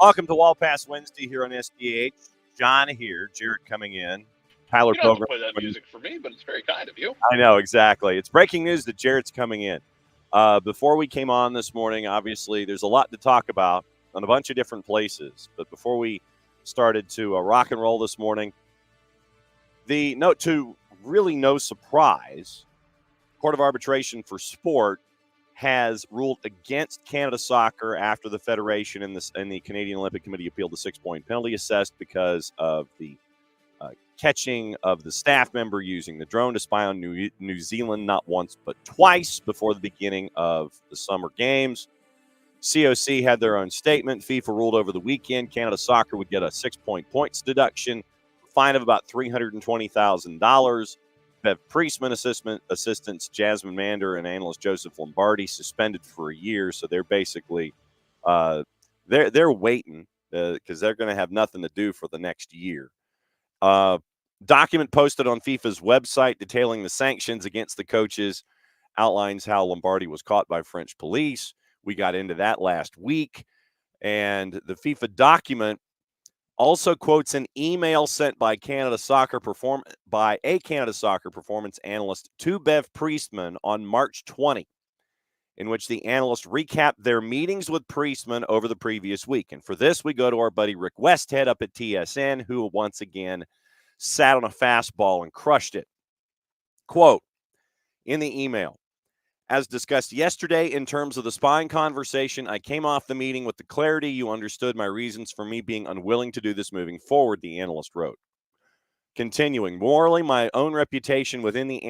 Welcome to Wall Pass Wednesday here on SDH. John here, Jared coming in. Tyler You don't have to Pilgrim. play that music for me, but it's very kind of you. I know, exactly. It's breaking news that Jared's coming in. Before we came on this morning, obviously, there's a lot to talk about on a bunch of different places. But before we started to rock and roll this morning, the note to really no surprise, Court of Arbitration for Sport has ruled against Canada Soccer after the Federation and the Canadian Olympic Committee appealed the 6-point penalty assessed because of the catching of the staff member using the drone to spy on New Zealand not once but twice before the beginning of the summer games. COC had their own statement. FIFA ruled over the weekend Canada Soccer would get a 6-point points deduction, fine of about $320,000. Bev Priestman, assistants Jasmine Mander and analyst Joseph Lombardi suspended for a year. So they're basically they're waiting because they're going to have nothing to do for the next year. Document posted on FIFA's website detailing the sanctions against the coaches outlines how Lombardi was caught by French police. We got into that last week. And the FIFA document also quotes an email sent by a Canada Soccer performance analyst to Bev Priestman on March 20, in which the analyst recapped their meetings with Priestman over the previous week. And for this, we go to our buddy Rick Westhead up at TSN, who once again sat on a fastball and crushed it. Quote, in the email, as discussed yesterday in terms of the spying conversation, I came off the meeting with the clarity you understood my reasons for me being unwilling to do this moving forward, the analyst wrote. Continuing, morally, my own reputation within the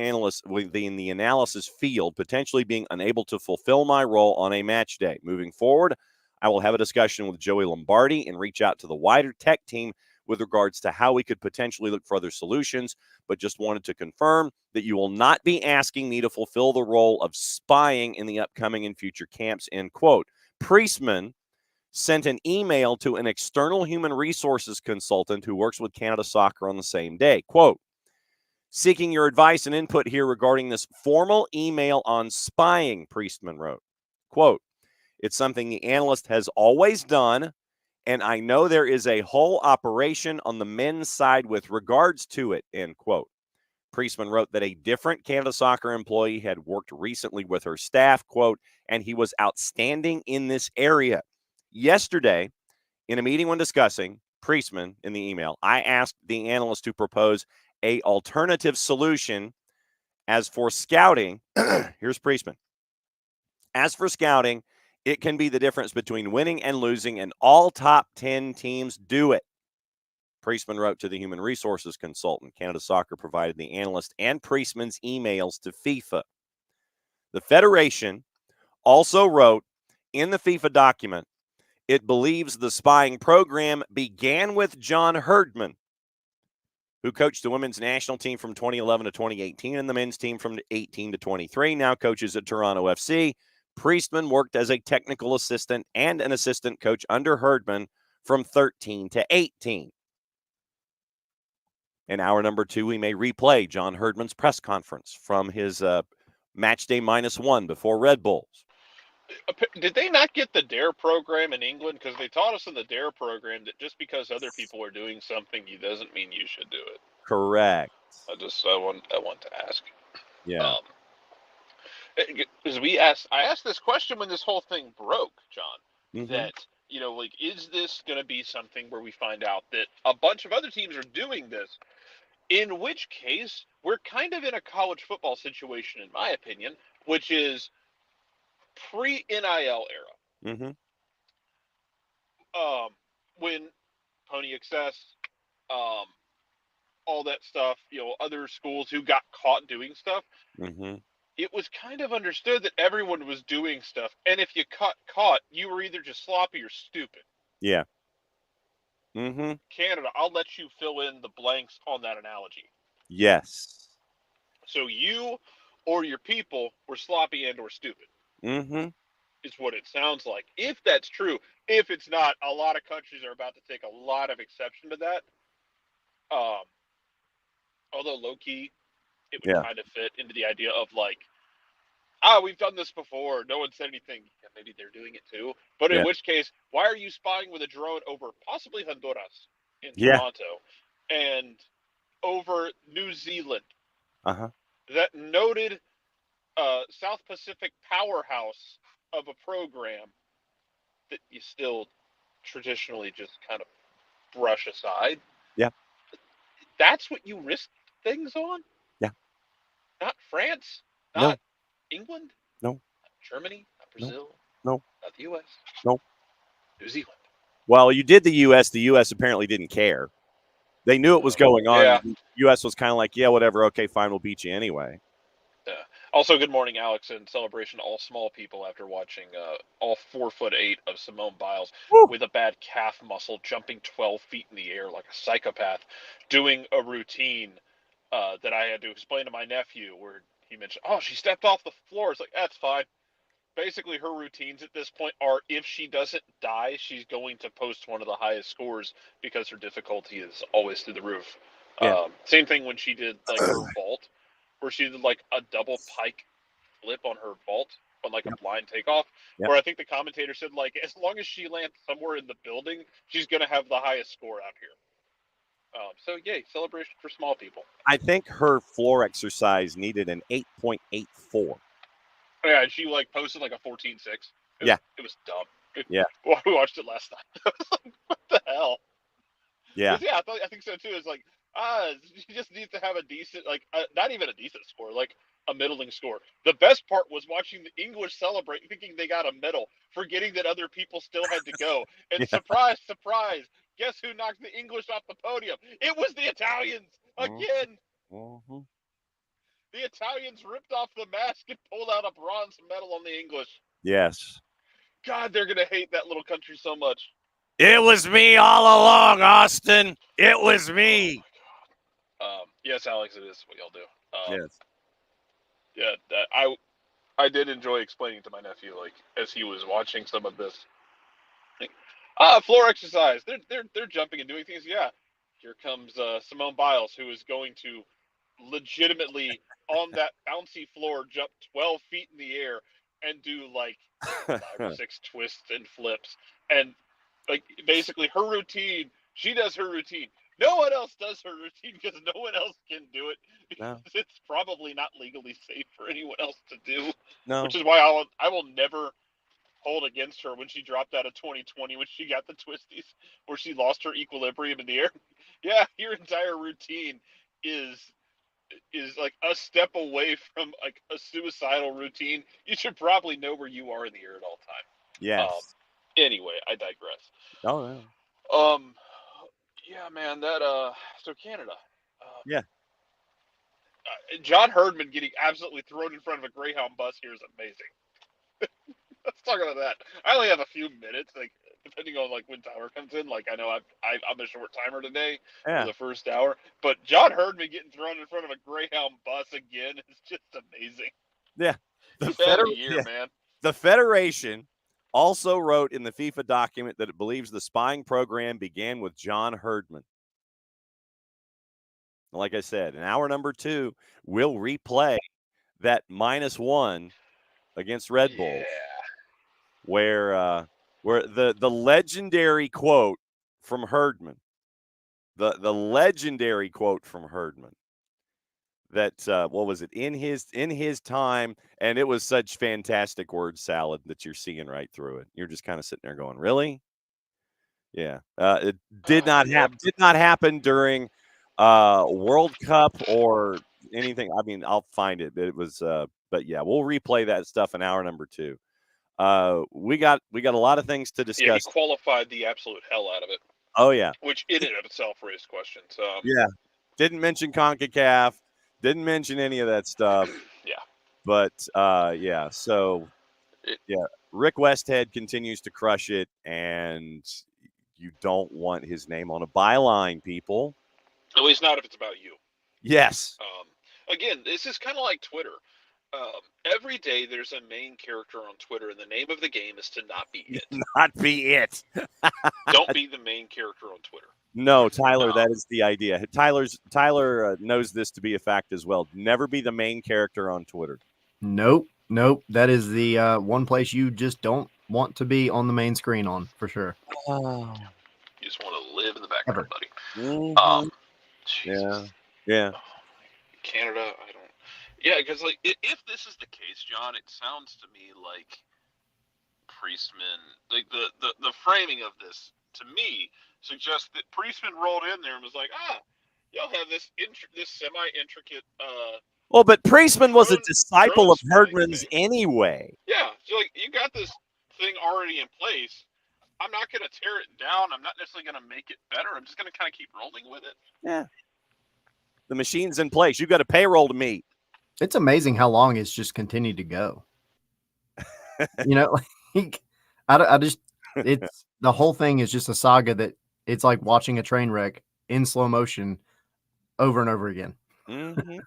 analysis field, potentially being unable to fulfill my role on a match day. Moving forward, I will have a discussion with Joey Lombardi and reach out to the wider tech team with regards to how we could potentially look for other solutions, but just wanted to confirm that you will not be asking me to fulfill the role of spying in the upcoming and future camps, end quote. Priestman sent an email to an external human resources consultant who works with Canada Soccer on the same day. Quote, seeking your advice and input here regarding this formal email on spying, Priestman wrote. Quote, it's something the analyst has always done, and I know there is a whole operation on the men's side with regards to it, end quote. Priestman wrote that a different Canada Soccer employee had worked recently with her staff, quote, and he was outstanding in this area. Yesterday, in a meeting when discussing Priestman in the email, I asked the analyst to propose a alternative solution. As for scouting, here's Priestman. As for scouting, it can be the difference between winning and losing, and all top 10 teams do it. Priestman wrote to the human resources consultant. Canada Soccer provided the analyst and Priestman's emails to FIFA. The Federation also wrote in the FIFA document, it believes the spying program began with John Herdman, who coached the women's national team from 2011 to 2018 and the men's team from 18 to 23, now coaches at Toronto FC. Priestman worked as a technical assistant and an assistant coach under Herdman from 13 to 18. In hour number 2, we may replay John Herdman's press conference from his match day -1 before Red Bulls. Did they not get the DARE program in England? Because they taught us in the DARE program that just because other people are doing something, it doesn't mean you should do it. Correct. I want to ask. Yeah. Because I asked this question when this whole thing broke, John. Mm-hmm. That, is this going to be something where we find out that a bunch of other teams are doing this? In which case, we're kind of in a college football situation, in my opinion, which is pre-NIL era. Mm-hmm. When Pony Excess, all that stuff, other schools who got caught doing stuff. Mm-hmm. it was kind of understood that everyone was doing stuff, and if you got caught, you were either just sloppy or stupid. Yeah. Mm-hmm. Canada, I'll let you fill in the blanks on that analogy. Yes. So you or your people were sloppy and or stupid. Mm-hmm. Is what it sounds like. If that's true, if it's not, a lot of countries are about to take a lot of exception to that. Um, Although low key, it would Yeah. kind of fit into the idea of like, we've done this before. No one said anything. Yeah, maybe they're doing it too. But in Yeah. which case, why are you spying with a drone over possibly Honduras in Yeah. Toronto and over New Zealand, Uh-huh. that noted South Pacific powerhouse of a program that you still traditionally just kind of brush aside? Yeah. That's what you risk things on? Yeah. Not France, No. not England, No. not Germany, not No. Brazil, No. not the U.S., No. New Zealand. Well, you did the U.S. The U.S. apparently didn't care. They knew it was going on. Yeah. The U.S. was kind of like, yeah, whatever. Okay, fine. We'll beat you anyway. Also, good morning, Alex, and celebration to all small people after watching all 4'8" of Simone Biles Woo. with a bad calf muscle jumping 12 feet in the air like a psychopath, doing a routine that I had to explain to my nephew where he mentioned, oh, she stepped off the floor. It's like, that's fine. Basically, her routines at this point are if she doesn't die, she's going to post one of the highest scores because her difficulty is always through the roof. Yeah. Same thing when she did like her vault, where she did like a double pike flip on her vault on like a Yep. blind takeoff, Yep. where I think the commentator said like as long as she lands somewhere in the building, she's going to have the highest score out here. So yay, celebration for small people. I think her floor exercise needed an 8.84. Yeah, and she like posted like a 14.6. Yeah. It was dumb. Yeah. Well, we watched it last night. I was like, what the hell? Yeah. Yeah, I think so too. It's like, she just needs to have a decent, like, not even a decent score, like a middling score. The best part was watching the English celebrate, thinking they got a medal, forgetting that other people still had to go. And Yeah. surprise, surprise, guess who knocked the English off the podium? It was the Italians again. Mm-hmm. The Italians ripped off the mask and pulled out a bronze medal on the English. Yes. God, they're gonna hate that little country so much. It was me all along, Austin. It was me. Yes, Alex, it is what y'all do. Yes. Yeah, I did enjoy explaining to my nephew, like as he was watching some of this. Like, floor exercise. They're jumping and doing things. Yeah, here comes Simone Biles, who is going to legitimately on that bouncy floor jump 12 feet in the air and do like 5 or 6 twists and flips, and like basically her routine. She does her routine. No one else does her routine because no one else can do it because No. it's probably not legally safe for anyone else to do. No. Which is why I will never hold against her when she dropped out of 2020 when she got the twisties where she lost her equilibrium in the air. Yeah, your entire routine is like a step away from like a suicidal routine. You should probably know where you are in the air at all time. Yes. Anyway, I digress. Oh, no. Um, yeah, man, that so Canada. Yeah. John Herdman getting absolutely thrown in front of a Greyhound bus here is amazing. Let's talk about that. I only have a few minutes, like depending on like when Tyler comes in. Like I know I'm a short timer today for Yeah. the first hour, but John Herdman getting thrown in front of a Greyhound bus again is just amazing. Yeah. Year, man. The Federation also wrote in the FIFA document that it believes the spying program began with John Herdman. Like I said, in hour number 2, we'll replay that -1 against Red Bulls, where the legendary quote from Herdman, the legendary quote from Herdman, that what was it, in his time, and it was such fantastic word salad that you're seeing right through it. You're just kind of sitting there going, really? Yeah. It did not happen during World Cup or anything. I mean, I'll find it. It was but yeah, we'll replay that stuff in hour number 2. We got a lot of things to discuss. Yeah, he qualified the absolute hell out of it. Oh yeah. Which in and of itself raised questions. Yeah. Didn't mention CONCACAF, didn't mention any of that stuff. Yeah. But yeah, so yeah, Rick Westhead continues to crush it, and you don't want his name on a byline, people. At least not if it's about you. Yes. Again, this is kind of like Twitter. Every day there's a main character on Twitter, and the name of the game is to not be it. Not be it. Don't be the main character on Twitter. No, Tyler, that is the idea. Tyler knows this to be a fact as well. Never be the main character on Twitter. Nope. That is the one place you just don't want to be on the main screen on, for sure. You just want to live in the background, buddy. Mm-hmm. Yeah. Canada, I don't. Yeah, because like if this is the case, John, it sounds to me like Priestman, like the framing of this to me suggests that Priestman rolled in there and was like, y'all have this semi-intricate. Well, but Priestman was a disciple of Herdman's anyway. Yeah, so like you got this thing already in place. I'm not going to tear it down. I'm not necessarily going to make it better. I'm just going to kind of keep rolling with it. Yeah. The machine's in place. You got a payroll to meet. It's amazing how long it's just continued to go. Like, I just, it's the whole thing is just a saga that it's like watching a train wreck in slow motion over and over again. Mm-hmm.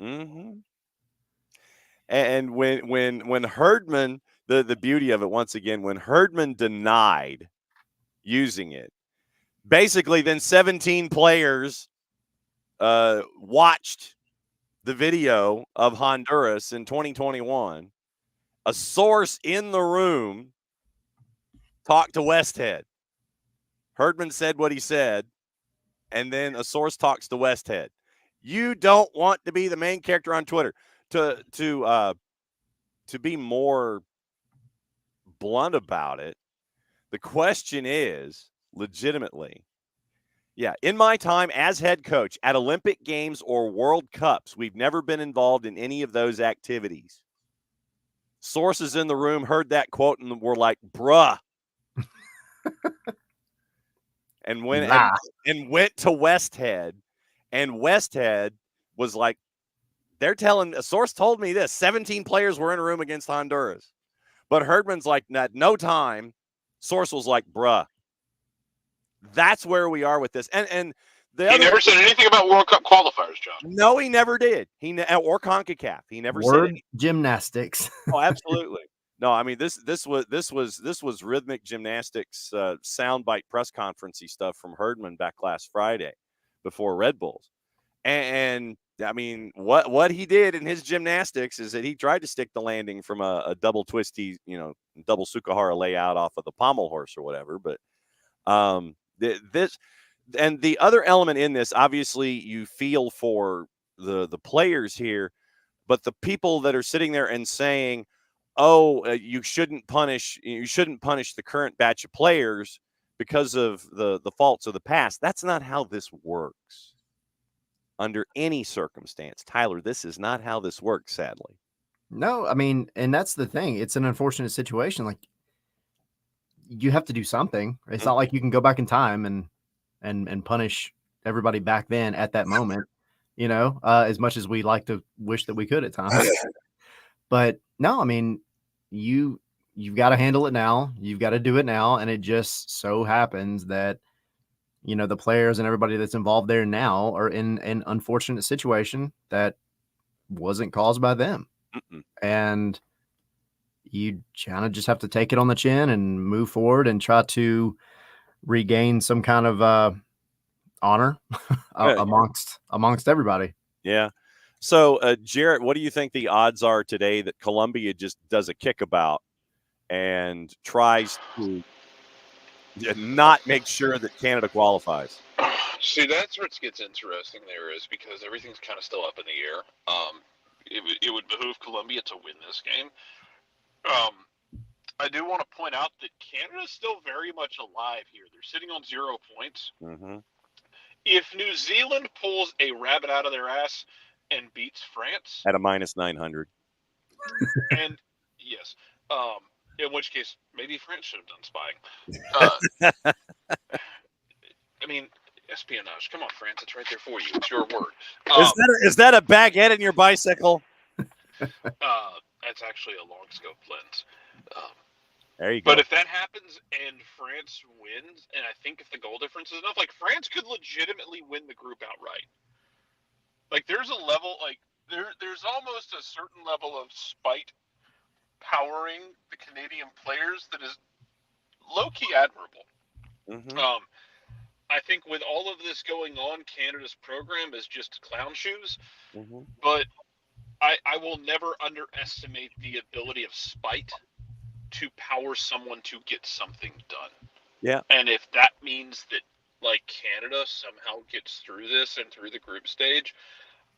Mm-hmm. And when Herdman, the beauty of it, once again, when Herdman denied using it, basically then 17 players watched the video of Honduras in 2021. A source in the room talked to Westhead. Herdman said what he said, and then a source talks to Westhead. You don't want to be the main character on Twitter. To be more blunt about it, the question is legitimately, yeah, in my time as head coach at Olympic Games or World Cups, we've never been involved in any of those activities. Sources in the room heard that quote and were like, bruh. and went to Westhead, and Westhead was like, they're telling, a source told me this, 17 players were in a room against Honduras. But Herdman's like, at no time, source was like, bruh. That's where we are with this. And he never said anything about World Cup qualifiers, John. No, he never did. Or CONCACAF. He never said anything. Gymnastics. Oh, absolutely. No, I mean this was rhythmic gymnastics soundbite press conferencey stuff from Herdman back last Friday before Red Bulls. And I mean what he did in his gymnastics is that he tried to stick the landing from a double twisty, double Sukahara layout off of the pommel horse or whatever, but this and the other element in this, obviously you feel for the players here, but the people that are sitting there and saying, you shouldn't punish the current batch of players because of the faults of the past. That's not how this works under any circumstance. Tyler, this is not how this works, sadly. No, I mean, and that's the thing. It's an unfortunate situation. Like, you have to do something. It's not like you can go back in time and punish everybody back then at that moment, as much as we like to wish that we could at times. But no, I mean, you've got to handle it now. You've got to do it now. And it just so happens that, the players and everybody that's involved there now are in an unfortunate situation that wasn't caused by them. Mm-mm. And you kind of just have to take it on the chin and move forward and try to regain some kind of honor amongst everybody. Yeah. So, Jarrett, what do you think the odds are today that Colombia just does a kickabout and tries to not make sure that Canada qualifies? See, that's where it gets interesting there is because everything's kind of still up in the air. It would behoove Colombia to win this game. I do want to point out that Canada is still very much alive here. They're sitting on 0 points. Mm-hmm. If New Zealand pulls a rabbit out of their ass and beats France at a -900, and yes, in which case maybe France should have done spying. I mean, espionage. Come on, France, it's right there for you. It's your word. Is that a baguette in your bicycle? That's actually a long scope lens. There you go. But if that happens and France wins, and I think if the goal difference is enough, like France could legitimately win the group outright. Like there's a level, like there's almost a certain level of spite powering the Canadian players that is low key admirable. Mm-hmm. I think with all of this going on, Canada's program is just clown shoes. Mm-hmm. But I will never underestimate the ability of spite to power someone to get something done. Yeah. And if that means that like Canada somehow gets through this and through the group stage,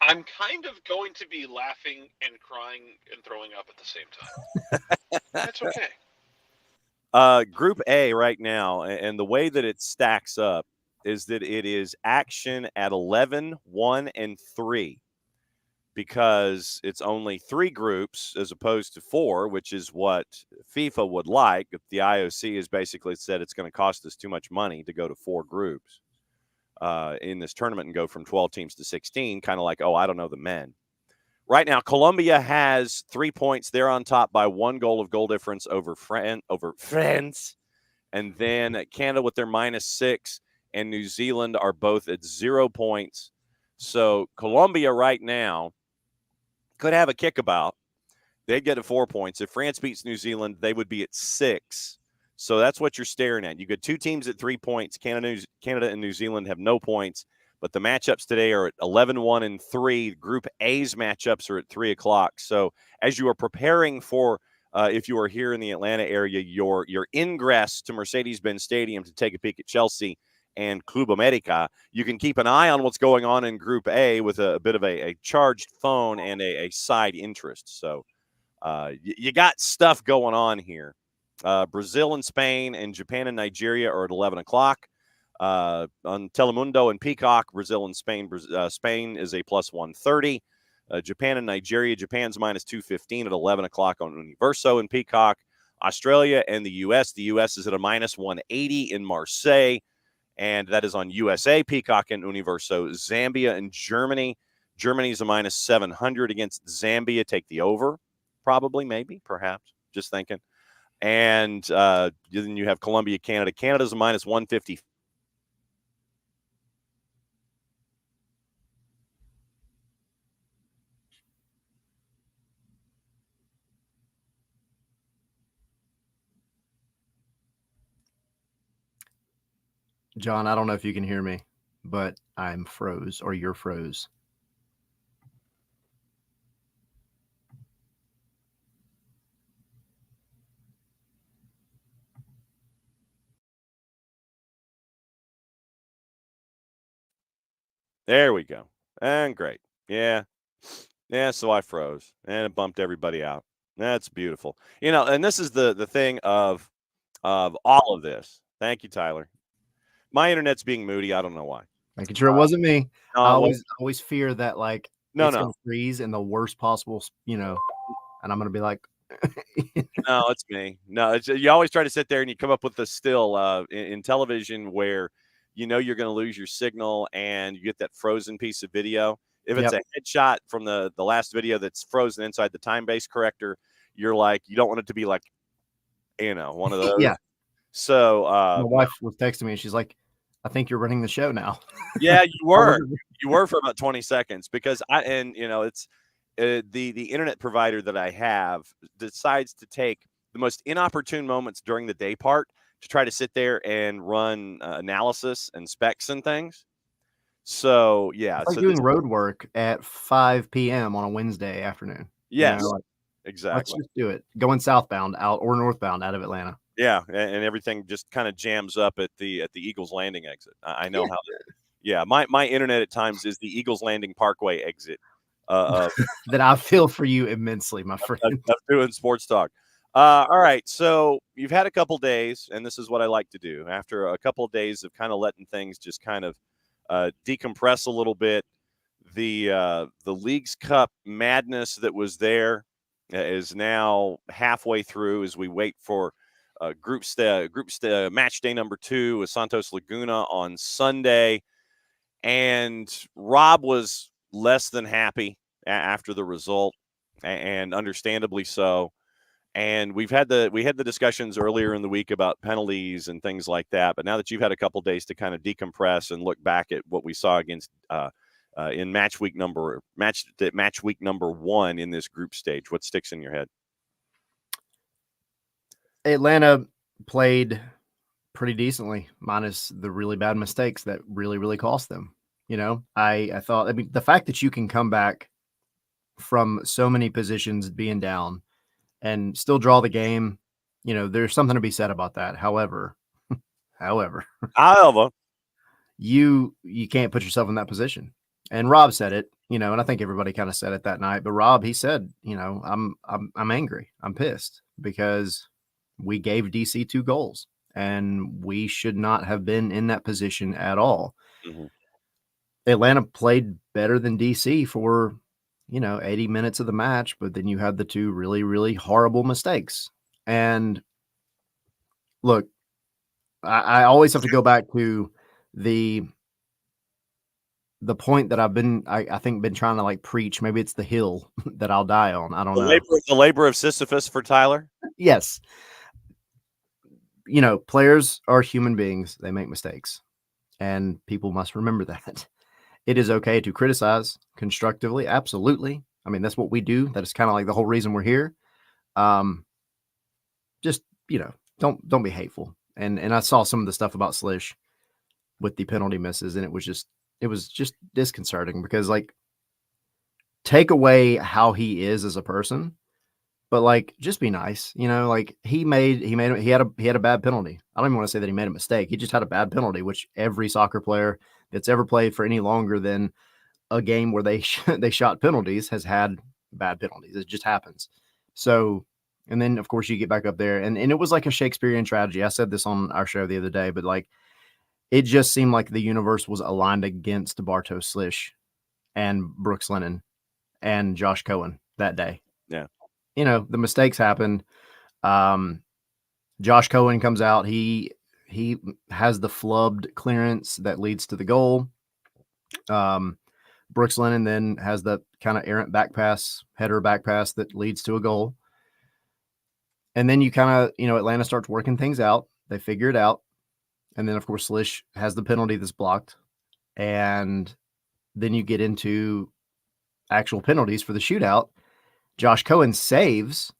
I'm kind of going to be laughing and crying and throwing up at the same time. That's okay. Group A right now, and the way that it stacks up is that it is action at 11, 1, and 3 because it's only 3 groups as opposed to 4, which is what FIFA would like. The IOC has basically said it's going to cost us too much money to go to 4 groups in this tournament and go from 12 teams to 16, kind of like, oh, I don't know the men. Right now, Colombia has 3 points. They're on top by 1 goal of goal difference over France. And then Canada with their -6 and New Zealand are both at 0 points. So Colombia right now could have a kickabout. They'd get to 4 points. If France beats New Zealand, they would be at 6. So that's what you're staring at. You got 2 teams at 3 points. Canada and New Zealand have no points. But the matchups today are at 11, 1, and 3. Group A's matchups are at 3 o'clock. So as you are preparing for, if you are here in the Atlanta area, your ingress to Mercedes-Benz Stadium to take a peek at Chelsea and Club America, you can keep an eye on what's going on in Group A with a bit of a charged phone and a side interest. So you got stuff going on here. Brazil and Spain and Japan and Nigeria are at 11 o'clock. On Telemundo and Peacock, Brazil and Spain. Spain is a plus 130. Japan and Nigeria, Japan's minus 215 at 11 o'clock on Universo and Peacock. Australia and the U.S. The U.S. is at a minus 180 in Marseille, and that is on USA, Peacock, and Universo. Zambia and Germany. Germany's a minus 700 against Zambia. Take the over, probably, maybe, perhaps. Just thinking. And then you have Colombia, Canada. Canada's a minus 150. John, I don't know if you can hear me, but I'm froze or you're froze. There we go. And great. Yeah. Yeah, so I froze and it bumped everybody out. That's beautiful. And this is the thing of all of this. Thank you, Tyler. My internet's being moody. I don't know why. Making sure it wasn't me. No, I always fear that like No, it's no. gonna freeze in the worst possible, and I'm gonna be like, No, it's me. No, you always try to sit there and you come up with the still in television where you're going to lose your signal and you get that frozen piece of video. If it's Yep. a headshot from the last video that's frozen inside the time-based corrector, you're like, you don't want it to be like, one of those. Yeah. So My wife was texting me and she's like, I think you're running the show now. yeah, you were. You were for about 20 seconds because it's the internet provider that I have decides to take the most inopportune moments during the day part to try to sit there and run analysis and specs and things. So yeah, It's like doing road work at 5 p.m. on a Wednesday afternoon. Yes, exactly. Let's exactly. just do it. Going southbound out or northbound out of Atlanta. Yeah, and everything just kind of jams up at the Eagles Landing exit. I know how. Yeah, my internet at times is the Eagles Landing Parkway exit. That I feel for you immensely, my friend. Of doing sports talk. All right, so you've had a couple days, and this is what I like to do. After a couple of days of kind of letting things just kind of decompress a little bit, the Leagues Cup madness that was there is now halfway through as we wait for group match day number 2 with Santos Laguna on Sunday. And Rob was less than happy after the result. and understandably so. And we had the discussions earlier in the week about penalties and things like that. But now that you've had a couple days to kind of decompress and look back at what we saw against in match week number 1 in this group stage, what sticks in your head? Atlanta played pretty decently, minus the really bad mistakes that really, really cost them. You know, I thought, I mean, the fact that you can come back from so many positions being down and still draw the game, you know, there's something to be said about that. However, you can't put yourself in that position. And Rob said it, you know, and I think everybody kind of said it that night. But Rob, he said, you know, I'm angry, I'm pissed because we gave DC 2 goals and we should not have been in that position at all. Mm-hmm. Atlanta played better than DC for, you know, 80 minutes of the match, but then you had the 2 really, really horrible mistakes. And look, I always have to go back to the point that I think been trying to like preach. Maybe it's the hill that I'll die on. I don't know. The labor of Sisyphus for Tyler. Yes. You know, players are human beings. They make mistakes, and people must remember that. It is okay to criticize constructively. Absolutely. I mean, that's what we do. That is kind of like the whole reason we're here. Just, you know, don't be hateful. And I saw some of the stuff about Slish with the penalty misses, and it was just disconcerting because, like, take away how he is as a person, but like just be nice, you know. Like he had a bad penalty. I don't even want to say that he made a mistake. He just had a bad penalty, which every soccer player that's ever played for any longer than a game where they shot penalties has had bad penalties. It just happens. So, and then of course you get back up there, and it was like a Shakespearean tragedy. I said this on our show the other day, but like it just seemed like the universe was aligned against Bartosz Slish and Brooks Lennon and Josh Cohen that day. Yeah. You know, the mistakes happened. Josh Cohen comes out. He has the flubbed clearance that leads to the goal. Brooks Lennon then has that kind of errant header back pass that leads to a goal. And then you kind of, you know, Atlanta starts working things out. They figure it out. And then, of course, Slish has the penalty that's blocked. And then you get into actual penalties for the shootout. Josh Cohen saves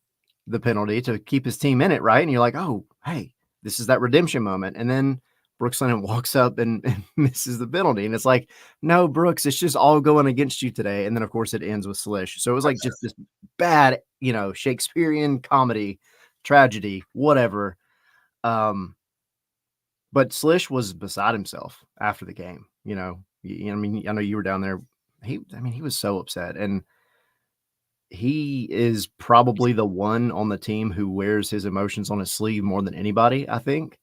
the penalty to keep his team in it, right? And you're like, oh, hey, this is that redemption moment. And then Brooks Lennon walks up and misses the penalty. And it's like, no, Brooks, it's just all going against you today. And then, of course, it ends with Slish. So it was like just this bad, you know, Shakespearean comedy, tragedy, whatever. But Slish was beside himself after the game. You know, I mean, I know you were down there. He was so upset. And he is probably the one on the team who wears his emotions on his sleeve more than anybody. I think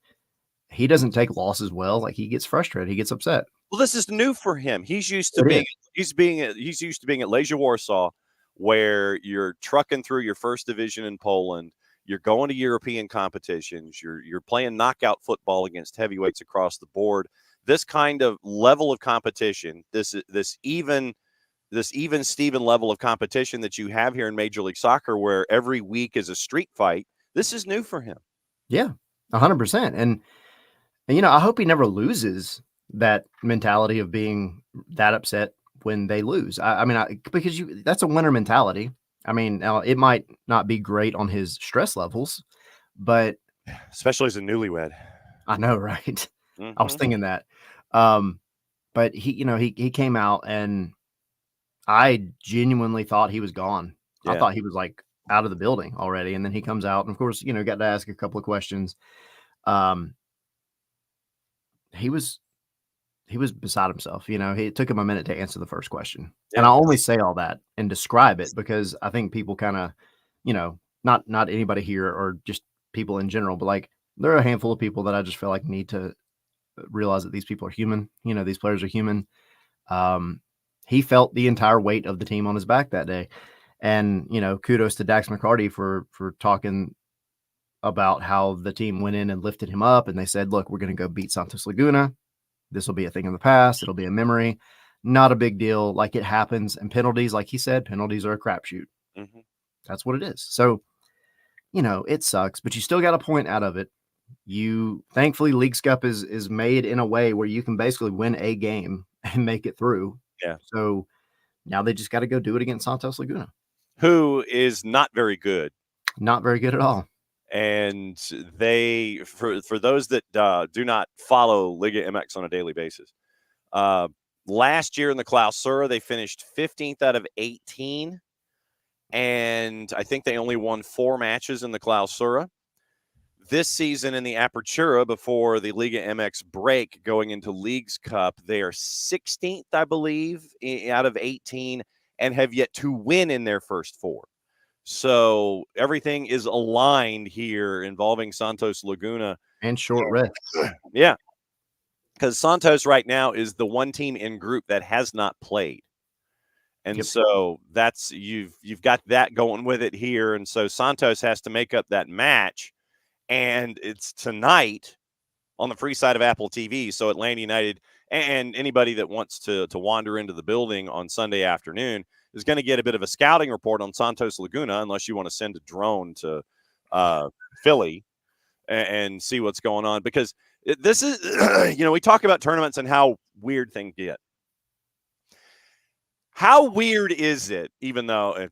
he doesn't take losses well. Like he gets frustrated. He gets upset. Well, this is new for him. He's used to being at Legia Warsaw, where you're trucking through your first division in Poland. You're going to European competitions. You're playing knockout football against heavyweights across the board. This kind of level of competition, this even Steven level of competition that you have here in Major League Soccer, where every week is a street fight. This is new for him. Yeah, 100%. And you know, I hope he never loses that mentality of being that upset when they lose. Because that's a winner mentality. I mean, now it might not be great on his stress levels, but especially as a newlywed. I know, right? Mm-hmm. I was thinking that. But he came out and I genuinely thought he was gone. Yeah. I thought he was like out of the building already. And then he comes out and of course, you know, got to ask a couple of questions. He was beside himself. You know, it took him a minute to answer the first question. Yeah. And I only say all that and describe it because I think people kind of, you know, not anybody here or just people in general, but like there are a handful of people that I just feel like need to realize that these people are human. You know, these players are human. He felt the entire weight of the team on his back that day. And, you know, kudos to Dax McCarty for talking about how the team went in and lifted him up. And they said, look, we're going to go beat Santos Laguna. This will be a thing in the past. It'll be a memory. Not a big deal. Like it happens. And penalties, like he said, penalties are a crapshoot. Mm-hmm. That's what it is. So, it sucks, but you still got a point out of it. Thankfully, Leagues Cup is made in a way where you can basically win a game and make it through. Yeah. So now they just got to go do it against Santos Laguna, who is not very good. Not very good at all. And they, for those that do not follow Liga MX on a daily basis, last year in the Clausura, they finished 15th out of 18. And I think they only won 4 matches in the Clausura. This season in the Apertura, before the Liga MX break going into Leagues Cup, they are 16th, I believe, out of 18 and have yet to win in their first 4. So everything is aligned here involving Santos Laguna. And short rest. Yeah. Because Santos right now is the one team in group that has not played. And so that's you've got that going with it here. And so Santos has to make up that match. And it's tonight on the free side of Apple TV. So Atlanta United and anybody that wants to wander into the building on Sunday afternoon is going to get a bit of a scouting report on Santos Laguna, unless you want to send a drone to Philly and see what's going on. Because this is, we talk about tournaments and how weird things get. How weird is it, even though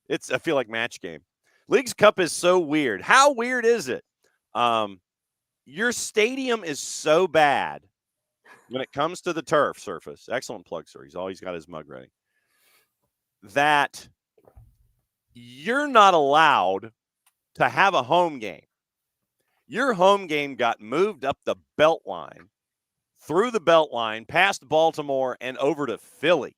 it's, I feel like match game. Leagues Cup is so weird. How weird is it? Your stadium is so bad when it comes to the turf surface. Excellent plug, sir. He's always got his mug ready. That you're not allowed to have a home game. Your home game got moved up the belt line, through the belt line, past Baltimore, and over to Philly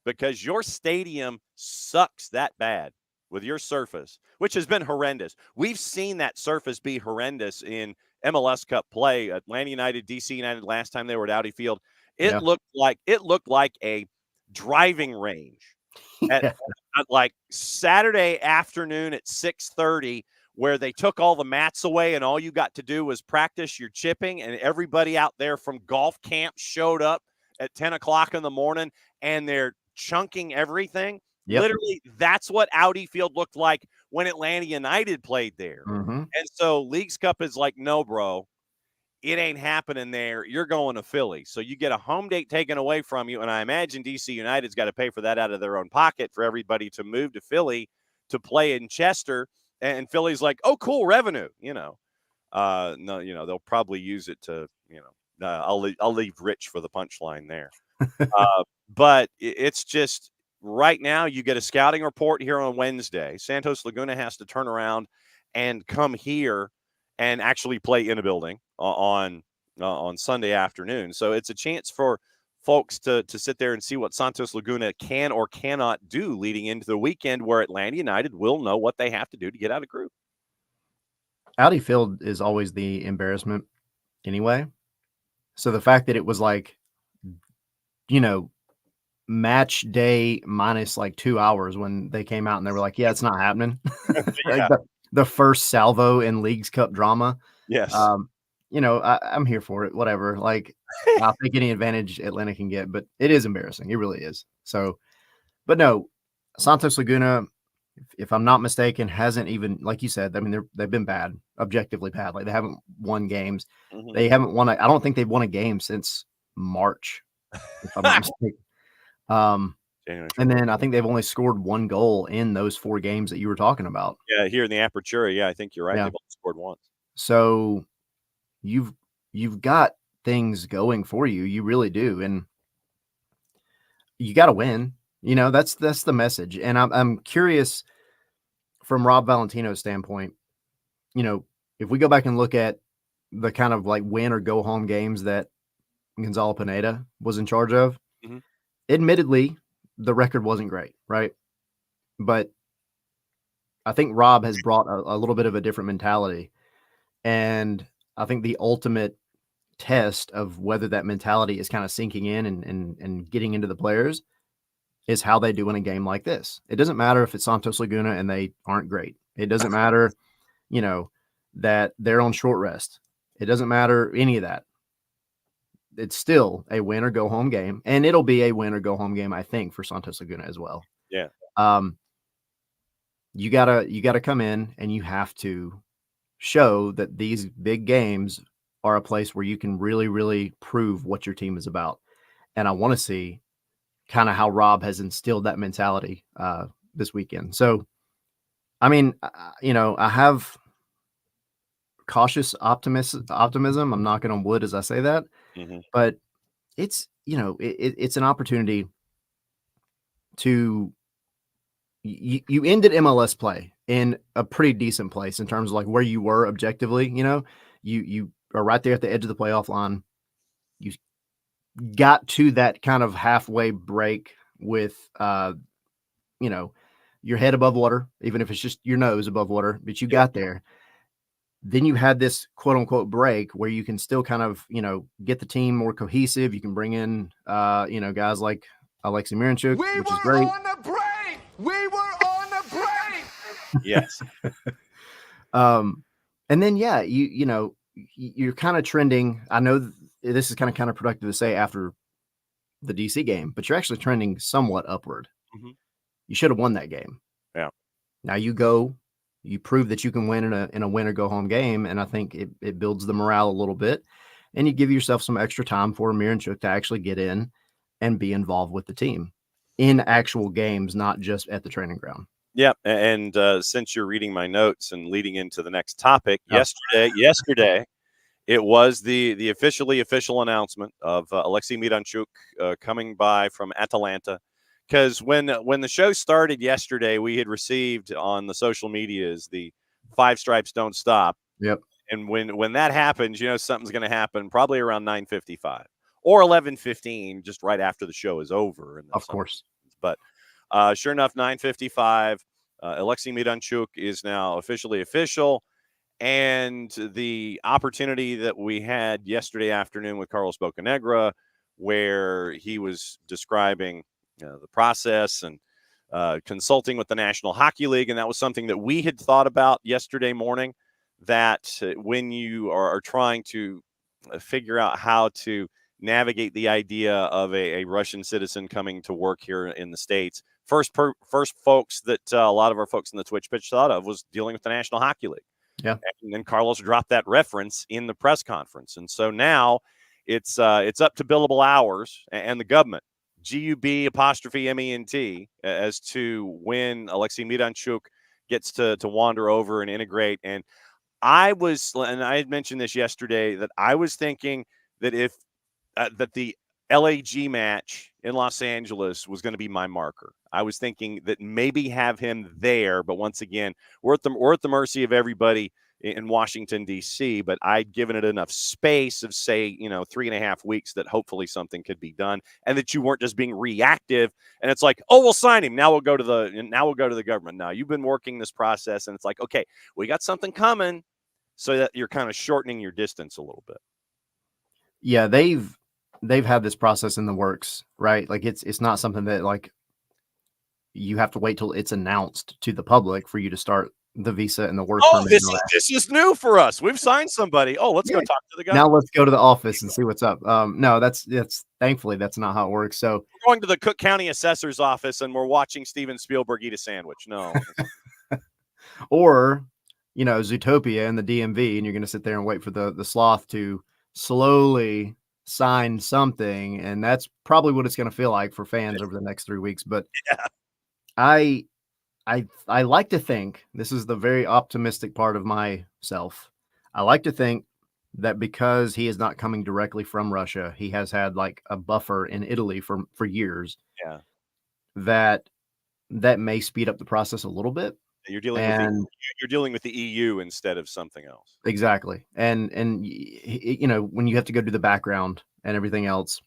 because your stadium sucks that bad with your surface, which has been horrendous. We've seen that surface be horrendous in MLS Cup play. Atlanta United, DC United, last time they were at Audi Field, it looked like a driving range at like Saturday afternoon at 6:30, where they took all the mats away and all you got to do was practice your chipping, and everybody out there from golf camp showed up at 10 o'clock in the morning and they're chunking everything. Literally, that's what Audi Field looked like when Atlanta United played there. Mm-hmm. And so Leagues Cup is like, no, bro, it ain't happening there. You're going to Philly. So you get a home date taken away from you. And I imagine DC United's got to pay for that out of their own pocket for everybody to move to Philly to play in Chester. And Philly's like, oh, cool, revenue, no, they'll probably use it to, I'll leave Rich for the punchline there. But it's just right now you get a scouting report here on Wednesday. Santos Laguna has to turn around and come here and actually play in a building on Sunday afternoon. So it's a chance for folks to sit there and see what Santos Laguna can or cannot do leading into the weekend, where Atlanta United will know what they have to do to get out of group. Audi Field is always the embarrassment anyway. So the fact that it was like, match day minus like 2 hours when they came out and they were like, yeah, it's not happening. Like the first salvo in Leagues Cup drama. Yes. I'm here for it. Whatever. Like, I'll take any advantage Atlanta can get, but it is embarrassing. It really is. So, but no, Santos Laguna, if I'm not mistaken, hasn't even, like you said, I mean, they've been bad, objectively bad. Like, they haven't won games. Mm-hmm. They haven't won. I don't think they've won a game since March, if I'm not mistaken. And then I think they've only scored 1 goal in those 4 games that you were talking about. Yeah, here in the Apertura. Yeah, I think you're right. Yeah. They've only scored once. So you've got things going for you. You really do. And you got to win. That's the message. And I'm curious from Rob Valentino's standpoint, if we go back and look at the kind of like win or go home games that Gonzalo Pineda was in charge of, mm-hmm. Admittedly, the record wasn't great, right? But I think Rob has brought a little bit of a different mentality. And I think the ultimate test of whether that mentality is kind of sinking in and getting into the players is how they do in a game like this. It doesn't matter if it's Santos Laguna and they aren't great. It doesn't matter, that they're on short rest. It doesn't matter any of that. It's still a win or go home game, and it'll be a win or go home game, I think, for Santos Laguna as well. Yeah. you gotta come in and you have to show that these big games are a place where you can really, really prove what your team is about. And I want to see kind of how Rob has instilled that mentality this weekend. So, I mean, I have cautious optimism. I'm knocking on wood as I say that, but it's it's an opportunity to you ended MLS play in a pretty decent place in terms of like where you were objectively. You are right there at the edge of the playoff line. You got to that kind of halfway break with your head above water, even if it's just your nose above water, but you got there. Then you had this quote unquote break where you can still kind of, get the team more cohesive. You can bring in, guys like Alexei Miranchuk, which is great. On the break. We were on the break. Yes. And then, yeah, you're kind of trending. I know this is kind of counterproductive to say after the DC game, but you're actually trending somewhat upward. You should have won that game. Yeah. Now you prove that you can win in a win or go home game. And I think it builds the morale a little bit, and you give yourself some extra time for Miranchuk to actually get in and be involved with the team in actual games, not just at the training ground. Yeah. And since you're reading my notes and leading into the next topic, yesterday, it was the official announcement of Alexei Miranchuk coming by from Atalanta. Because when the show started yesterday, we had received on the social medias the 5 stripes don't stop. Yep. And when that happens, something's going to happen probably around 9:55 or 11:15, just right after the show is over. And of course. But sure enough, 9:55, Alexei Miranchuk is now officially official. And the opportunity that we had yesterday afternoon with Carlos Bocanegra, where he was describing the process and consulting with the National Hockey League. And that was something that we had thought about yesterday morning, that when you are trying to figure out how to navigate the idea of a Russian citizen coming to work here in the States, first folks that a lot of our folks in the Twitch pitch thought of was dealing with the National Hockey League. Yeah. And then Carlos dropped that reference in the press conference. And so now it's up to billable hours and the government, GUB''MENT, as to when Alexei Miranchuk gets to wander over and integrate. And I had mentioned this yesterday, that I was thinking that if that the LAG match in Los Angeles was going to be my marker. I was thinking that maybe have him there, but once again, we're at the mercy of everybody in Washington, D.C., but I'd given it enough space of, say, 3.5 weeks that hopefully something could be done, and that you weren't just being reactive. And it's like, oh, we'll sign him. Now we'll go to the government. Now you've been working this process, and it's like, okay, we got something coming, so that you're kind of shortening your distance a little bit. Yeah, they've had this process in the works, right? Like it's not something that like you have to wait till it's announced to the public for you to start the visa and the work permit. This is new for us. We've signed somebody. Oh, let's go talk to the government. Now let's go to the office and see what's up. No, that's thankfully that's not how it works. So we're going to the Cook County Assessor's office and we're watching Steven Spielberg eat a sandwich. No. Or, Zootopia in the DMV, and you're going to sit there and wait for the sloth to slowly sign something, and that's probably what it's going to feel like for fans over the next 3 weeks. But yeah. I like to think, this is the very optimistic part of myself, I like to think that because he is not coming directly from Russia, he has had like a buffer in Italy for years. Yeah. That may speed up the process a little bit. You're dealing with the EU instead of something else. Exactly. And when you have to go do the background and everything else,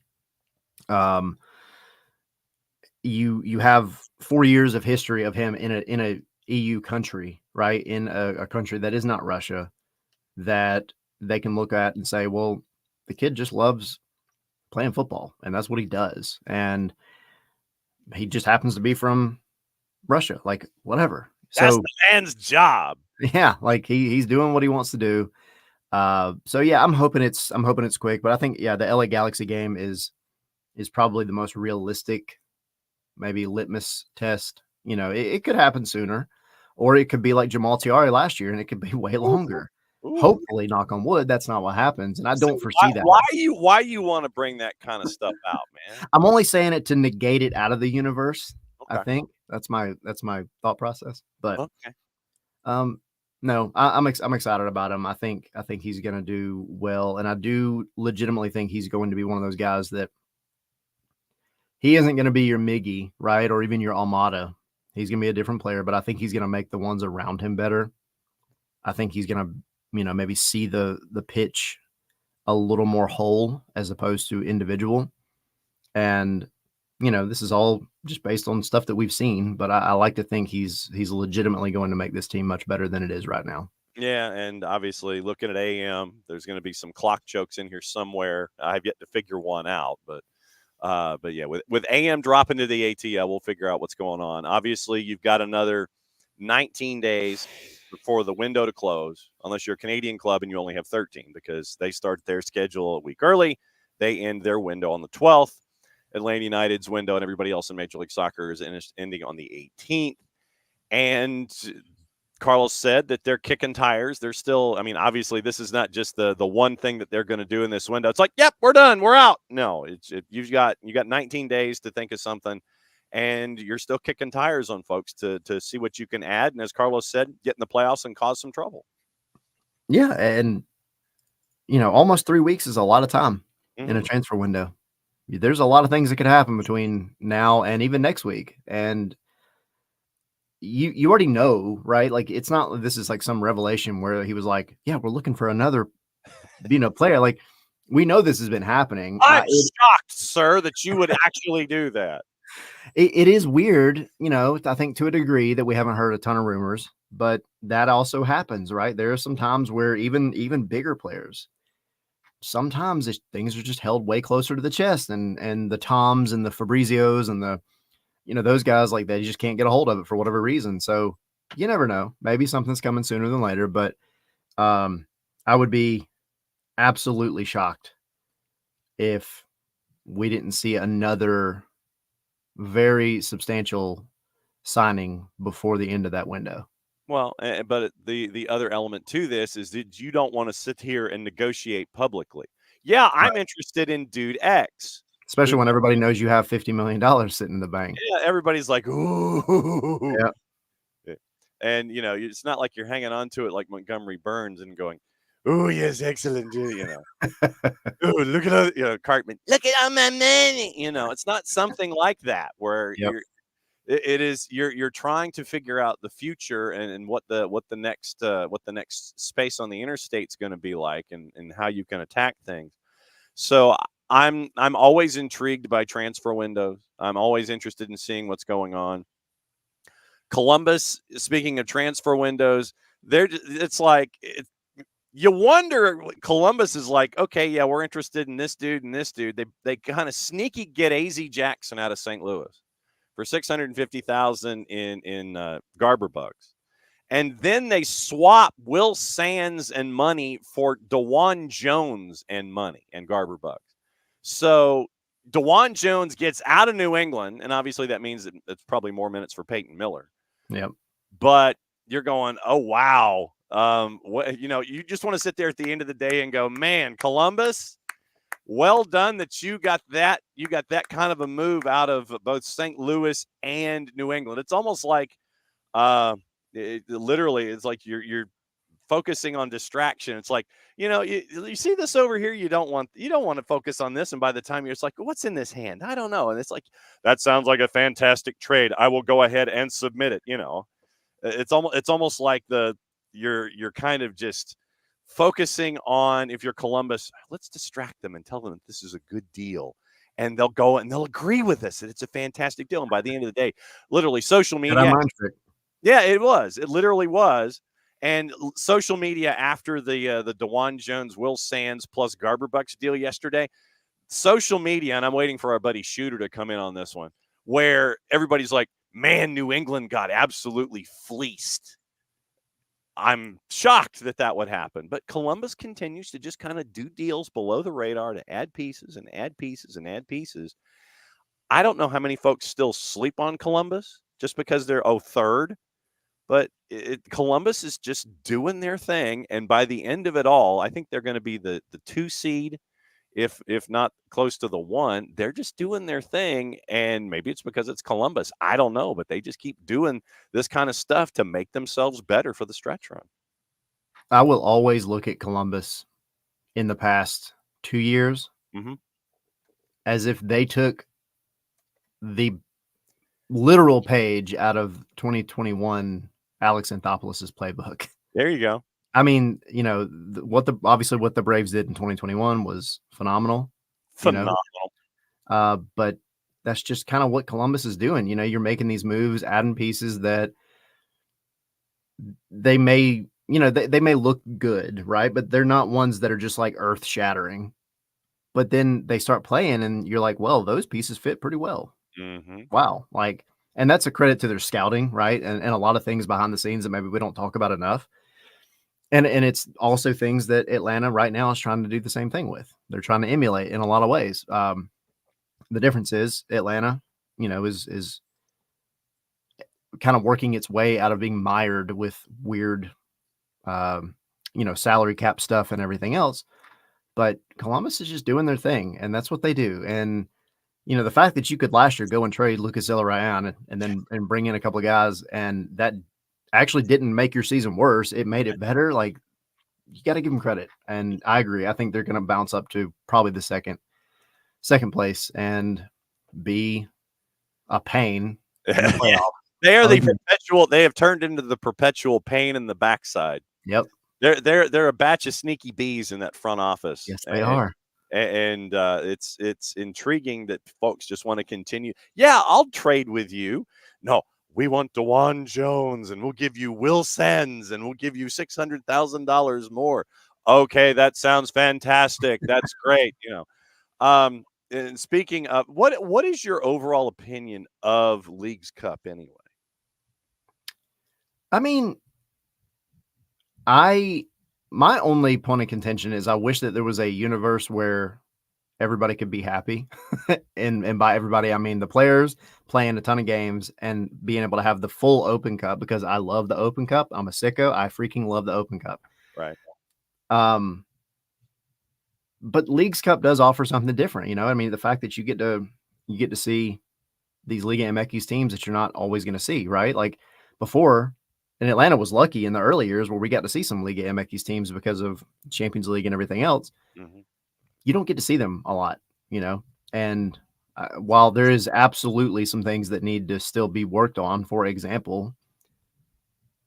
you have 4 years of history of him in a EU country, right? In a country that is not Russia, that they can look at and say, well, the kid just loves playing football, and that's what he does. And he just happens to be from Russia, like whatever. That's the man's job. Yeah, like he's doing what he wants to do. So yeah, I'm hoping it's quick, but I think the LA Galaxy game is probably the most realistic, maybe litmus test. It could happen sooner, or it could be like Jamal Tiari last year, and it could be way longer. Ooh. Hopefully, knock on wood, that's not what happens, and I don't foresee that. Why you want to bring that kind of stuff out, man? I'm only saying it to negate it out of the universe. Okay. I think that's my thought process. But Okay. no, I'm excited about him. I think he's going to do well, and I do legitimately think he's going to be one of those guys that he isn't going to be your Miggy, right, or even your Almada. He's going to be a different player, but I think he's going to make the ones around him better. I think he's going to, maybe see the pitch a little more whole as opposed to individual. And, this is all just based on stuff that we've seen, but I like to think he's legitimately going to make this team much better than it is right now. Yeah, and obviously looking at AM, there's going to be some clock jokes in here somewhere. I've yet to figure one out, but yeah, with AM dropping to the ATL, we'll figure out what's going on. Obviously, you've got another 19 days before the window to close, unless you're a Canadian club and you only have 13, because they start their schedule a week early. They end their window on the 12th. Atlanta United's window and everybody else in Major League Soccer is ending on the 18th. And Carlos said that they're kicking tires. They're still, obviously this is not just the one thing that they're going to do in this window. It's like, yep, we're done. We're out. No, you got 19 days to think of something, and you're still kicking tires on folks to see what you can add. And as Carlos said, get in the playoffs and cause some trouble. Yeah. And, almost 3 weeks is a lot of time in a transfer window. There's a lot of things that could happen between now and even next week. And you already know, right? Like, it's not, this is like some revelation where he was like, yeah, we're looking for another, player. Like, we know this has been happening. I'm shocked, sir, that you would actually do that. It is weird, I think to a degree that we haven't heard a ton of rumors, but that also happens, right? There are some times where even bigger players, sometimes things are just held way closer to the chest, and the Toms and the Fabrizios and the, those guys, like, they just can't get a hold of it for whatever reason. So you never know. Maybe something's coming sooner than later, but I would be absolutely shocked if we didn't see another very substantial signing before the end of that window. Well, but the other element to this is that you don't want to sit here and negotiate publicly. Yeah, I'm interested in dude X. Especially when everybody knows you have $50 million sitting in the bank. Yeah, everybody's like, ooh. Yeah. And, it's not like you're hanging on to it like Montgomery Burns and going, oh, yes, excellent. Oh, look at Cartman. Look at all my money. It's not something like that where you're trying to figure out the future and what the next space on the interstate's going to be like and how you can attack things. So I'm always intrigued by transfer windows. I'm always interested in seeing what's going on. Columbus, speaking of transfer windows, you wonder, Columbus is like, okay, yeah, we're interested in this dude and this dude. They kind of sneaky get AZ Jackson out of St. Louis for $650,000 in Garber bucks. And then they swap Will Sands and money for DeJuan Jones and money and Garber bucks. So DeJuan Jones gets out of New England, and obviously that means that it's probably more minutes for Peyton Miller. Yep. But you're going, oh, wow. You just want to sit there at the end of the day and go, man, Columbus, well done that you got that kind of a move out of both St. Louis and New England. It's almost like literally it's like you're focusing on distraction. It's like, you see this over here, you don't want to focus on this, and by the time it's like, what's in this hand? I don't know. And it's like, that sounds like a fantastic trade. I will go ahead and submit it. It's almost like you're kind of just focusing on, if you're Columbus, let's distract them and tell them this is a good deal. And they'll go and they'll agree with us that it's a fantastic deal. And by the end of the day, literally social media. Yeah, it was. It literally was. And social media after the DeJuan Jones, Will Sands plus Garber bucks deal yesterday, social media, and I'm waiting for our buddy Shooter to come in on this one, where everybody's like, man, New England got absolutely fleeced. I'm shocked that would happen. But Columbus continues to just kind of do deals below the radar to add pieces and add pieces and add pieces. I don't know how many folks still sleep on Columbus just because they're third. But Columbus is just doing their thing, and by the end of it all, I think they're going to be the 2 seed, if not close to the 1. They're just doing their thing, and maybe it's because it's Columbus. I don't know, but they just keep doing this kind of stuff to make themselves better for the stretch run. I will always look at Columbus in the past 2 years as if they took the literal page out of 2021 Alex Anthopoulos' playbook. There you go. I mean, what the Braves did in 2021 was phenomenal. Phenomenal. But that's just kind of what Columbus is doing. You're making these moves, adding pieces that they may, they may look good, right? But they're not ones that are just like earth shattering. But then they start playing and you're like, well, those pieces fit pretty well. Wow. And that's a credit to their scouting, right? And a lot of things behind the scenes that maybe we don't talk about enough. And it's also things that Atlanta right now is trying to do the same thing with. They're trying to emulate in a lot of ways. The difference is Atlanta, is kind of working its way out of being mired with weird, salary cap stuff and everything else. But Columbus is just doing their thing, and that's what they do. And the fact that you could last year go and trade Lucas Zelarayan and bring in a couple of guys, and that actually didn't make your season worse. It made it better. Like, you got to give them credit. And I agree. I think they're going to bounce up to probably the second place and be a pain in the playoff. They are the perpetual. They have turned into the perpetual pain in the backside. Yep. They're a batch of sneaky bees in that front office. Yes, they are. And it's intriguing that folks just want to continue. Yeah, I'll trade with you. No, we want DeJuan Jones, and we'll give you Will Sens, and we'll give you $600,000 more. Okay, that sounds fantastic. That's great. And speaking of, what is your overall opinion of Leagues Cup anyway? I mean, my only point of contention is I wish that there was a universe where everybody could be happy. and by everybody, I mean the players playing a ton of games and being able to have the full Open Cup, because I love the Open Cup. I'm a sicko. I freaking love the Open Cup. Right. But Leagues Cup does offer something different. I mean, the fact that you get to see these Liga MX teams that you're not always going to see, right? Like before, and Atlanta was lucky in the early years where we got to see some Liga MX teams because of Champions League and everything else. You don't get to see them a lot, and while there is absolutely some things that need to still be worked on, for example,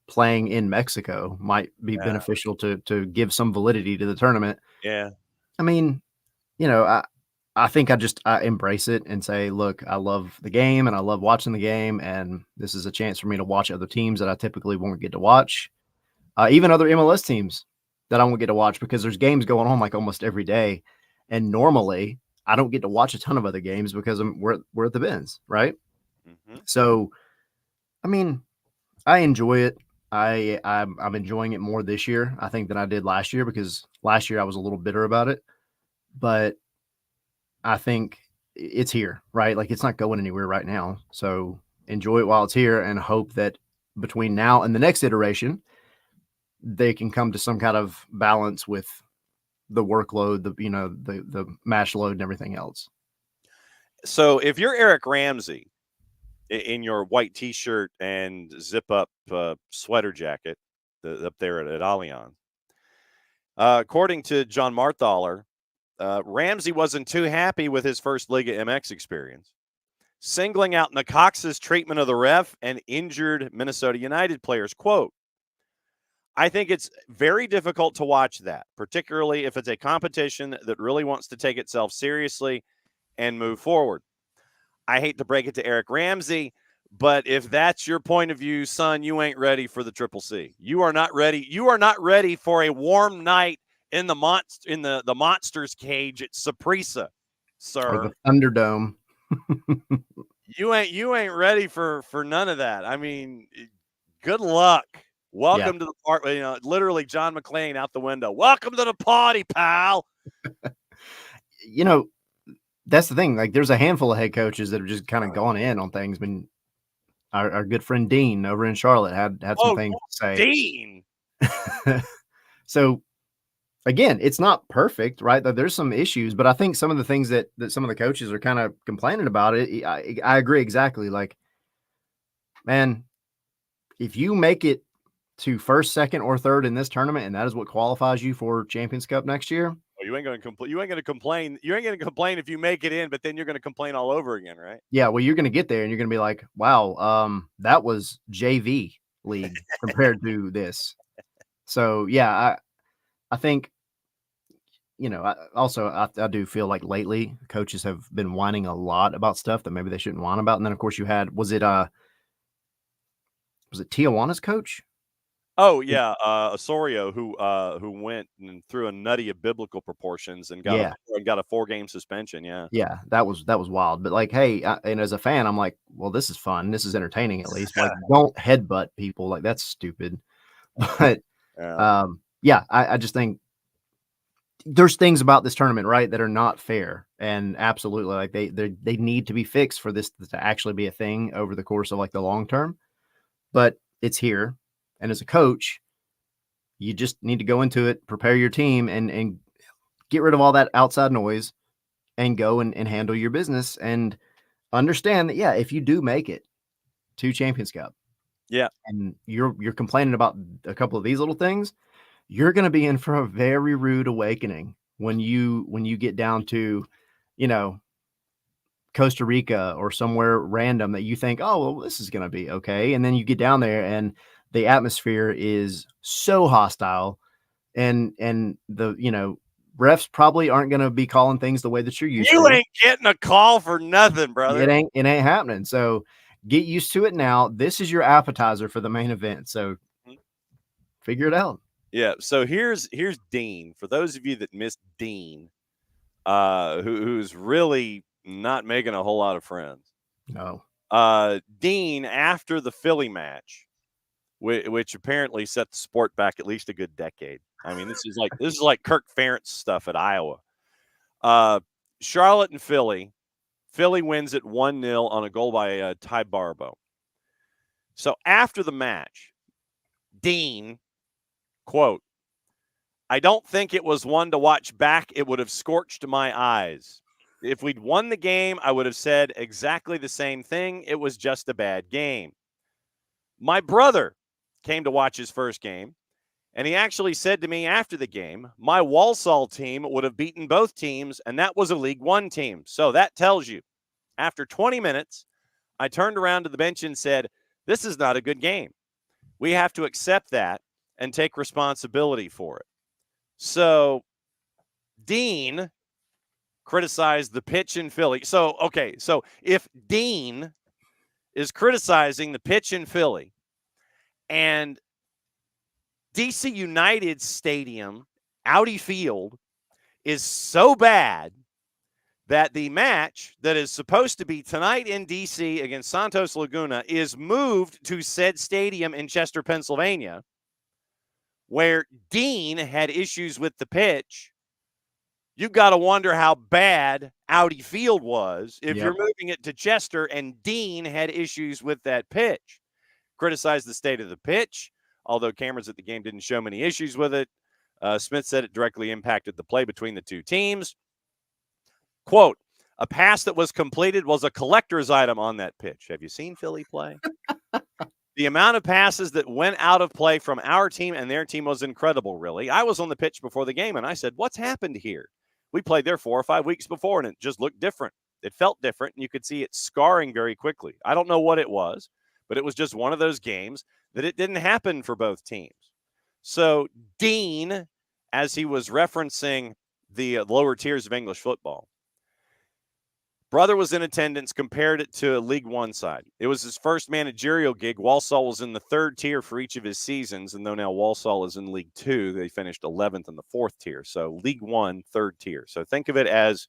playing in Mexico might be beneficial to give some validity to the tournament. Yeah. I mean, I think I embrace it and say, look, I love the game and I love watching the game. And this is a chance for me to watch other teams that I typically won't get to watch. Even other MLS teams that I won't get to watch, because there's games going on like almost every day. And normally I don't get to watch a ton of other games because we're at the bins, right? So, I mean, I enjoy it. I'm enjoying it more this year, I think, than I did last year, because last year I was a little bitter about it. But I think it's here, right? Like, it's not going anywhere right now. So enjoy it while it's here and hope that between now and the next iteration, they can come to some kind of balance with the workload, the match load and everything else. So if you're Eric Ramsey in your white T-shirt and zip up sweater jacket up there at Allianz, according to John Marthaler, Ramsey wasn't too happy with his first Liga MX experience, singling out Necaxa's treatment of the ref and injured Minnesota United players. Quote, I think it's very difficult to watch that, particularly if it's a competition that really wants to take itself seriously and move forward. I hate to break it to Eric Ramsey, but if that's your point of view, son, you ain't ready for the Triple C. You are not ready. You are not ready for a warm night in the Monsters cage at Saprissa, sir. Or the Thunderdome. You ain't ready for none of that. I mean, good luck. Welcome to the part, literally John McClane out the window. Welcome to the party, pal. That's the thing. Like, there's a handful of head coaches that have just kind of gone in on things. I mean, our good friend Dean over in Charlotte had some things to say. Dean. So again, it's not perfect, right? There's some issues, but I think some of the things that some of the coaches are kind of complaining about it, I agree exactly. Like, man, if you make it to first, second, or third in this tournament, and that is what qualifies you for Champions Cup next year, you ain't going to complain. You ain't going to complain. You ain't going to complain if you make it in, but then you're going to complain all over again, right? yeah. Well, you're going to get there, and you're going to be like, wow, that was JV league compared to this. So yeah, I think. I do feel like lately coaches have been whining a lot about stuff that maybe they shouldn't whine about. And then of course you had, was it Tijuana's coach? Oh yeah, Osorio who went and threw a nutty of biblical proportions and got a 4-game suspension. Yeah, that was wild. But like, hey, and as a fan, I'm like, well, this is fun. This is entertaining at least. Like, don't headbutt people. Like, that's stupid. But I just think there's things about this tournament, right, that are not fair, and absolutely, like they need to be fixed for this to actually be a thing over the course of like the long term. But it's here, and as a coach, you just need to go into it, prepare your team, and get rid of all that outside noise, and go and handle your business, and understand that if you do make it to Champions Cup, and you're complaining about a couple of these little things, you're going to be in for a very rude awakening when you get down to, Costa Rica or somewhere random that you think, oh, well, this is going to be okay. And then you get down there and the atmosphere is so hostile, and the, refs probably aren't going to be calling things the way that you're used to. You ain't getting a call for nothing, brother. It ain't happening. So get used to it now. This is your appetizer for the main event. So figure it out. Yeah, so here's Dean. For those of you that missed Dean, who's really not making a whole lot of friends. No. Dean, after the Philly match, which apparently set the sport back at least a good decade. I mean, this is like Kirk Ferentz stuff at Iowa. Charlotte and Philly. Philly wins it 1-0 on a goal by Ty Barbo. So after the match, Dean, quote, "I don't think it was one to watch back. It would have scorched my eyes. If we'd won the game, I would have said exactly the same thing. It was just a bad game. My brother came to watch his first game, and he actually said to me after the game, my Walsall team would have beaten both teams, and that was a League One team. So that tells you. After 20 minutes, I turned around to the bench and said, this is not a good game. We have to accept that and take responsibility for it." So Dean criticized the pitch in Philly. So if Dean is criticizing the pitch in Philly and DC United Stadium, Audi Field, is so bad that the match that is supposed to be tonight in DC against Santos Laguna is moved to said stadium in Chester, Pennsylvania, where Dean had issues with the pitch, you've got to wonder how bad Audi Field was if you're moving it to Chester and Dean had issues with that pitch. Criticized the state of the pitch, although cameras at the game didn't show many issues with it. Smith said it directly impacted the play between the two teams. Quote, "A pass that was completed was a collector's item on that pitch." Have you seen Philly play? "The amount of passes that went out of play from our team and their team was incredible, really. I was on the pitch before the game, and I said, what's happened here? We played there 4 or 5 weeks before, and it just looked different. It felt different, and you could see it scarring very quickly. I don't know what it was, but it was just one of those games that it didn't happen for both teams." So Dean, as he was referencing the lower tiers of English football, brother was in attendance, compared it to a League One side. It was his first managerial gig. Walsall was in the 3rd tier for each of his seasons, and though now Walsall is in League 2, they finished 11th in the 4th tier. So League 1, 3rd tier. So think of it as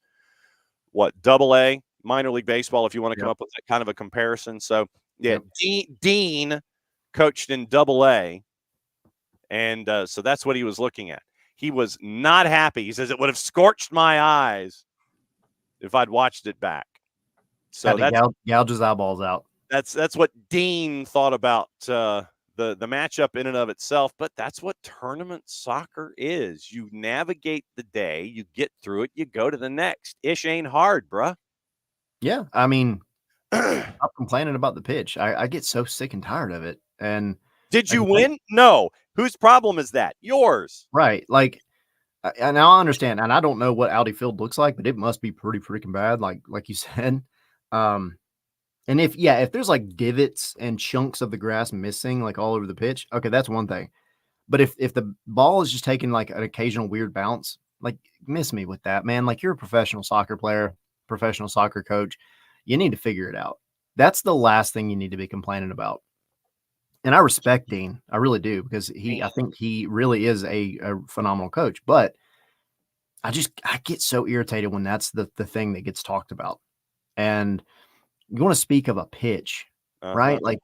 AA, minor league baseball, if you want to come up with that kind of a comparison. So Dean coached in AA, and so that's what he was looking at. He was not happy. He says it would have scorched my eyes if I'd watched it back. So had to gouge his eyeballs out. That's what Dean thought about the matchup in and of itself, but that's what tournament soccer is. You navigate the day, you get through it, you go to the next. Ish ain't hard, bruh. Yeah, I mean, stop complaining about the pitch. I get so sick and tired of it. And did you win? No. Whose problem is that? Yours. Right. Like, and now I understand, and I don't know what Audi Field looks like, but it must be pretty freaking bad, like you said. And if there's like divots and chunks of the grass missing like all over the pitch, okay, that's one thing. But if the ball is just taking like an occasional weird bounce, like miss me with that, man. Like you're a professional soccer player, professional soccer coach. You need to figure it out. That's the last thing you need to be complaining about. And I respect Dean. I really do, because I think he really is a phenomenal coach. But I get so irritated when that's the thing that gets talked about. And you want to speak of a pitch, right? Like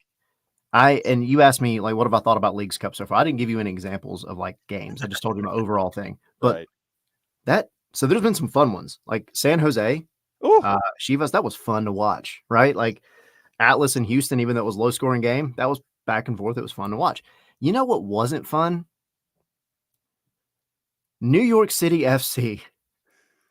and you asked me, like, what have I thought about Leagues Cup so far? I didn't give you any examples of like games. I just told you my overall thing. But so there's been some fun ones, like San Jose, Chivas. That was fun to watch, right? Like Atlas and Houston, even though it was a low scoring game, that was back and forth. It was fun to watch. You know what wasn't fun? New York City FC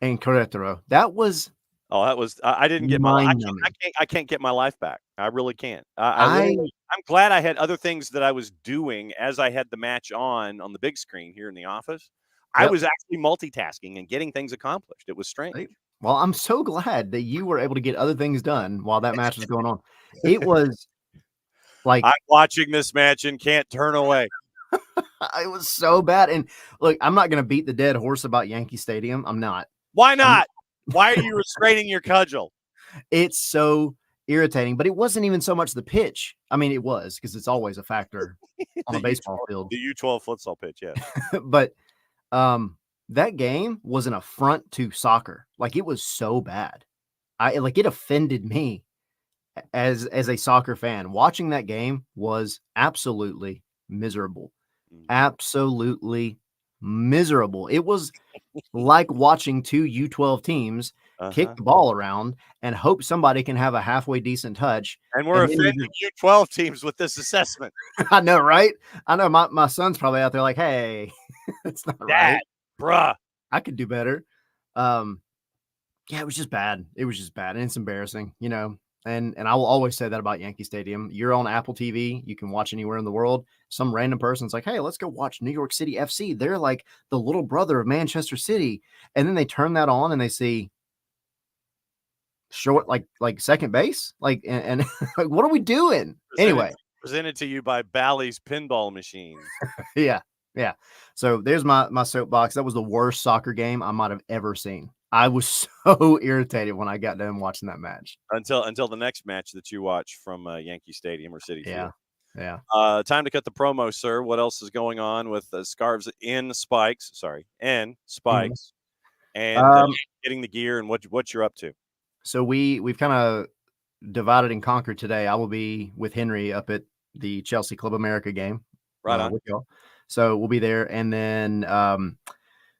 and Querétaro. That was I didn't get I can't get my life back. I really can't. I'm glad I had other things that I was doing as I had the match on the big screen here in the office. Yep. I was actually multitasking and getting things accomplished. It was strange. Well, I'm so glad that you were able to get other things done while that match was going on. It was like, I'm watching this match and can't turn away. It was so bad. And look, I'm not going to beat the dead horse about Yankee Stadium. I'm not. Why not? Why are you restraining your cudgel? It's so irritating, but it wasn't even so much the pitch. I mean, it was, because it's always a factor on a baseball field. The U12 futsal pitch, yeah. But that game was an affront to soccer. Like, it was so bad. It offended me as a soccer fan. Watching that game was absolutely miserable. Absolutely miserable. It was like watching two U12 teams kick the ball around and hope somebody can have a halfway decent touch. And we're offending U12 teams with this assessment. I know, right? I know my son's probably out there like, hey, it's not right. Bruh. I could do better. It was just bad. It was just bad. And it's embarrassing, you know. And I will always say that about Yankee Stadium. You're on Apple TV. You can watch anywhere in the world. Some random person's like, hey, let's go watch New York City FC. They're like the little brother of Manchester City. And then they turn that on and they see short, like second base. Like, and like, what are we doing? Presented to you by Bally's Pinball Machine. Yeah. So there's my soapbox. That was the worst soccer game I might have ever seen. I was so irritated when I got done watching that match. Until the next match that you watch from Yankee Stadium or Citi Field. Yeah. Time to cut the promo, sir. What else is going on with scarves and spikes? And getting the gear and what you're up to. So we've kind of divided and conquered today. I will be with Henry up at the Chelsea Club America game. Right on. With y'all. So we'll be there, and then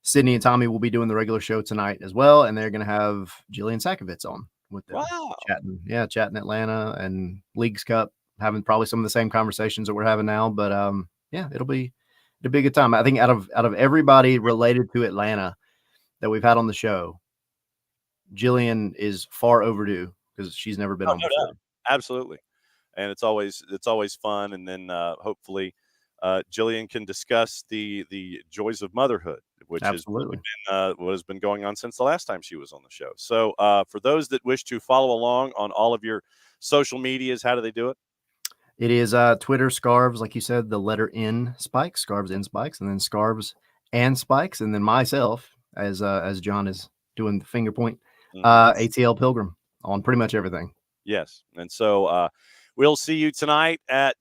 Sydney and Tommy will be doing the regular show tonight as well, and they're going to have Jillian Sakovitz on with them. Wow. Chatting Atlanta and Leagues Cup, having probably some of the same conversations that we're having now. But it'll be a good time. I think out of everybody related to Atlanta that we've had on the show, Jillian is far overdue because she's never been on before. Absolutely, and it's always fun, and then hopefully Jillian can discuss the joys of motherhood, which is what has been going on since the last time she was on the show. So for those that wish to follow along on all of your social medias, how do they do it? It is Twitter, Scarves, like you said, the letter N Spikes, Scarves and Spikes, and then Scarves and Spikes, and then myself, as John is doing the finger point, ATL Pilgrim on pretty much everything. Yes, and so we'll see you tonight at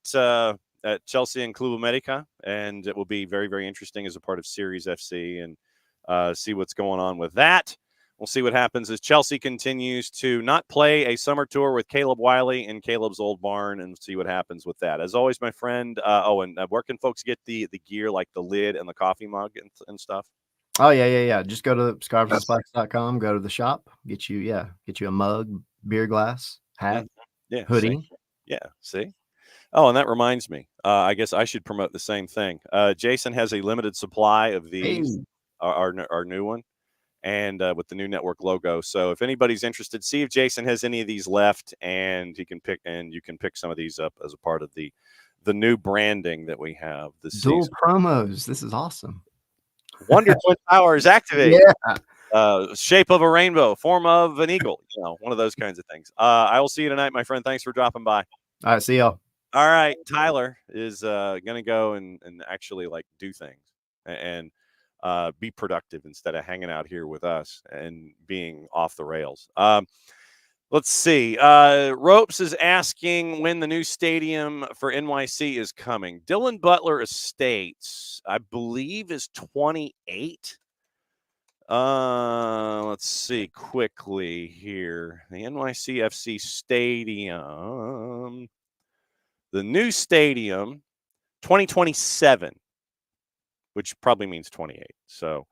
Chelsea and Club America, and it will be very, very interesting as a part of Series FC, and see what's going on with that. We'll see what happens as Chelsea continues to not play a summer tour with Caleb Wiley in Caleb's old barn, and see what happens with that. As always, my friend, and where can folks get the gear, like the lid and the coffee mug and stuff? Oh, yeah. Just go to scarvesandspikes.com, go to the shop, get you a mug, beer glass, hat, hoodie. Yeah, see? Oh, and that reminds me. I guess I should promote the same thing. Jason has a limited supply of these, Hey. our new one, and with the new network logo. So if anybody's interested, see if Jason has any of these left, and you can pick some of these up as a part of the new branding that we have this Dual season. promos. This is awesome. Wonder Twin Powers activate. Yeah. Shape of a rainbow, form of an eagle. One of those kinds of things. I will see you tonight, my friend. Thanks for dropping by. All right. See y'all. All right, Tyler is going to go and actually do things and be productive instead of hanging out here with us and being off the rails. Let's see. Ropes is asking when the new stadium for NYC is coming. Dylan Butler Estates, I believe, is 28. Let's see quickly here. The NYCFC Stadium. The new stadium, 2027, which probably means 28. So,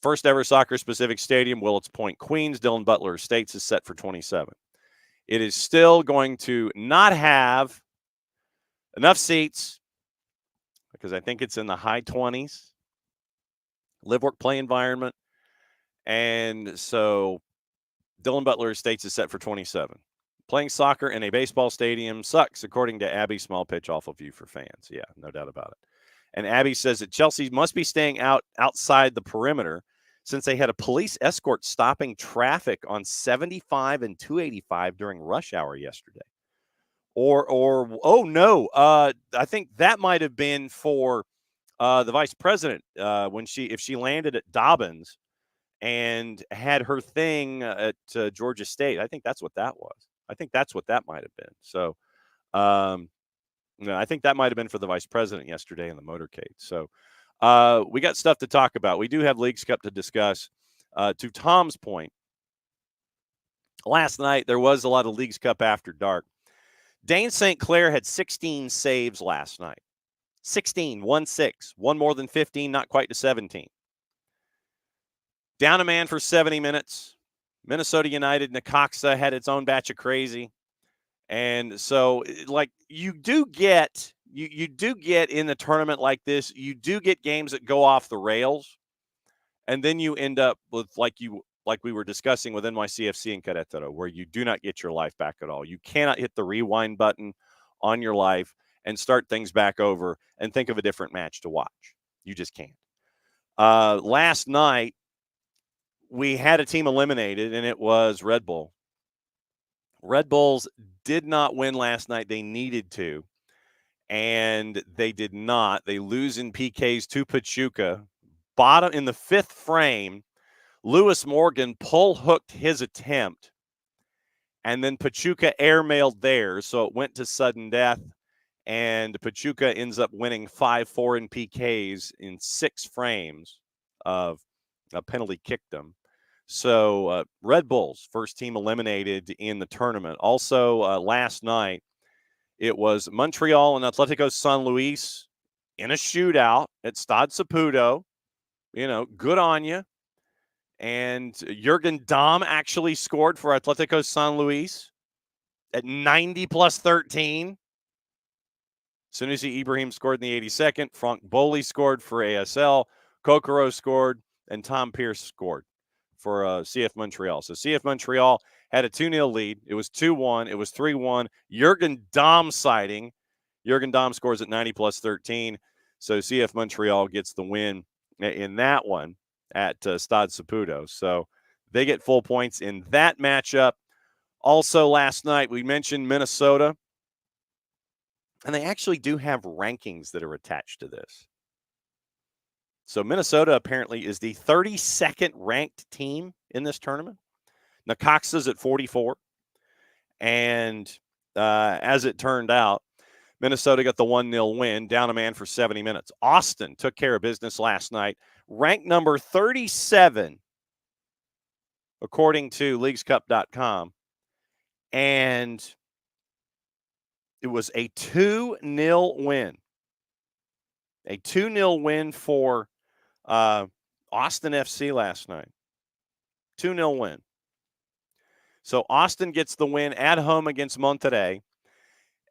first ever soccer specific stadium, Willets Point, Queens. Dylan Butler Estates is set for 27. It is still going to not have enough seats because I think it's in the high 20s, live, work, play environment. And so Dylan Butler Estates is set for 27. Playing soccer in a baseball stadium sucks, according to Abby. Small pitch, awful view for fans. Yeah, no doubt about it. And Abby says that Chelsea must be staying outside the perimeter since they had a police escort stopping traffic on 75 and 285 during rush hour yesterday. Or oh no, I think that might have been for the vice president if she landed at Dobbins and had her thing at Georgia State. I think that's what that was. I think that's what that might have been. So, no, I think that might have been for the vice president yesterday in the motorcade. So, we got stuff to talk about. We do have Leagues Cup to discuss. To Tom's point, last night there was a lot of Leagues Cup after dark. Dane St. Clair had 16 saves last night. 16, 1-6, one more than 15, not quite to 17. Down a man for 70 minutes. Minnesota United, Necaxa had its own batch of crazy. And so, you do get in the tournament like this, you do get games that go off the rails. And then you end up with, like we were discussing with NYCFC and Querétaro, where you do not get your life back at all. You cannot hit the rewind button on your life and start things back over and think of a different match to watch. You just can't. Last night, we had a team eliminated, and it was Red Bull. Red Bulls did not win last night. They needed to, and they did not. They lose in PKs to Pachuca. Bottom in the fifth frame, Lewis Morgan pull-hooked his attempt, and then Pachuca airmailed theirs, so it went to sudden death, and Pachuca ends up winning 5-4 in PKs in 6 frames of a penalty kickdom. So Red Bulls, first team eliminated in the tournament. Also, last night, it was Montreal and Atletico San Luis in a shootout at Stade Saputo. Good on you. And Jurgen Damm actually scored for Atletico San Luis at 90 plus 13. Sunusi Ibrahim scored in the 82nd. Franck Boli scored for ASL. Kokoro scored. And Tom Pierce scored for CF Montreal. So CF Montreal had a 2-0 lead. It was 2-1. It was 3-1. Jurgen Damm sighting. Jurgen Damm scores at 90 plus 13. So CF Montreal gets the win in that one at Stade Saputo. So they get full points in that matchup. Also last night, we mentioned Minnesota. And they actually do have rankings that are attached to this. So Minnesota apparently is the 32nd ranked team in this tournament. Necaxa's at 44. And as it turned out, Minnesota got the 1-0 win, down a man for 70 minutes. Austin took care of business last night, ranked number 37, according to leaguescup.com. And it was a 2-0 win. A 2-0 win for Austin FC last night. 2-0 win. So Austin gets the win at home against Monterrey.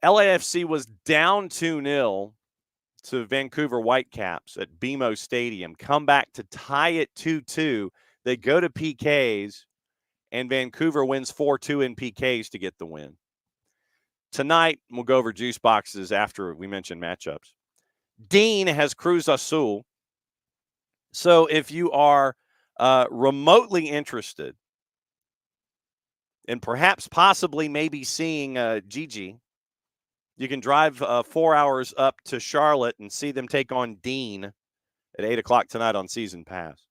LAFC was down 2-0 to Vancouver Whitecaps at BMO Stadium, come back to tie it 2-2. They go to PKs, and Vancouver wins 4-2 in PKs to get the win. Tonight, we'll go over juice boxes after we mention matchups. Dean has Cruz Azul. So if you are remotely interested in perhaps possibly maybe seeing Gigi, you can drive 4 hours up to Charlotte and see them take on Dean at 8 o'clock tonight on Season Pass.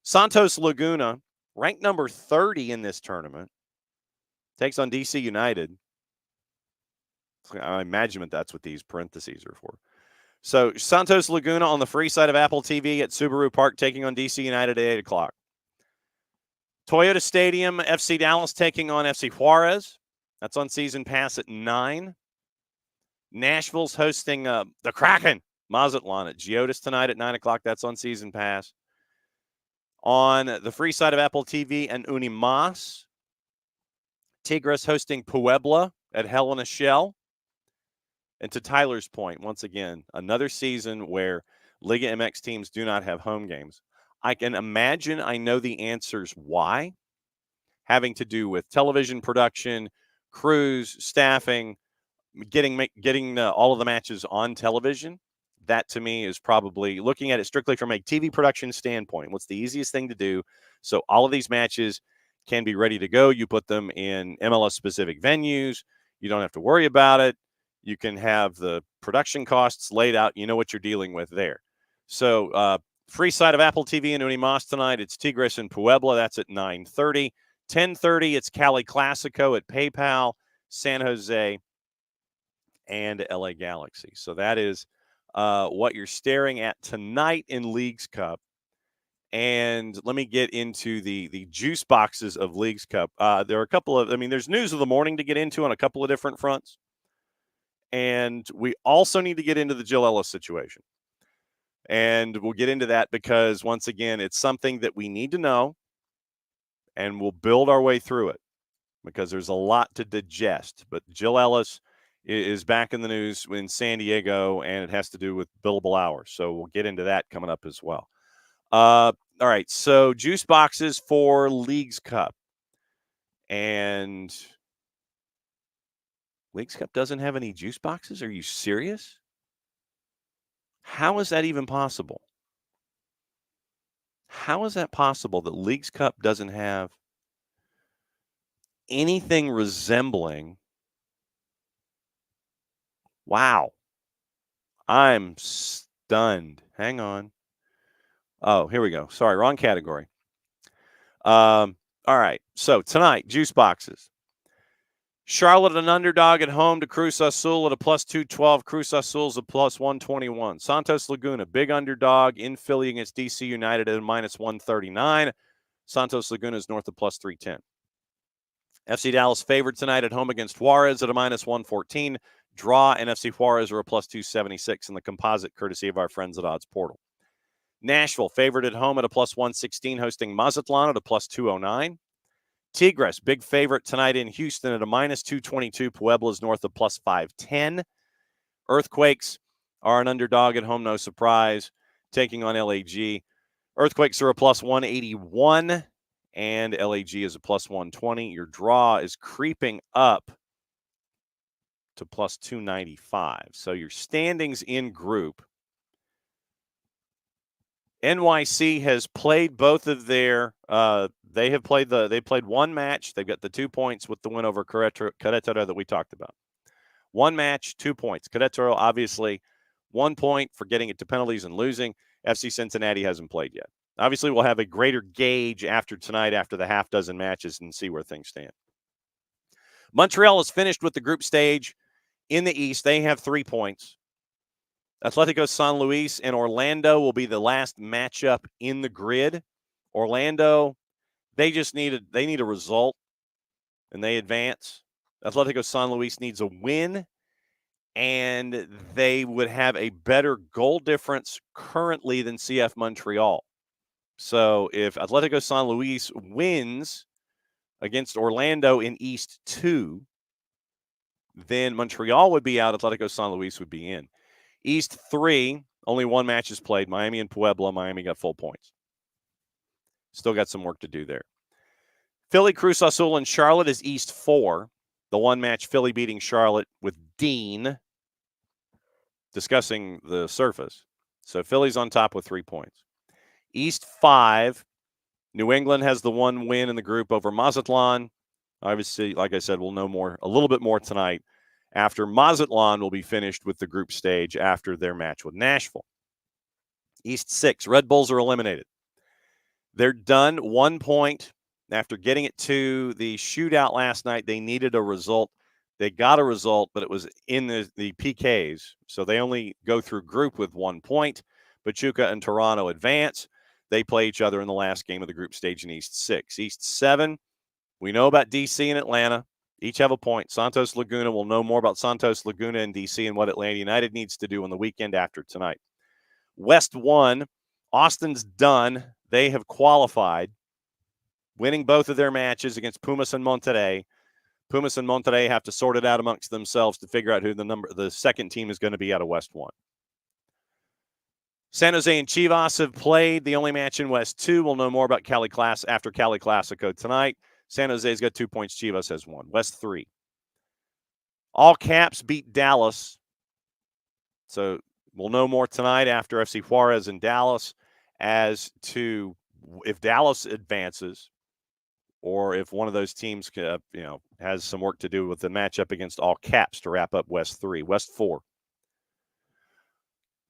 Santos Laguna, ranked number 30 in this tournament, takes on DC United. I imagine that's what these parentheses are for. So Santos Laguna on the free side of Apple TV at Subaru Park taking on DC United at 8 o'clock. Toyota Stadium, FC Dallas taking on FC Juarez. That's on Season Pass at 9. Nashville's hosting the Kraken, Mazatlan at Geodis tonight at 9 o'clock. That's on Season Pass. On the free side of Apple TV and Unimas, Tigres hosting Puebla at Hell in a Shell. And to Tyler's point, once again, another season where Liga MX teams do not have home games. I can imagine I know the answers why, having to do with television production, crews, staffing, getting all of the matches on television. That to me is probably looking at it strictly from a TV production standpoint. What's the easiest thing to do? So all of these matches can be ready to go. You put them in MLS specific venues. You don't have to worry about it. You can have the production costs laid out. You know what you're dealing with there. So free side of Apple TV and Unimas tonight. It's Tigres and Puebla. That's at 9:30. 10:30, it's Cali Classico at PayPal, San Jose, and LA Galaxy. So that is what you're staring at tonight in Leagues Cup. And let me get into the juice boxes of Leagues Cup. There are a couple of, there's news of the morning to get into on a couple of different fronts. And we also need to get into the Jill Ellis situation. And we'll get into that because, once again, it's something that we need to know, and we'll build our way through it because there's a lot to digest. But Jill Ellis is back in the news in San Diego, and it has to do with billable hours. So we'll get into that coming up as well. All right, so juice boxes for Leagues Cup. And Leagues Cup doesn't have any juice boxes? Are you serious? How is that even possible? How is that possible that Leagues Cup doesn't have anything resembling? Wow. I'm stunned. Hang on. Oh, here we go. Sorry, wrong category. All right. So tonight, juice boxes. Charlotte, an underdog at home to Cruz Azul at a plus 212. Cruz Azul's a plus 121. Santos Laguna, big underdog in Philly against DC United at a minus 139. Santos Laguna is north of plus 310. FC Dallas favored tonight at home against Juarez at a minus 114. Draw and FC Juarez are a plus 276 in the composite, courtesy of our friends at Odds Portal. Nashville favored at home at a plus 116, hosting Mazatlan at a plus 209. Tigres, big favorite tonight in Houston at a minus 222. Puebla's north of plus 510. Earthquakes are an underdog at home, no surprise, taking on LAG. Earthquakes are a plus 181, and LAG is a plus 120. Your draw is creeping up to plus 295. So your standings in group. NYC has played both of their they played one match. They've got the 2 points with the win over Querétaro that we talked about. One match, 2 points. Querétaro, obviously, 1 point for getting it to penalties and losing. FC Cincinnati hasn't played yet. Obviously, we'll have a greater gauge after tonight, after the half dozen matches, and see where things stand. Montreal is finished with the group stage in the East. They have 3 points. Atletico San Luis and Orlando will be the last matchup in the grid. Orlando, they need a result, and they advance. Atletico San Luis needs a win, and they would have a better goal difference currently than CF Montreal. So if Atletico San Luis wins, against Orlando in East 2. Then Montreal would be out. Atletico San Luis would be in. East 3, only one match is played. Miami and Puebla. Miami got full points. Still got some work to do there. Philly, Cruz Azul, and Charlotte is East 4. The one match, Philly beating Charlotte with Dean discussing the surface. So Philly's on top with 3 points. East 5, New England has the one win in the group over Mazatlan. Obviously, like I said, we'll know more, a little bit more tonight after Mazatlan will be finished with the group stage after their match with Nashville. East 6, Red Bulls are eliminated. They're done 1 point after getting it to the shootout last night. They needed a result. They got a result, but it was in the PKs. So they only go through group with 1 point. Pachuca and Toronto advance. They play each other in the last game of the group stage in East 6. East 7, we know about DC and Atlanta. Each have a point. Santos Laguna, will know more about Santos Laguna and DC and what Atlanta United needs to do on the weekend after tonight. West 1, Austin's done. They have qualified, winning both of their matches against Pumas and Monterrey. Pumas and Monterrey have to sort it out amongst themselves to figure out who the second team is going to be out of West 1. San Jose and Chivas have played the only match in West 2. We'll know more about Cali Class after Cali Classico tonight. San Jose's got 2 points. Chivas has 1. West 3. All Caps beat Dallas. So we'll know more tonight after FC Juarez and Dallas as to if Dallas advances or if one of those teams has some work to do with the matchup against All Caps to wrap up West 3. West 4.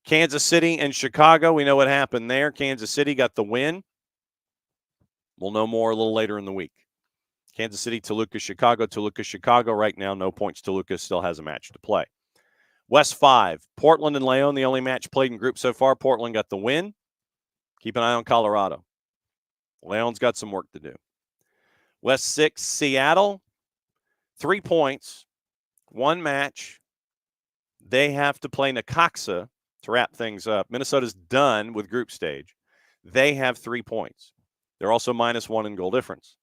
Kansas City and Chicago, we know what happened there. Kansas City got the win. We'll know more a little later in the week. Kansas City, Toluca, Chicago. Right now, no points. Toluca still has a match to play. West 5, Portland and Leon, the only match played in group so far. Portland got the win. Keep an eye on Colorado. Leon's got some work to do. West 6, Seattle, 3 points, 1 match. They have to play Necaxa to wrap things up. Minnesota's done with group stage. They have 3 points. They're also -1 in goal difference.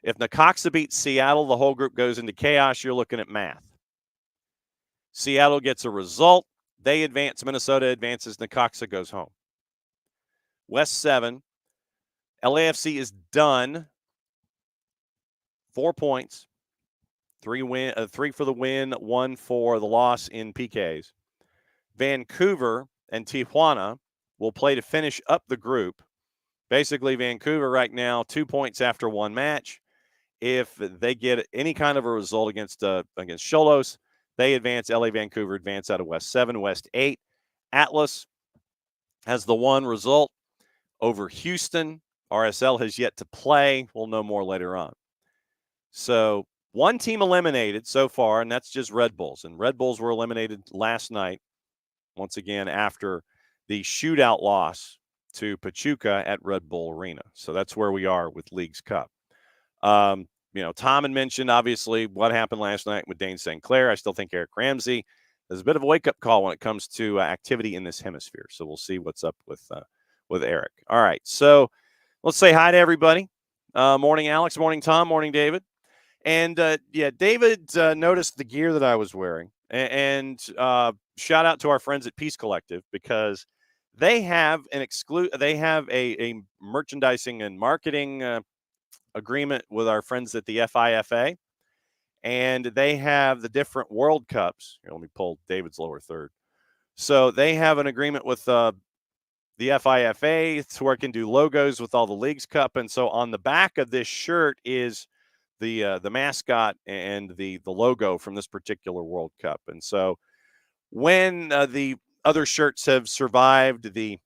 If Necaxa beats Seattle, the whole group goes into chaos. You're looking at math. Seattle gets a result. They advance. Minnesota advances. Necaxa goes home. West 7, LAFC is done. 4 points. 3 for the win, 1 for the loss in PKs. Vancouver and Tijuana will play to finish up the group. Basically, Vancouver right now, 2 points after 1 match. If they get any kind of a result against Xolos, they advance. LA Vancouver advance out of West 7. West 8, Atlas has the 1 result over Houston. RSL has yet to play. We'll know more later on. So 1 team eliminated so far, and that's just Red Bulls. And Red Bulls were eliminated last night, once again, after the shootout loss to Pachuca at Red Bull Arena. So that's where we are with Leagues Cup. Tom had mentioned, obviously, what happened last night with Dane St. Clair. I still think Eric Ramsey is a bit of a wake-up call when it comes to activity in this hemisphere. So we'll see what's up with Eric. All right, so let's say hi to everybody. Morning, Alex. Morning, Tom. Morning, David. And, David noticed the gear that I was wearing. And shout out to our friends at Peace Collective because they have a merchandising and marketing agreement with our friends at the FIFA, and they have the different World Cups. Here, let me pull David's lower third. So they have an agreement with the FIFA to where it can do logos with all the Leagues Cup, and so on the back of this shirt is the mascot and the logo from this particular World Cup. And so when the other shirts have survived the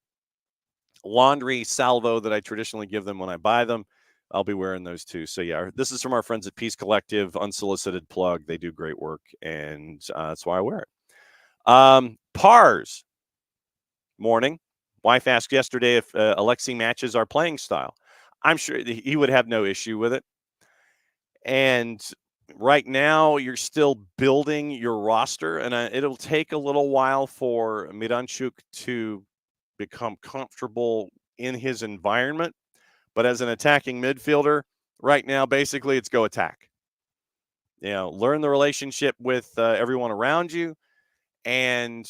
laundry salvo that I traditionally give them when I buy them, I'll be wearing those too. So yeah, this is from our friends at Peace Collective, unsolicited plug. They do great work, and that's why I wear it. Pars, morning. Wife asked yesterday if Alexi matches our playing style. I'm sure he would have no issue with it. And right now, you're still building your roster, and it'll take a little while for Miranchuk to become comfortable in his environment. But as an attacking midfielder, right now, basically, it's go attack. Learn the relationship with everyone around you, and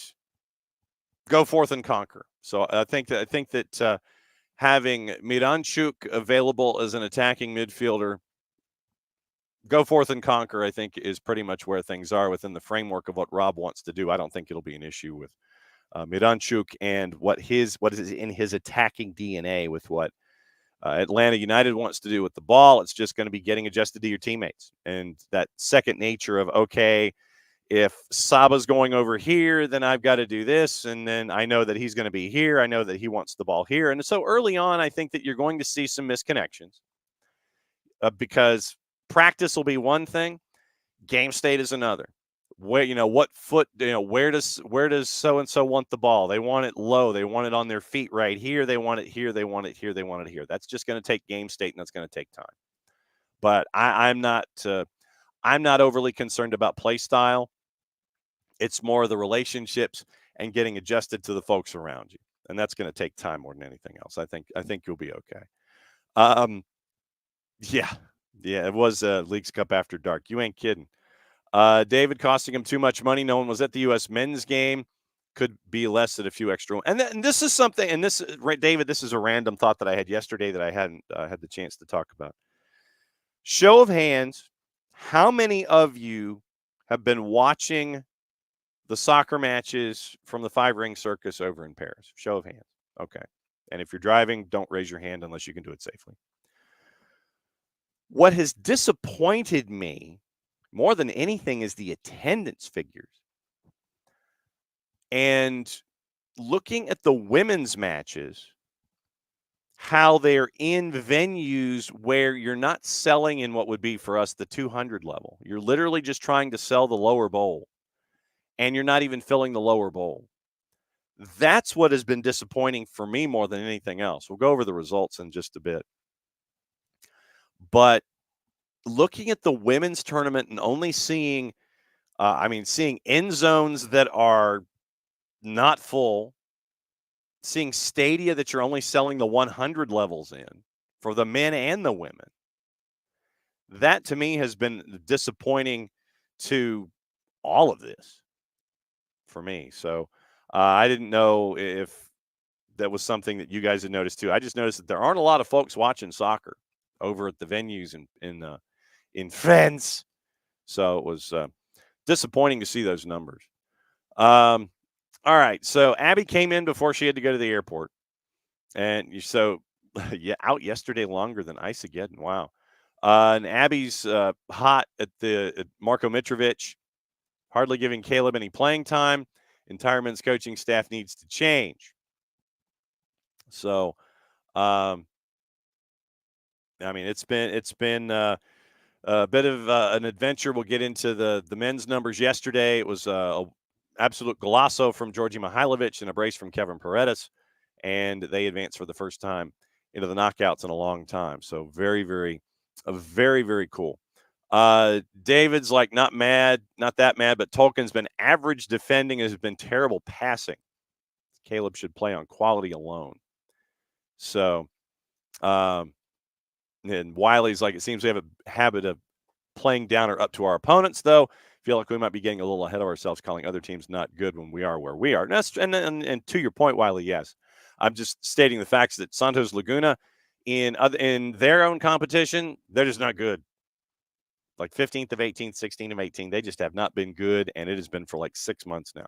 go forth and conquer. So I think that having Miranchuk available as an attacking midfielder, go forth and conquer, I think, is pretty much where things are within the framework of what Rob wants to do. I don't think it'll be an issue with Miranchuk and what is in his attacking DNA with what Atlanta United wants to do with the ball. It's just going to be getting adjusted to your teammates and that second nature of, okay, if Saba's going over here, then I've got to do this. And then I know that he's going to be here. I know that he wants the ball here. And so early on, I think that you're going to see some misconnections because practice will be one thing. Game state is another. Where, what foot, where does so-and-so want the ball? They want it low. They want it on their feet right here. They want it here. They want it here. They want it here. That's just going to take game state, and that's going to take time. But I'm not overly concerned about play style. It's more the relationships and getting adjusted to the folks around you. And that's going to take time more than anything else. I think you'll be okay. Yeah, it was Leagues Cup After Dark. You ain't kidding. David, costing him too much money. No one was at the U.S. men's game. Could be less at a few extra. And this is something, and this, right, David, this is a random thought that I had yesterday that I hadn't had the chance to talk about. Show of hands, how many of you have been watching the soccer matches from the Five Ring Circus over in Paris? Show of hands. Okay. And if you're driving, don't raise your hand unless you can do it safely. What has disappointed me more than anything is the attendance figures. And looking at the women's matches, how they're in venues where you're not selling in what would be for us the 200 level. You're literally just trying to sell the lower bowl, and you're not even filling the lower bowl. That's what has been disappointing for me more than anything else. We'll go over the results in just a bit. But looking at the women's tournament and only seeing end zones that are not full, seeing stadia that you're only selling the 100 levels in for the men and the women, that to me has been disappointing to all of this for me. So I didn't know if that was something that you guys had noticed too. I just noticed that there aren't a lot of folks watching soccer over at the venues in France. So it was disappointing to see those numbers. All right. So Abby came in before she had to go to the airport. And so, out yesterday longer than Isageddon. Wow. And Abby's hot at Marko Mitrovic, hardly giving Caleb any playing time. Entire men's coaching staff needs to change. So, it's been a bit of an adventure. We'll get into the men's numbers yesterday. It was a absolute golazo from Georgi Mihailovic and a brace from Kevin Paredes, and they advanced for the first time into the knockouts in a long time. So very, very, very, very cool. David's like not that mad, but Tolkien's been average defending, has been terrible passing. Caleb should play on quality alone. So, and Wiley's like, it seems we have a habit of playing down or up to our opponents, though. Feel like we might be getting a little ahead of ourselves, calling other teams not good when we are where we are. And to your point, Wiley, yes. I'm just stating the facts that Santos Laguna in their own competition, they're just not good. Like 15th of 18th, 16th of 18. They just have not been good, and it has been for like 6 months now.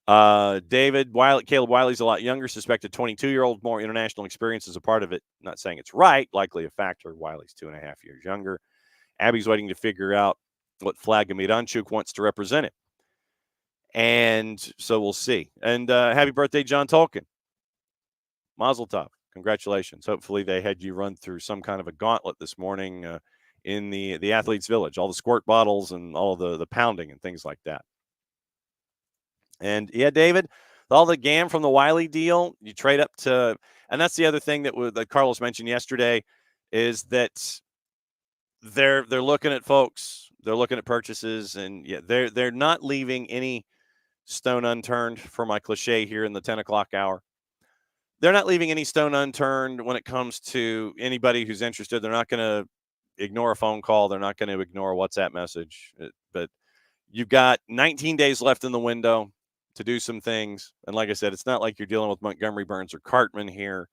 Caleb Wiley's a lot younger, suspected 22-year-old, more international experience is a part of it. Not saying it's right, likely a factor. Wiley's 2.5 years younger. Abby's waiting to figure out what flag Miranchuk wants to represent it. And so we'll see. And happy birthday, John Tolkien. Mazel tov. Congratulations. Hopefully they had you run through some kind of a gauntlet this morning in the athletes' village, all the squirt bottles and all the pounding and things like that. And yeah, David, all the GAM from the Wiley deal, you trade up to, and that's the other thing that Carlos mentioned yesterday, is that they're looking at folks, they're looking at purchases, and yeah, they're not leaving any stone unturned, for my cliche here in the 10 o'clock hour. They're not leaving any stone unturned when it comes to anybody who's interested. They're not going to ignore a phone call. They're not going to ignore a WhatsApp message. But you've got 19 days left in the window to do some things. And like I said, it's not like you're dealing with Montgomery Burns or Cartman here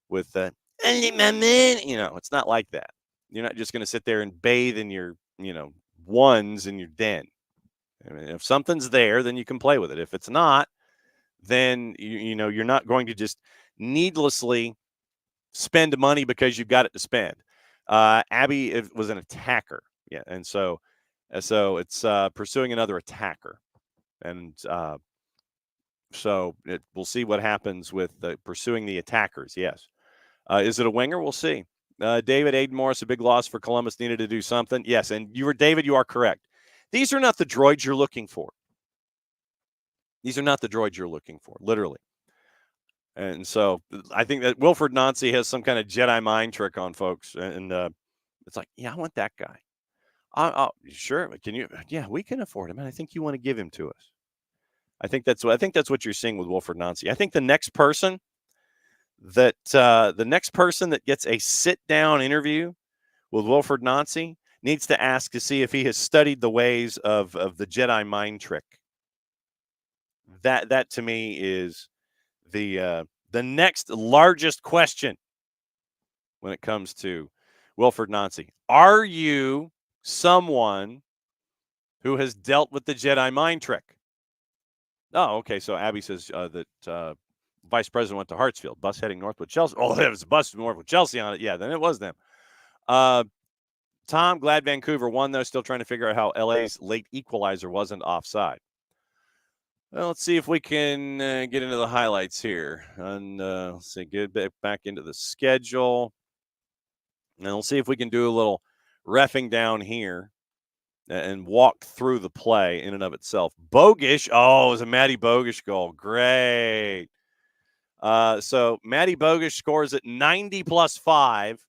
with it's not like that. You're not just going to sit there and bathe in your, ones in your den. I mean, if something's there, then you can play with it. If it's not, then you're not going to just needlessly spend money because you've got it to spend. Abby was an attacker, yeah, and so it's pursuing another attacker, and we'll see what happens with pursuing the attackers. Yes, is it a winger? We'll see. David Aiden Morris, a big loss for Columbus, needed to do something. Yes, and David, you are correct. These are not the droids you're looking for. These are not the droids you're looking for, literally. And so I think that Wilfred Nancy has some kind of Jedi mind trick on folks. And it's like, yeah, I want that guy. Sure. Can you? Yeah, we can afford him. And I think you want to give him to us. I think that's what you're seeing with Wilfred Nancy. I think the next person that gets a sit down interview with Wilfred Nancy needs to ask to see if he has studied the ways of the Jedi mind trick. That to me is the next largest question when it comes to Wilfred Nancy. Are you someone who has dealt with the Jedi mind trick? Oh, okay. So Abby says that Vice President went to Hartsfield, bus heading north with Chelsea. Oh, there was a bus north with Chelsea on it. Yeah, then it was them. Tom, glad Vancouver won, though. Still trying to figure out how LA's late equalizer wasn't offside. Well, let's see if we can get into the highlights here. And let's see, get back into the schedule. And we'll see if we can do a little reffing down here and walk through the play in and of itself. Bogish. Oh, it was a Matty Bogish goal. Great. So Matty Bogish scores at 90 plus 5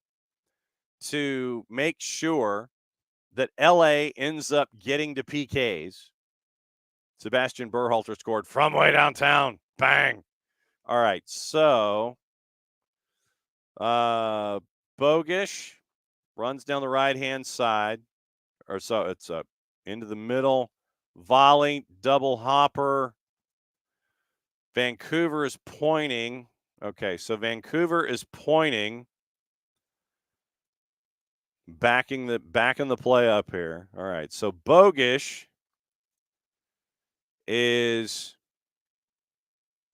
to make sure that LA ends up getting to PKs. Sebastian Berhalter scored from way downtown. Bang. All right. So Bogish runs down the right-hand side. Or so it's into the middle. Volley, double hopper. Vancouver is pointing. Okay, so Vancouver is pointing. Backing the play up here. All right, so Bogish is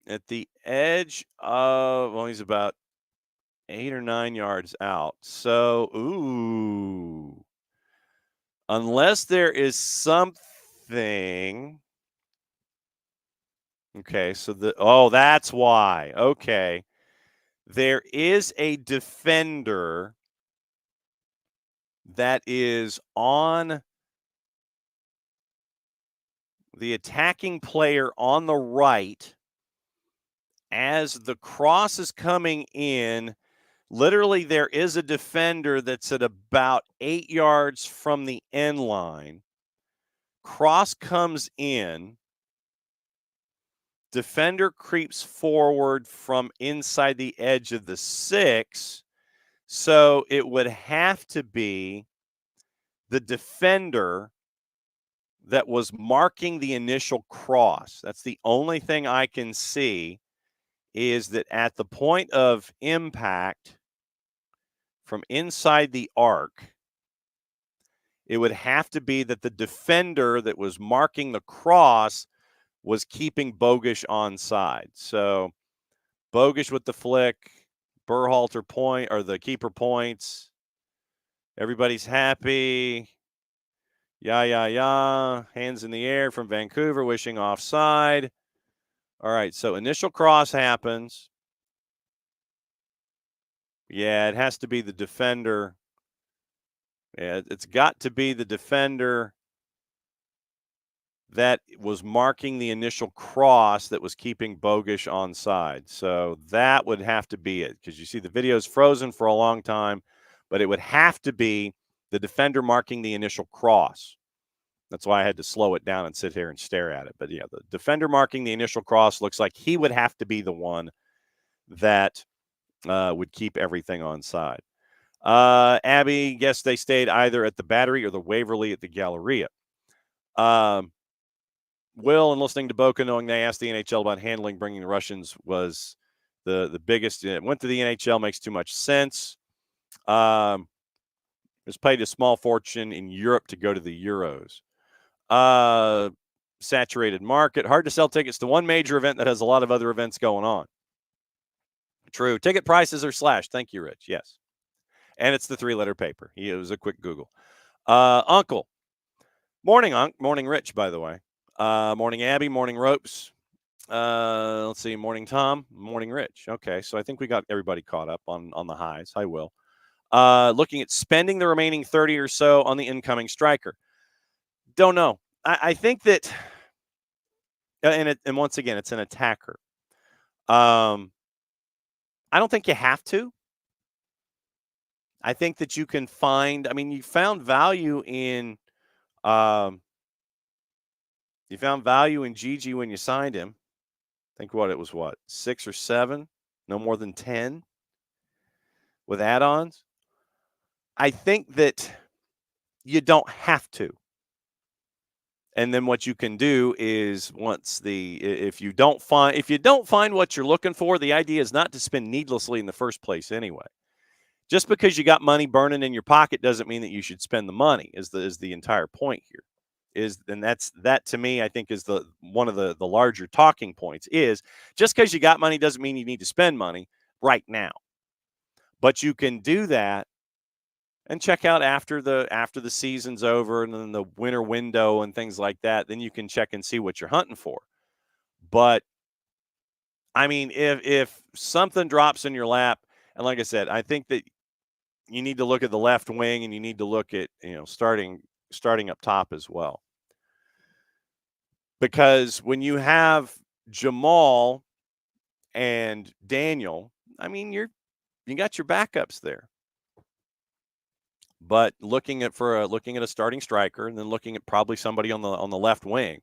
at the edge of, well, he's about 8 or 9 yards out. So, unless there is something. Okay, so that's why. Okay. There is a defender that is on the attacking player on the right as the cross is coming in. Literally, there is a defender that's at about 8 yards from the end line. Cross comes in. Defender creeps forward from inside the edge of the 6. So it would have to be the defender that was marking the initial cross. That's the only thing I can see, is that at the point of impact from inside the arc, it would have to be that the defender that was marking the cross was keeping Bogish onside. So Bogish with the flick, Berhalter point, or the keeper points. Everybody's happy. Yeah. Hands in the air from Vancouver, wishing offside. All right, so initial cross happens. Yeah, it has to be the defender. Yeah, it's got to be the defender that was marking the initial cross that was keeping Bogish onside. So that would have to be it, because you see the video is frozen for a long time, but it would have to be the defender marking the initial cross. That's why I had to slow it down and sit here and stare at it. But yeah, the defender marking the initial cross looks like he would have to be the one that would keep everything onside. Abby guessed they stayed either at the Battery or the Waverly at the Galleria. Will, and listening to Boca, knowing they asked the NHL about handling bringing the Russians was the biggest. It went to the NHL, makes too much sense. Has paid a small fortune in Europe to go to the Euros. Saturated market. Hard to sell tickets to one major event that has a lot of other events going on. True. Ticket prices are slashed. Thank you, Rich. Yes. And it's the 3-letter paper. It was a quick Google. Uncle. Morning, Unc. Morning, Rich, by the way. Morning, Abby. Morning, Ropes. Let's see. Morning, Tom. Morning, Rich. Okay, so I think we got everybody caught up on the highs. I will. Looking at spending the remaining 30 or so on the incoming striker. Don't know. I think that, and once again, it's an attacker. I don't think you have to. I think that you can find. I mean, you found value in. You found value in Gigi when you signed him. Think it was 6 or 7, no more than 10 with add-ons. I think that you don't have to. And then what you can do is if you don't find what you're looking for, the idea is not to spend needlessly in the first place anyway. Just because you got money burning in your pocket doesn't mean that you should spend the money. Is the entire point here. That to me, I think is one of the larger talking points is just because you got money doesn't mean you need to spend money right now. But you can do that and check out after the season's over and then the winter window and things like that. Then you can check and see what you're hunting for. But I mean, if something drops in your lap, and like I said, I think that you need to look at the left wing and you need to look at starting up top as well. Because when you have Jamal and Daniel, I mean, you got your backups there. But looking at a starting striker and then looking at probably somebody on the left wing,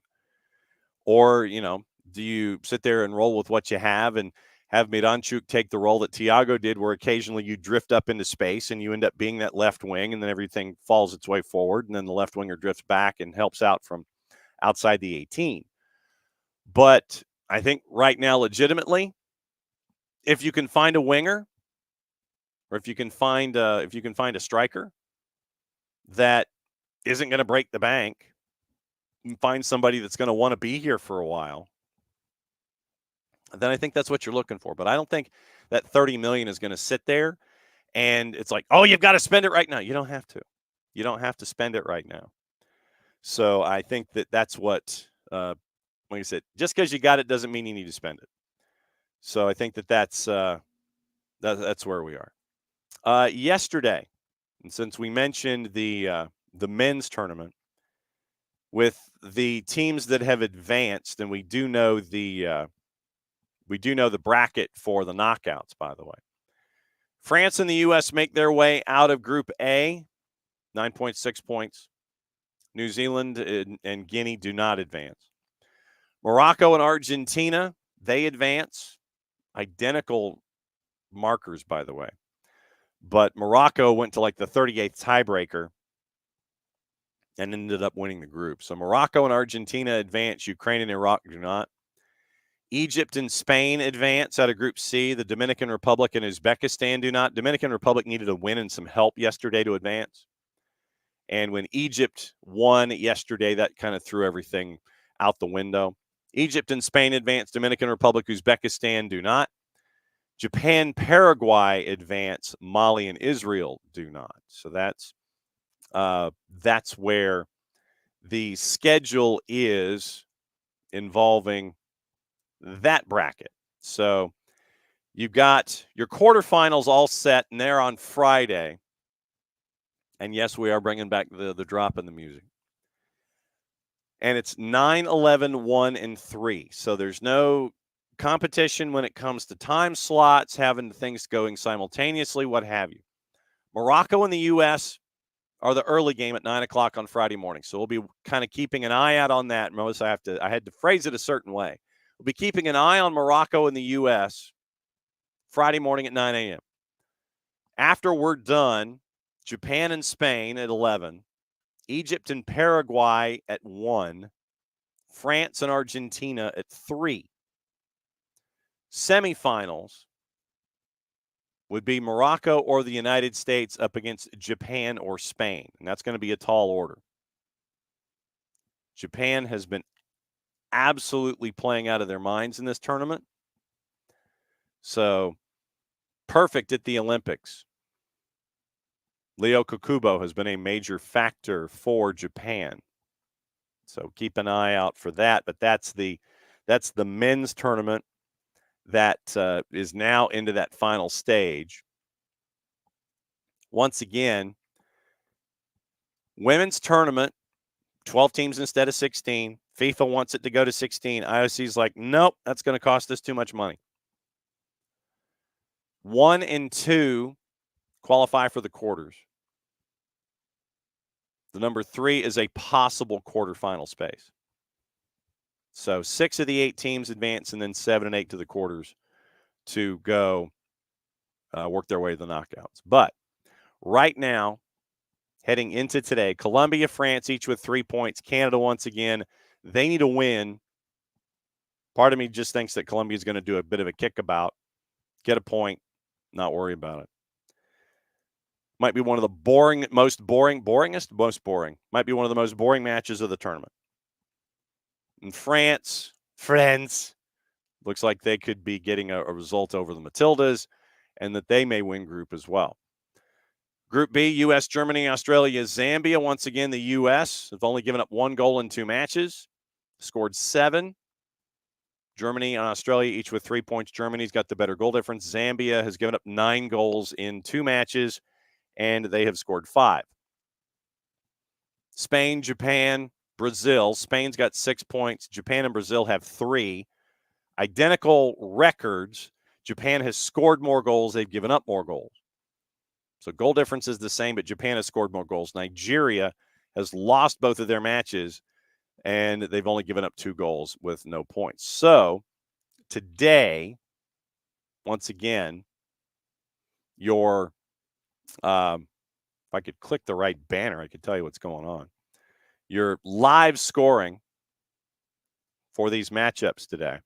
or do you sit there and roll with what you have and have Miranchuk take the role that Thiago did, where occasionally you drift up into space and you end up being that left wing, and then everything falls its way forward, and then the left winger drifts back and helps out from outside the 18. But I think right now, legitimately, if you can find a winger, or if you can find a striker that isn't going to break the bank, and find somebody that's going to want to be here for a while, then I think that's what you're looking for. But I don't think that $30 million is going to sit there and it's like, oh, you've got to spend it right now. You don't have to. You don't have to spend it right now. So I think that's what, like I said, just because you got it doesn't mean you need to spend it. So I think that's where we are. Yesterday, and since we mentioned the men's tournament, with the teams that have advanced, and we do know the bracket for the knockouts, by the way. France and the U.S. make their way out of Group A, 9.6 points. New Zealand and Guinea do not advance. Morocco and Argentina, they advance. Identical markers, by the way. But Morocco went to like the 38th tiebreaker and ended up winning the group. So Morocco and Argentina advance. Ukraine and Iraq do not. Egypt and Spain advance out of Group C. The Dominican Republic and Uzbekistan do not. Dominican Republic needed a win and some help yesterday to advance. And when Egypt won yesterday, that kind of threw everything out the window. Egypt and Spain advance. Dominican Republic, Uzbekistan do not. Japan, Paraguay advance. Mali and Israel do not. So that's where the schedule is involving that bracket. So you've got your quarterfinals all set, and they're on Friday. And yes, we are bringing back the drop in the music. And it's 9, 11, 1, and 3. So there's no competition when it comes to time slots, having things going simultaneously, what have you. Morocco and the U.S. are the early game at 9 o'clock on Friday morning. So we'll be kind of keeping an eye out on that. Most I had to phrase it a certain way. We'll be keeping an eye on Morocco and the U.S. Friday morning at 9 a.m. After we're done, Japan and Spain at 11, Egypt and Paraguay at 1, France and Argentina at 3. Semifinals would be Morocco or the United States up against Japan or Spain, and that's going to be a tall order. Japan has been absolutely playing out of their minds in this tournament. So, perfect at the Olympics. Leo Kokubo has been a major factor for Japan. So keep an eye out for that. But that's the men's tournament that is now into that final stage. Once again, women's tournament, 12 teams instead of 16. FIFA wants it to go to 16. IOC's like, nope, that's going to cost us too much money. 1 and 2 qualify for the quarters. The number 3 is a possible quarterfinal space. So 6 of the 8 teams advance, and then 7 and 8 to the quarters to go work their way to the knockouts. But right now, heading into today, Colombia, France, each with 3 points. Canada, once again, they need a win. Part of me just thinks that Colombia is going to do a bit of a kickabout, get a point, not worry about it. Might be one of the most boring matches of the tournament. And France, looks like they could be getting a result over the Matildas, and that they may win group as well. Group B, U.S., Germany, Australia, Zambia. Once again, the U.S. have only given up 1 goal in 2 matches, scored 7. Germany and Australia each with 3 points. Germany's got the better goal difference. Zambia has given up 9 goals in 2 matches, and they have scored 5. Spain, Japan, Brazil. Spain's got 6 points. Japan and Brazil have 3. Identical records. Japan has scored more goals. They've given up more goals. So goal difference is the same, but Japan has scored more goals. Nigeria has lost both of their matches, and they've only given up 2 goals with no points. So today, once again, if I could click the right banner, I could tell you what's going on. Your live scoring for these matchups today.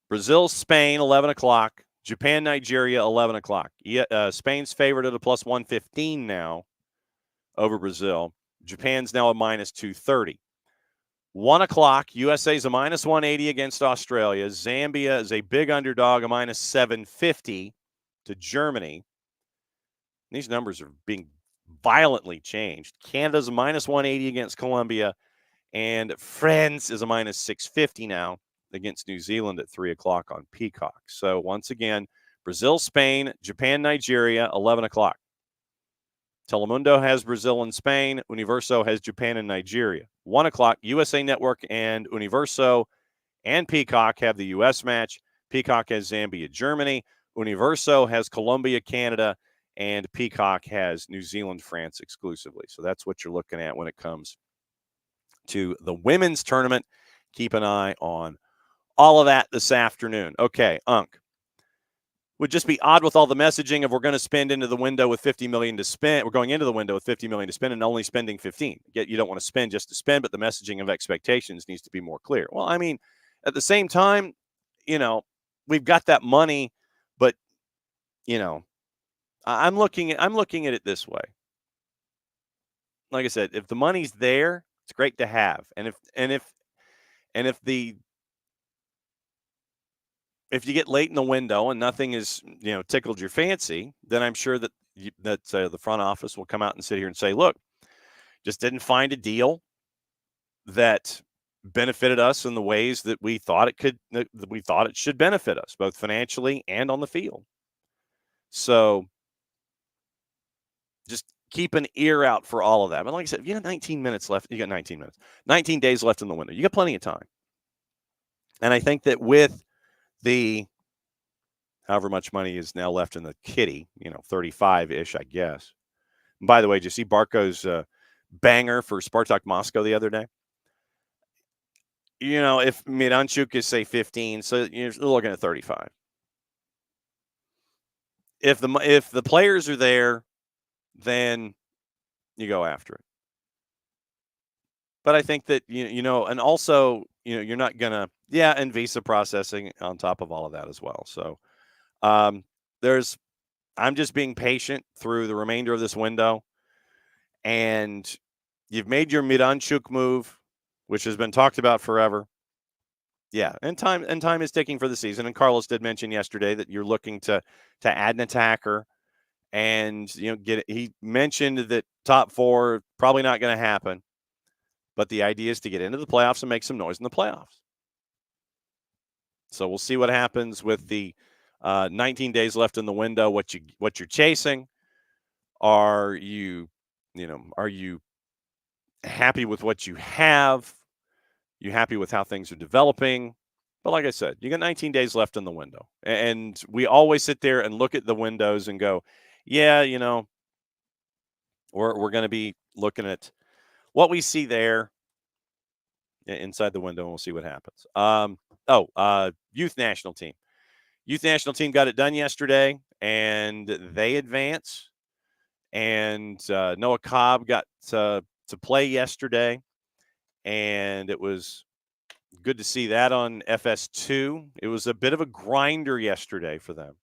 Brazil, Spain, 11 o'clock. Japan, Nigeria, 11 o'clock. Spain's favored at a plus 115 now over Brazil. Japan's now a minus 230. 1 o'clock, USA's a minus 180 against Australia. Zambia is a big underdog, a minus 750 to Germany. These numbers are being violently changed. Canada's a minus 180 against Colombia, and France is a minus 650 now against New Zealand at 3 o'clock on Peacock. So once again, Brazil, Spain, Japan, Nigeria, 11 o'clock. Telemundo has Brazil and Spain. Universo has Japan and Nigeria. 1 o'clock, USA Network and Universo and Peacock have the U.S. match. Peacock has Zambia, Germany. Universo has Colombia, Canada, and Peacock has New Zealand, France exclusively. So that's what you're looking at when it comes to the women's tournament. Keep an eye on all of that this afternoon. Okay, Unc. Would just be odd with all the messaging of we're going to spend into the window with $50 million to spend. We're going into the window with $50 million to spend and only spending 15. Yet you don't want to spend just to spend, but the messaging of expectations needs to be more clear. Well, I mean, at the same time, we've got that money, but I'm looking at it this way. Like I said, if the money's there, it's great to have, and if you get late in the window and nothing is, tickled your fancy, then I'm sure that the front office will come out and sit here and say, look, just didn't find a deal that benefited us in the ways that we thought it should benefit us, both financially and on the field. So just keep an ear out for all of that. But like I said, if you got 19 minutes left, you got 19 minutes, 19 days left in the window. You got plenty of time. And I think that with the however much money is now left in the kitty, 35-ish, I guess. And by the way, did you see Barco's banger for Spartak Moscow the other day? If Miranchuk is, say, 15, so you're looking at 35. if the players are there, then you go after it. But I think that and also you're not gonna and visa processing on top of all of that as well. So I'm just being patient through the remainder of this window, and you've made your Miranchuk move, which has been talked about forever. Yeah, and time is ticking for the season. And Carlos did mention yesterday that you're looking to add an attacker, and he mentioned that top 4 probably not going to happen, but the idea is to get into the playoffs and make some noise in the playoffs. So we'll see what happens with the 19 days left in the window. What you're chasing? Are you happy with what you have? You happy with how things are developing? But like I said, you got 19 days left in the window. And we always sit there and look at the windows and go, yeah, we're going to be looking at what we see there inside the window, and we'll see what happens. Youth national team. Youth national team got it done yesterday, and they advance. And Noah Cobb got to play yesterday, and it was good to see that on FS2. It was a bit of a grinder yesterday for them,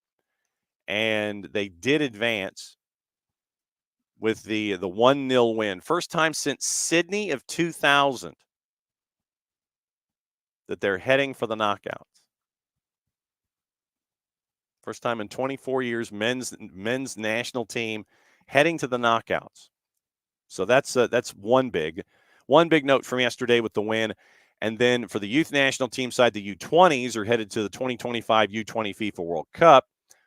and they did advance with the 1-0 win. First time since Sydney of 2000 that they're heading for the knockouts. First time in 24 years, men's national team heading to the knockouts. So that's one big note from yesterday with the win. And then for the youth national team side, the U20s are headed to the 2025 U20 FIFA World Cup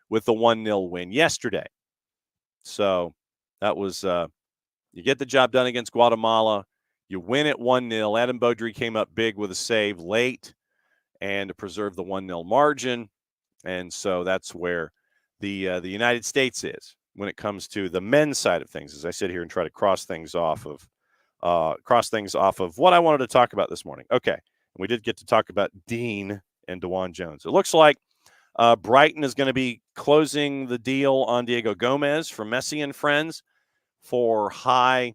with the 1-0 win yesterday. So that was you get the job done against Guatemala. You win at 1-0. Adam Beaudry came up big with a save late and to preserve the 1-0 margin. And so that's where the United States is when it comes to the men's side of things, as I sit here and try to cross things off of what I wanted to talk about this morning. Okay, we did get to talk about Dean and DeJuan Jones. It looks like Brighton is going to be closing the deal on Diego Gomez from Messi and Friends for high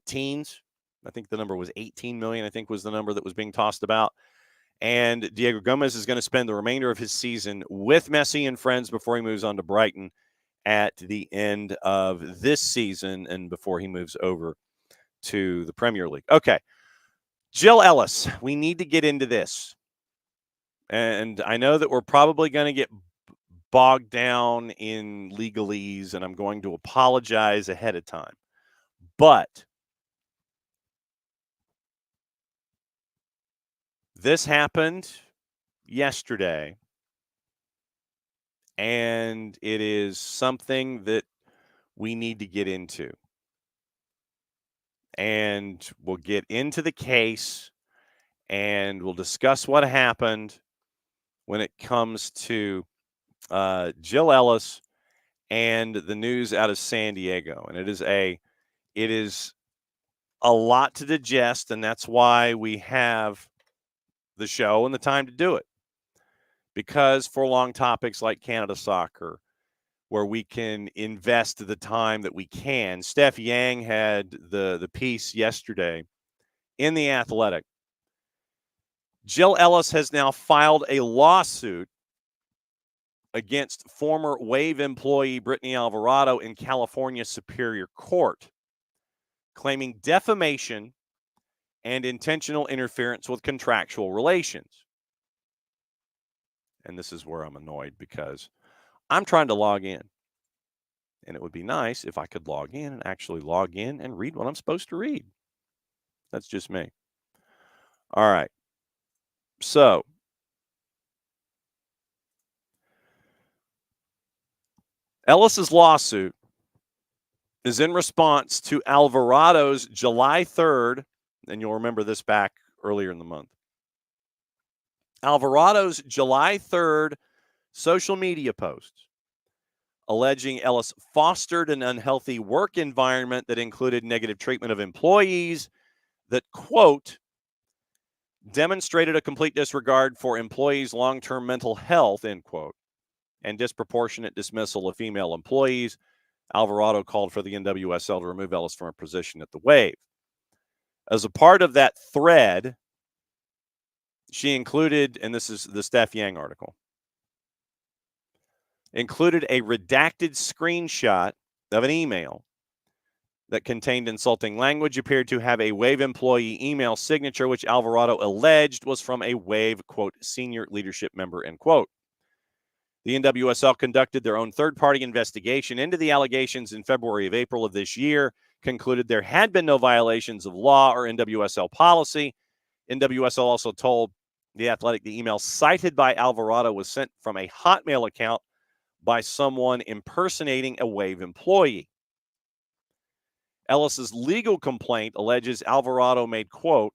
teens. I think the number was 18 million, I think was the number that was being tossed about. And Diego Gomez is going to spend the remainder of his season with Messi and Friends before he moves on to Brighton at the end of this season and before he moves over to the Premier League. Okay. Jill Ellis, we need to get into this. And I know that we're probably going to get bogged down in legalese, and I'm going to apologize ahead of time. But this happened yesterday, and it is something that we need to get into. And we'll get into the case, and we'll discuss what happened when it comes to Jill Ellis and the news out of San Diego. And it is a lot to digest, and that's why we have the show and the time to do it. Because for long topics like Canada soccer, where we can invest the time that we can, Steph Yang had the piece yesterday in The Athletic. Jill Ellis has now filed a lawsuit against former Wave employee Brittany Alvarado in California Superior Court, claiming defamation and intentional interference with contractual relations. And this is where I'm annoyed because I'm trying to log in. And it would be nice if I could log in and actually log in and read what I'm supposed to read. That's just me. All right. So, Ellis's lawsuit is in response to Alvarado's July 3rd, and you'll remember this back earlier in the month. Alvarado's July 3rd social media posts alleging Ellis fostered an unhealthy work environment that included negative treatment of employees that, quote, demonstrated a complete disregard for employees' long-term mental health, end quote, and disproportionate dismissal of female employees. Alvarado called for the NWSL to remove Ellis from her position at the Wave. As a part of that thread, she included, and this is the Steph Yang article, included a redacted screenshot of an email that contained insulting language, appeared to have a Wave employee email signature, which Alvarado alleged was from a Wave, quote, senior leadership member, end quote. The NWSL conducted their own third-party investigation into the allegations in February of April of this year, concluded there had been no violations of law or NWSL policy. NWSL also told The Athletic the email cited by Alvarado was sent from a Hotmail account by someone impersonating a Wave employee. Ellis's legal complaint alleges Alvarado made, quote,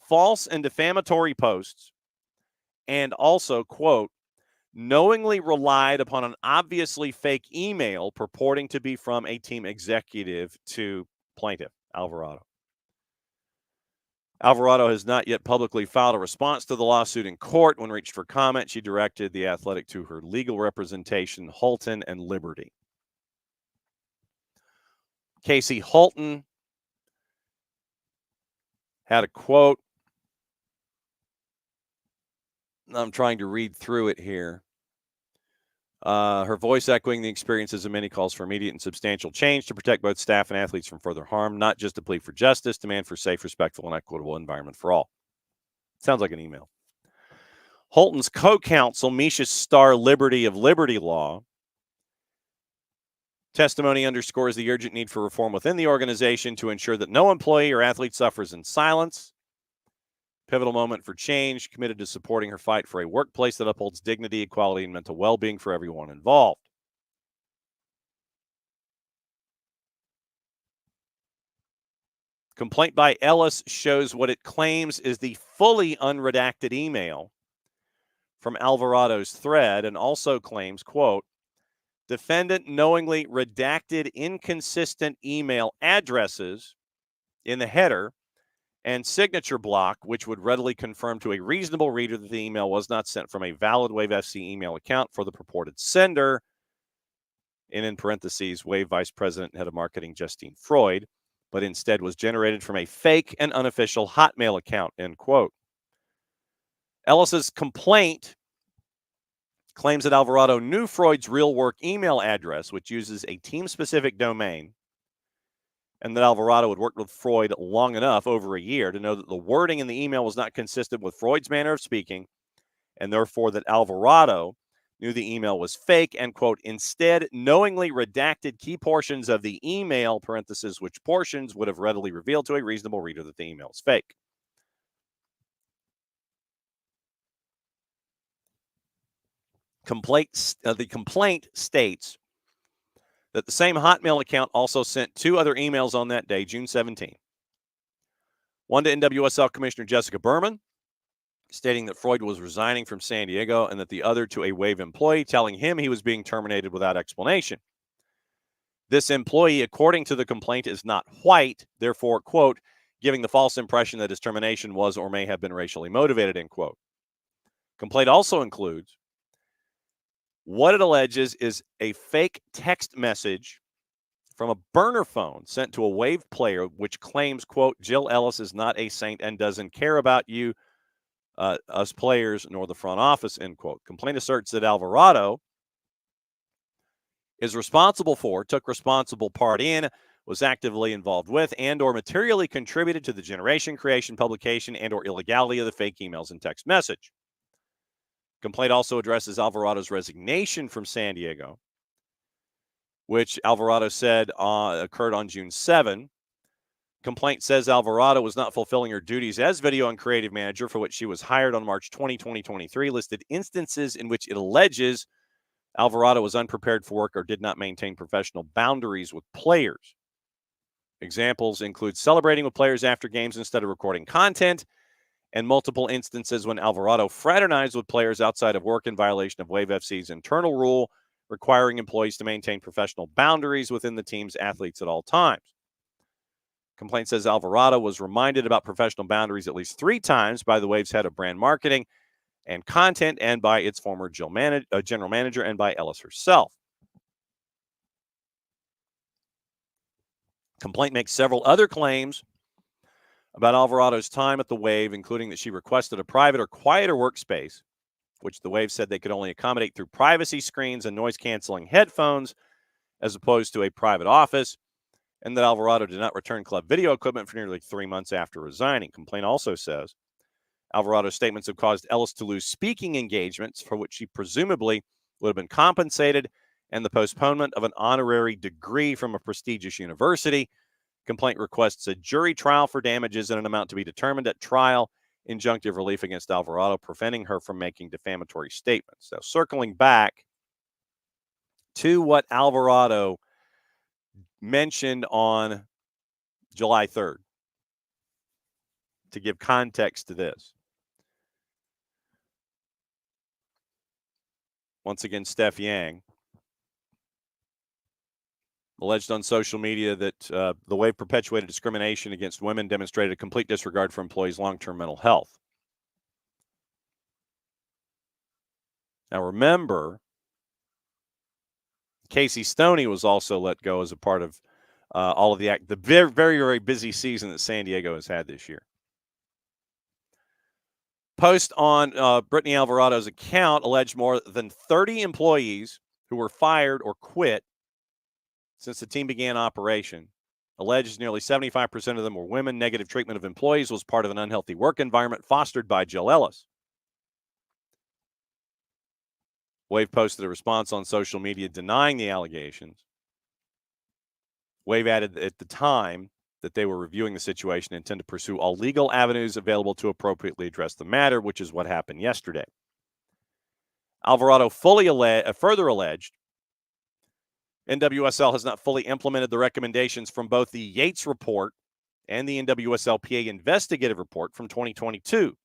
false and defamatory posts and also, quote, knowingly relied upon an obviously fake email purporting to be from a team executive to plaintiff Alvarado. Alvarado has not yet publicly filed a response to the lawsuit in court. When reached for comment, she directed The Athletic to her legal representation, Holton and Liberty. Casey Holton had a quote. I'm trying to read through it here. Her voice echoing the experiences of many calls for immediate and substantial change to protect both staff and athletes from further harm, not just a plea for justice, demand for safe, respectful, and equitable environment for all. Sounds like an email. Holton's co-counsel, Misha Starr Liberty of Liberty Law, testimony underscores the urgent need for reform within the organization to ensure that no employee or athlete suffers in silence. Pivotal moment for change, committed to supporting her fight for a workplace that upholds dignity, equality, and mental well-being for everyone involved. Complaint by Ellis shows what it claims is the fully unredacted email from Alvarado's thread and also claims, quote, defendant knowingly redacted inconsistent email addresses in the header and signature block, which would readily confirm to a reasonable reader that the email was not sent from a valid Wave FC email account for the purported sender. And in parentheses, Wave Vice President and Head of Marketing Justine Freud, but instead was generated from a fake and unofficial Hotmail account, end quote. Ellis's complaint claims that Alvarado knew Freud's real work email address, which uses a team-specific domain, and that Alvarado had worked with Freud long enough, over a year, to know that the wording in the email was not consistent with Freud's manner of speaking, and therefore that Alvarado knew the email was fake, and, quote, instead knowingly redacted key portions of the email, parentheses, which portions would have readily revealed to a reasonable reader that the email is fake. The complaint states that the same Hotmail account also sent two other emails on that day, June 17. One to NWSL Commissioner Jessica Berman, stating that Freud was resigning from San Diego, and that the other to a Wave employee, telling him he was being terminated without explanation. This employee, according to the complaint, is not white, therefore, quote, giving the false impression that his termination was or may have been racially motivated, end quote. Complaint also includes what it alleges is a fake text message from a burner phone sent to a Wave player, which claims, quote, Jill Ellis is not a saint and doesn't care about you, us players, nor the front office, end quote. Complaint asserts that Alvarado is responsible for, took responsible part in, was actively involved with, and or materially contributed to the generation, creation, publication, and or illegality of the fake emails and text message. Complaint also addresses Alvarado's resignation from San Diego, which Alvarado said occurred on June 7. Complaint says Alvarado was not fulfilling her duties as video and creative manager, for which she was hired on March 20, 2023, listed instances in which it alleges Alvarado was unprepared for work or did not maintain professional boundaries with players. Examples include celebrating with players after games instead of recording content, and multiple instances when Alvarado fraternized with players outside of work in violation of Wave FC's internal rule requiring employees to maintain professional boundaries within the team's athletes at all times. Complaint says Alvarado was reminded about professional boundaries at least 3 times by the Wave's head of brand marketing and content, and by its former general manager, and by Ellis herself. Complaint makes several other claims about Alvarado's time at the Wave, including that she requested a private or quieter workspace, which the Wave said they could only accommodate through privacy screens and noise-canceling headphones, as opposed to a private office, and that Alvarado did not return club video equipment for nearly 3 months after resigning. Complaint also says Alvarado's statements have caused Ellis to lose speaking engagements for which she presumably would have been compensated, and the postponement of an honorary degree from a prestigious university. Complaint requests a jury trial for damages in an amount to be determined at trial, injunctive relief against Alvarado, preventing her from making defamatory statements. So circling back to what Alvarado mentioned on July 3rd, to give context to this. Once again, Steph Yang alleged on social media that the Wave perpetuated discrimination against women, demonstrated a complete disregard for employees' long-term mental health. Now, remember, Casey Stoney was also let go as a part of all of the very, very, very busy season that San Diego has had this year. Post on Brittany Alvarado's account alleged more than 30 employees who were fired or quit since the team began operation. Alleged nearly 75% of them were women. Negative treatment of employees was part of an unhealthy work environment fostered by Jill Ellis. Wave posted a response on social media denying the allegations. Wave added at the time that they were reviewing the situation and intend to pursue all legal avenues available to appropriately address the matter, which is what happened yesterday. Alvarado further alleged NWSL has not fully implemented the recommendations from both the Yates report and the NWSLPA investigative report from 2022,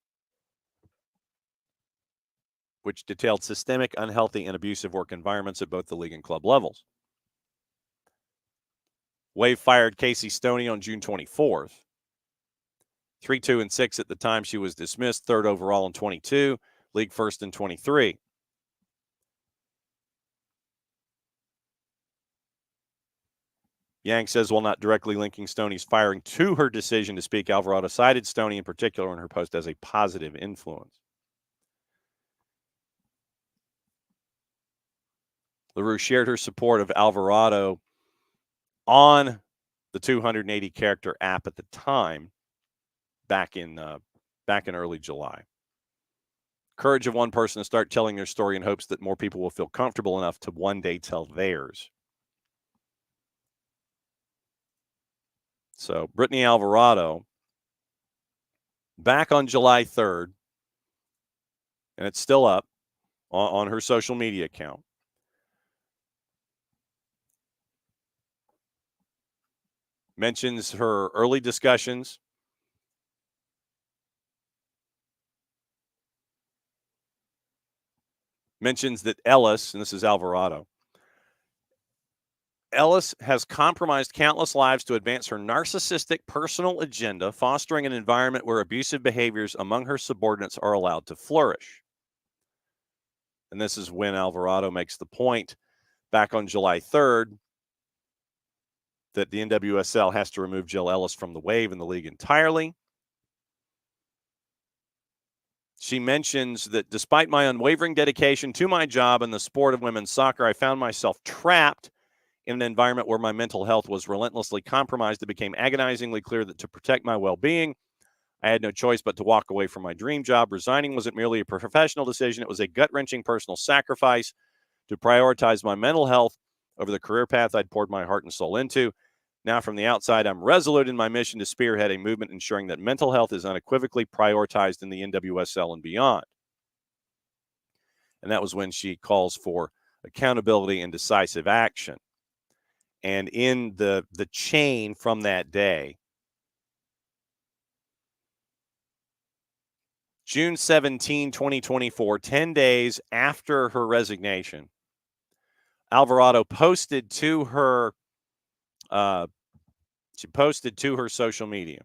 which detailed systemic, unhealthy, and abusive work environments at both the league and club levels. Wave fired Casey Stoney on June 24th. 3-2-6 at the time she was dismissed, third overall in 22, league first in 23. Yang says, while not directly linking Stoney's firing to her decision to speak, Alvarado cited Stoney in particular in her post as a positive influence. LaRue shared her support of Alvarado on the 280 character app at the time, back in early July. Courage of one person to start telling their story in hopes that more people will feel comfortable enough to one day tell theirs. So Brittany Alvarado, back on July 3rd, and it's still up on her social media account, mentions her early discussions, mentions that Ellis, and this is Alvarado, Ellis has compromised countless lives to advance her narcissistic personal agenda, fostering an environment where abusive behaviors among her subordinates are allowed to flourish. And this is when Alvarado makes the point back on July 3rd that the NWSL has to remove Jill Ellis from the Wave and the league entirely. She mentions that despite my unwavering dedication to my job and the sport of women's soccer, I found myself trapped in an environment where my mental health was relentlessly compromised. It became agonizingly clear that to protect my well-being, I had no choice but to walk away from my dream job. Resigning wasn't merely a professional decision. It was a gut-wrenching personal sacrifice to prioritize my mental health over the career path I'd poured my heart and soul into. Now, from the outside, I'm resolute in my mission to spearhead a movement ensuring that mental health is unequivocally prioritized in the NWSL and beyond. And that was when she calls for accountability and decisive action. And in the chain from that day, June 17, 2024, 10 days after her resignation, Alvarado posted to her social media.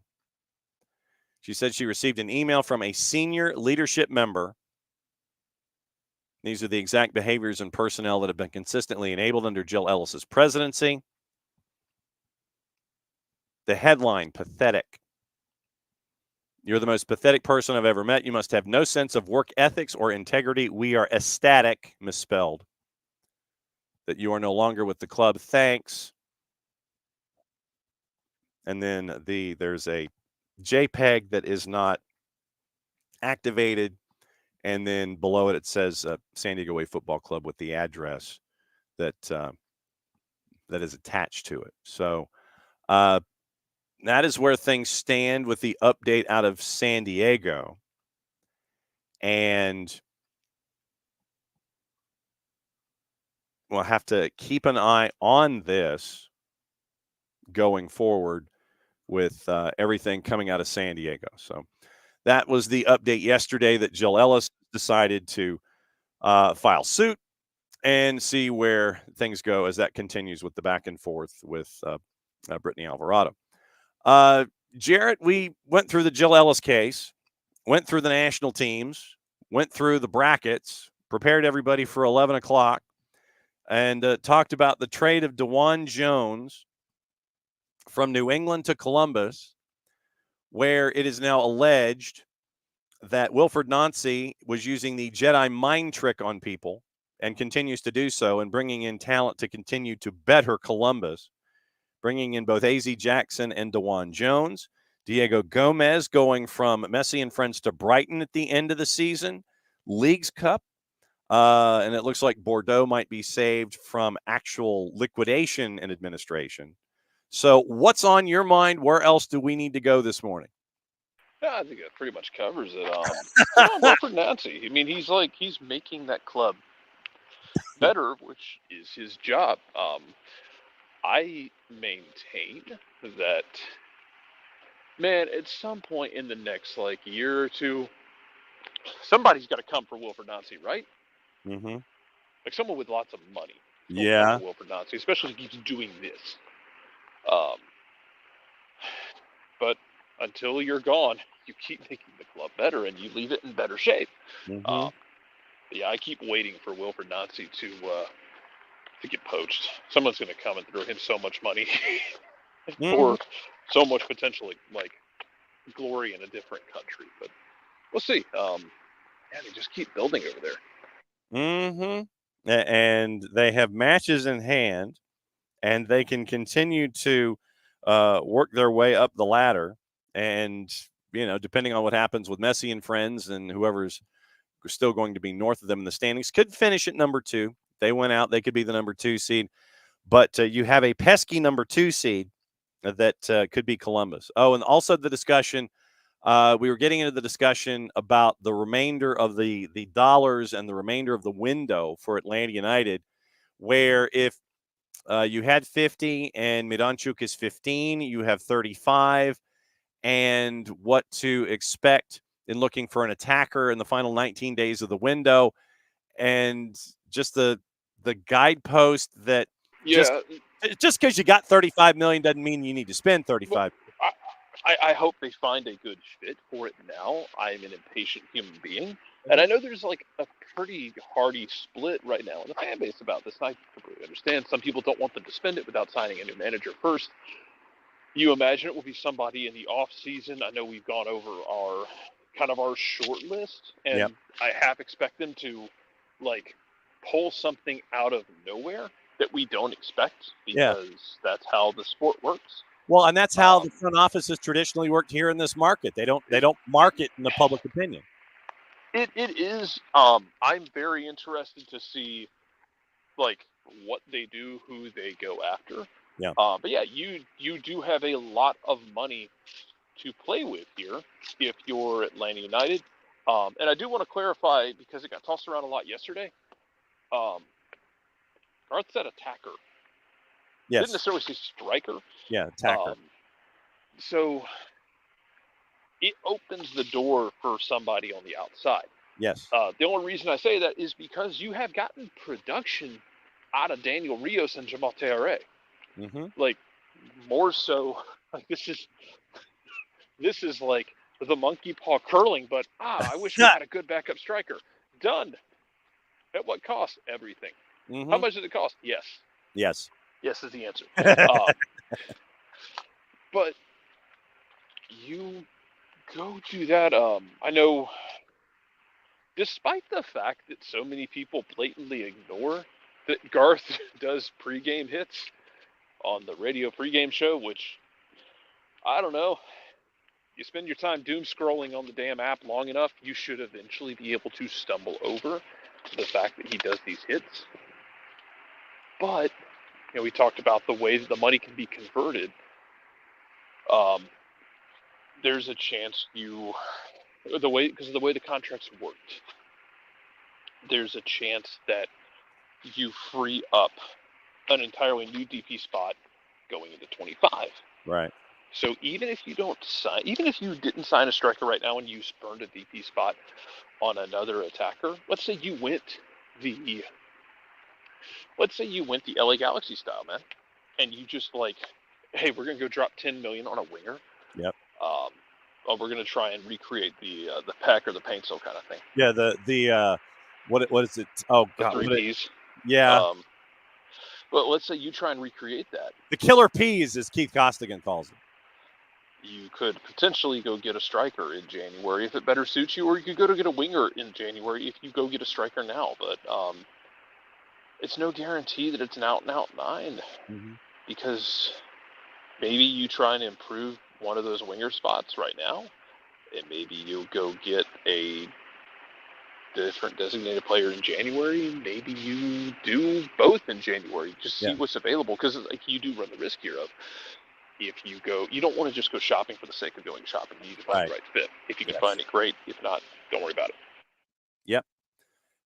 She said she received an email from a senior leadership member These are the exact behaviors and personnel that have been consistently enabled under Jill Ellis's presidency. The headline, pathetic. You're the most pathetic person I've ever met. You must have no sense of work ethics or integrity. We are ecstatic, misspelled, that you are no longer with the club. Thanks. And then there's a JPEG that is not activated. And then below it says San Diego Way Football Club with the address that is attached to it. So that is where things stand with the update out of San Diego. And we'll have to keep an eye on this going forward with everything coming out of San Diego. So that was the update yesterday that Jill Ellis decided to file suit and see where things go as that continues with the back and forth with Brittany Alvarado. Jarrett, we went through the Jill Ellis case, went through the national teams, went through the brackets, prepared everybody for 11 o'clock, and talked about the trade of DeJuan Jones from New England to Columbus, where it is now alleged that Wilfred Nancy was using the Jedi mind trick on people and continues to do so, and bringing in talent to continue to better Columbus, bringing in both A.Z. Jackson and DeJuan Jones. Diego Gomez going from Messi and Friends to Brighton at the end of the season. Leagues Cup. And it looks like Bordeaux might be saved from actual liquidation and administration. So what's on your mind? Where else do we need to go this morning? Yeah, I think that pretty much covers it. Wilfred Nancy. I mean, he's making that club better, which is his job. I maintain that, man, at some point in the next year or two, somebody's got to come for Wilfred Nancy, right? Mm-hmm. Like someone with lots of money. Yeah. Wilfred Nancy, especially if he keeps doing this. But until you're gone, you keep making the club better and you leave it in better shape. Mm-hmm. Yeah, I keep waiting for Wilfred Nancy to get poached. Someone's going to come and throw him so much money for so much potential glory in a different country. But we'll see. Yeah, they just keep building over there. Mm-hmm. And they have matches in hand, and they can continue to work their way up the ladder. And, depending on what happens with Messi and Friends and whoever's still going to be north of them in the standings, could finish at number 2. They went out, they could be the number 2 seed. But you have a pesky number 2 seed that could be Columbus. Oh, and also the discussion, we were getting into the discussion about the remainder of the dollars and the remainder of the window for Atlanta United, where if you had 50 and Miranchuk is 15, you have 35, and what to expect in looking for an attacker in the final 19 days of the window, and just the guidepost that just because you got 35 million doesn't mean you need to spend 35. Well, I hope they find a good fit for it now. I'm an impatient human being. And I know there's a pretty hearty split right now in the fan base about this. I completely understand. Some people don't want them to spend it without signing a new manager first. You imagine it will be somebody in the off season. I know we've gone over our short list, and I half expect them to pull something out of nowhere that we don't expect, because that's how the sport works. Well, and that's how the front office has traditionally worked here in this market. They don't market in the public opinion. It is. I'm very interested to see what they do, who they go after. Yeah. But yeah, you do have a lot of money to play with here if you're Atlanta United. And I do want to clarify, because it got tossed around a lot yesterday. Garth said attacker. Yes. Didn't necessarily say striker. Yeah, attacker. So it opens the door for somebody on the outside. Yes. The only reason I say that is because you have gotten production out of Daniel Rios and Jamal Teare. Mm-hmm. More so, this is the monkey paw curling, but I wish we had a good backup striker. Done. At what cost? Everything. Mm-hmm. How much does it cost? Yes. Yes. Yes is the answer. But you go to that. I know, despite the fact that so many people blatantly ignore that Garth does pregame hits on the radio pregame show, which, I don't know, you spend your time doom scrolling on the damn app long enough, you should eventually be able to stumble over the fact that he does these hits. But, we talked about the way that the money can be converted. There's a chance because of the way the contracts worked, there's a chance that you free up an entirely new DP spot going into 25. Right. So even if you didn't sign a striker right now and you spurned a DP spot on another attacker, let's say you went the LA Galaxy style, man, and you just hey, we're gonna go drop 10 million on a winger. Yep. We're gonna try and recreate the Peck or the Paintsel kind of thing. Yeah. The what is it? Oh God. The 3 Ps. Yeah. But let's say you try and recreate that. The killer peas, as Keith Costigan calls them. You could potentially go get a striker in January if it better suits you, or you could go to get a winger in January if you go get a striker now. But it's no guarantee that it's an out-and-out 9, because maybe you try and improve one of those winger spots right now, and maybe you'll go get a different designated player in January. Maybe you do both in January. Just see what's available, because you do run the risk here of, if you don't want to just go shopping for the sake of going shopping. You need to find the right fit. If you can find it, great. If not, don't worry about it. Yep.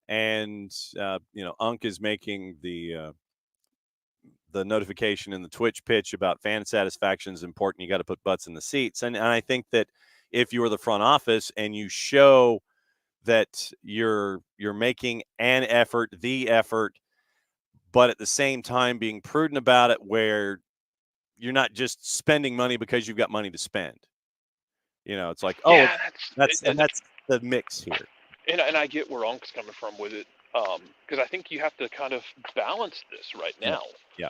And Unk is making the notification in the Twitch pitch about fan satisfaction is important. You got to put butts in the seats, and I think that if you are the front office and you show that you're making the effort, but at the same time being prudent about it, where you're not just spending money because you've got money to spend. It's like, that's the mix here. And I get where Unk's coming from with it, because I think you have to kind of balance this right now. Yeah.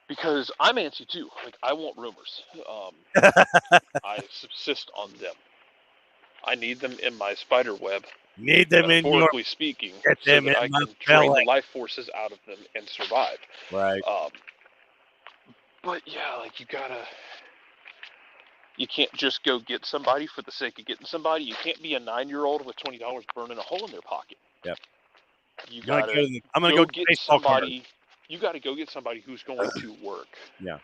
Because I'm antsy too. I want rumors. I subsist on them. I need them in my spider web. Need them in your, speaking, get so them that in I my can drain belly. the life forces out of them and survive. Right. But yeah, you can't just go get somebody for the sake of getting somebody. You can't be a 9-year-old with $20 burning a hole in their pocket. Yep. You gotta I'm gonna go get somebody. You got to go get somebody who's going to work. Yeah.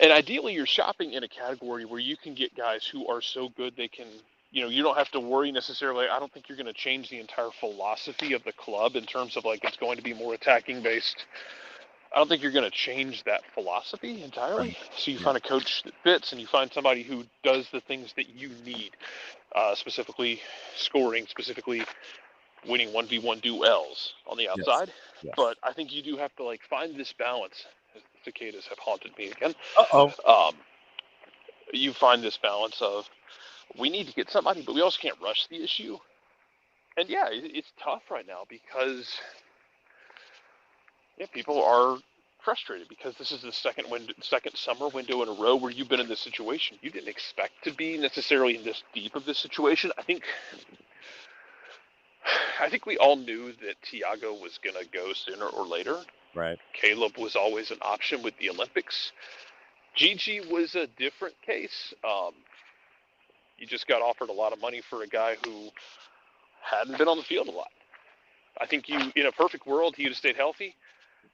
And ideally, you're shopping in a category where you can get guys who are so good they can, you don't have to worry necessarily. I don't think you're going to change the entire philosophy of the club in terms of it's going to be more attacking based. I don't think you're going to change that philosophy entirely. Right. So you find a coach that fits, and you find somebody who does the things that you need, specifically scoring, specifically winning 1v1 duels on the outside. Yes. But I think you do have to find this balance. Cicadas have haunted me again. You find this balance of, we need to get somebody, but we also can't rush the issue. And yeah, it's tough right now because people are frustrated because this is the second summer window in a row where you've been in this situation. You didn't expect to be necessarily in this deep of this situation. I think we all knew that Thiago was going to go sooner or later. Right. Caleb was always an option with the Olympics. Gigi was a different case. You just got offered a lot of money for a guy who hadn't been on the field a lot. I think in a perfect world, he'd have stayed healthy,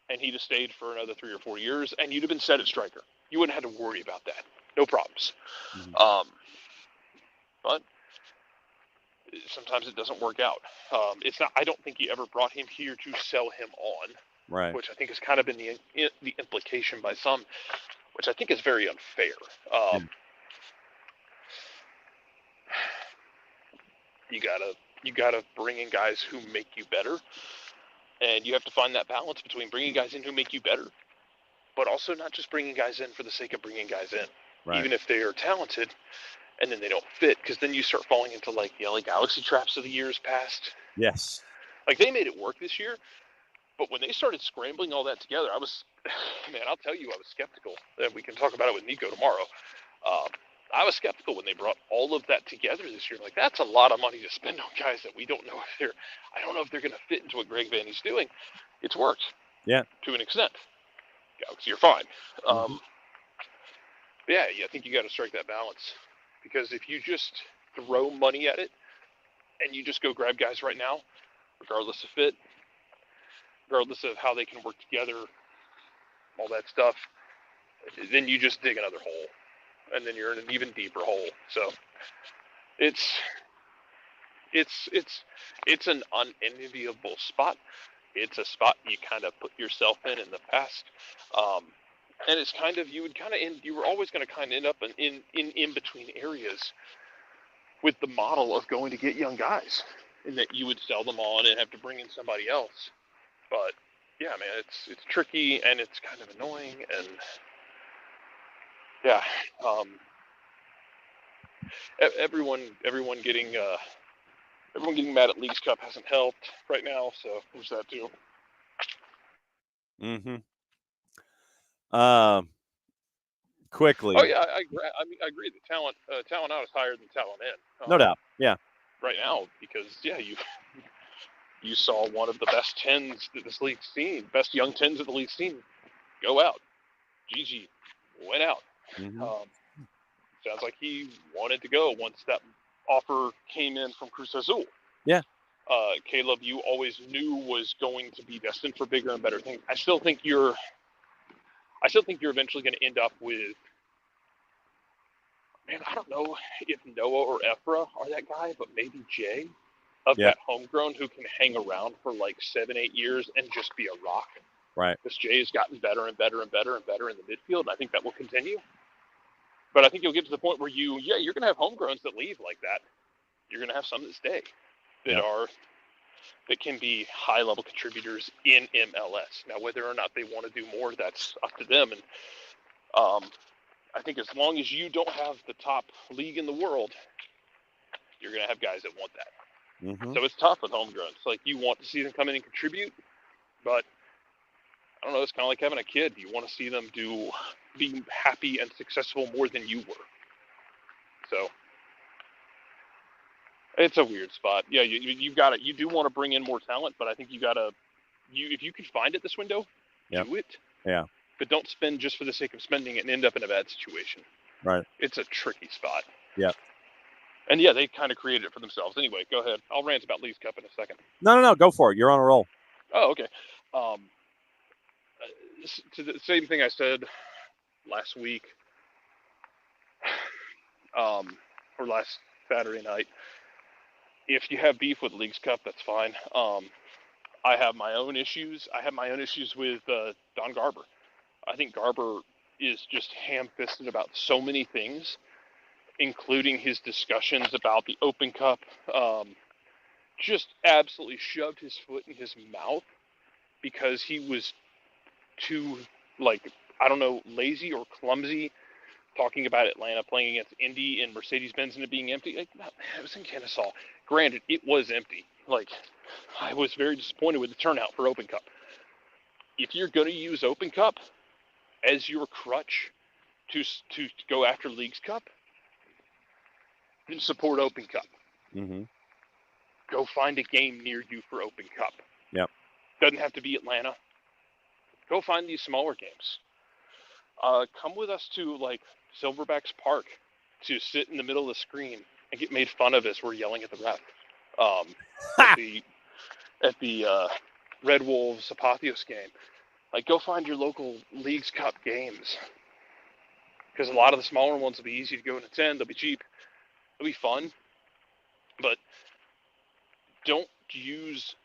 and he'd have stayed for another 3 or 4 years, and you'd have been set at striker. You wouldn't have to worry about that. No problems. But sometimes it doesn't work out. It's not. I don't think you ever brought him here to sell him on. Right. Which I think has kind of been the implication by some, which I think is very unfair. You gotta bring in guys who make you better, and you have to find that balance between bringing guys in who make you better, but also not just bringing guys in for the sake of bringing guys in, even if they are talented, and then they don't fit, because then you start falling into the LA Galaxy traps of the years past. Yes. Like, they made it work this year, but when they started scrambling all that together, I was, man, I'll tell you, I was skeptical. And we can talk about it with Nico tomorrow. I was skeptical when they brought all of that together this year. Like, that's a lot of money to spend on guys that we don't know if I don't know if they're going to fit into what Greg Vanny's doing. It's worked. Yeah. To an extent. Yeah, so you're fine. Mm-hmm. Yeah, I think you got to strike that balance. Because if you just throw money at it and you just go grab guys right now, regardless of fit, regardless of how they can work together, all that stuff, then you just dig another hole. And then you're in an even deeper hole. So it's an unenviable spot. It's a spot you kind of put yourself in the past. And it's kind of, you were always going to kind of end up in between areas with the model of going to get young guys, and that you would sell them on and have to bring in somebody else. But yeah, man, it's tricky and it's kind of annoying, and yeah, everyone getting mad at Leagues Cup hasn't helped right now, so there's that too. Mm-hmm. Quickly. Oh yeah, I agree. The talent out is higher than talent in. No doubt. Yeah. Right now, because you saw one of the best 10s that this league's seen, best young 10s that the league's seen, go out. Gigi went out. Mm-hmm. Sounds like he wanted to go once that offer came in from Cruz Azul. Yeah. Caleb, you always knew was going to be destined for bigger and better things. I still think you're eventually going to end up with, man, I don't know if Noah or Ephra are that guy, but maybe Jay of that homegrown who can hang around for like 7-8 years and just be a rock. Right. Because Jay has gotten better and better and better and better in the midfield, and I think that will continue. But I think you'll get to the point where you're going to have homegrowns that leave like that. You're going to have some that stay that can be high-level contributors in MLS. Now, whether or not they want to do more, that's up to them. And I think as long as you don't have the top league in the world, you're going to have guys that want that. Mm-hmm. So it's tough with homegrowns. Like, you want to see them come in and contribute, but I don't know, it's kind of like having a kid. You want to see them be happy and successful more than you were. So it's a weird spot. Yeah, you've got it. You do want to bring in more talent, but I think if you can find it this window, do it. Yeah. But don't spend just for the sake of spending and end up in a bad situation. Right. It's a tricky spot. Yeah. And yeah, they kind of created it for themselves. Anyway, go ahead. I'll rant about Leagues Cup in a second. No. Go for it. You're on a roll. Oh, okay. To the same thing I said last week, or last Saturday night. If you have beef with Leagues Cup, that's fine. I have my own issues. I have my own issues with Don Garber. I think Garber is just ham-fisted about so many things, including his discussions about the Open Cup. Just absolutely shoved his foot in his mouth because he was too, lazy or clumsy talking about Atlanta playing against Indy and Mercedes-Benz and it being empty. It was in Kennesaw. Granted, it was empty. I was very disappointed with the turnout for Open Cup. If you're going to use Open Cup as your crutch to go after Leagues Cup, then support Open Cup. Mm-hmm. Go find a game near you for Open Cup. Yep. Doesn't have to be Atlanta. Go find these smaller games. Come with us to Silverbacks Park to sit in the middle of the screen and get made fun of as we're yelling at the ref. At the Red Wolves Apotheos game. Go find your local Leagues Cup games. Because a lot of the smaller ones will be easy to go and attend. They'll be cheap. They'll be fun. But don't use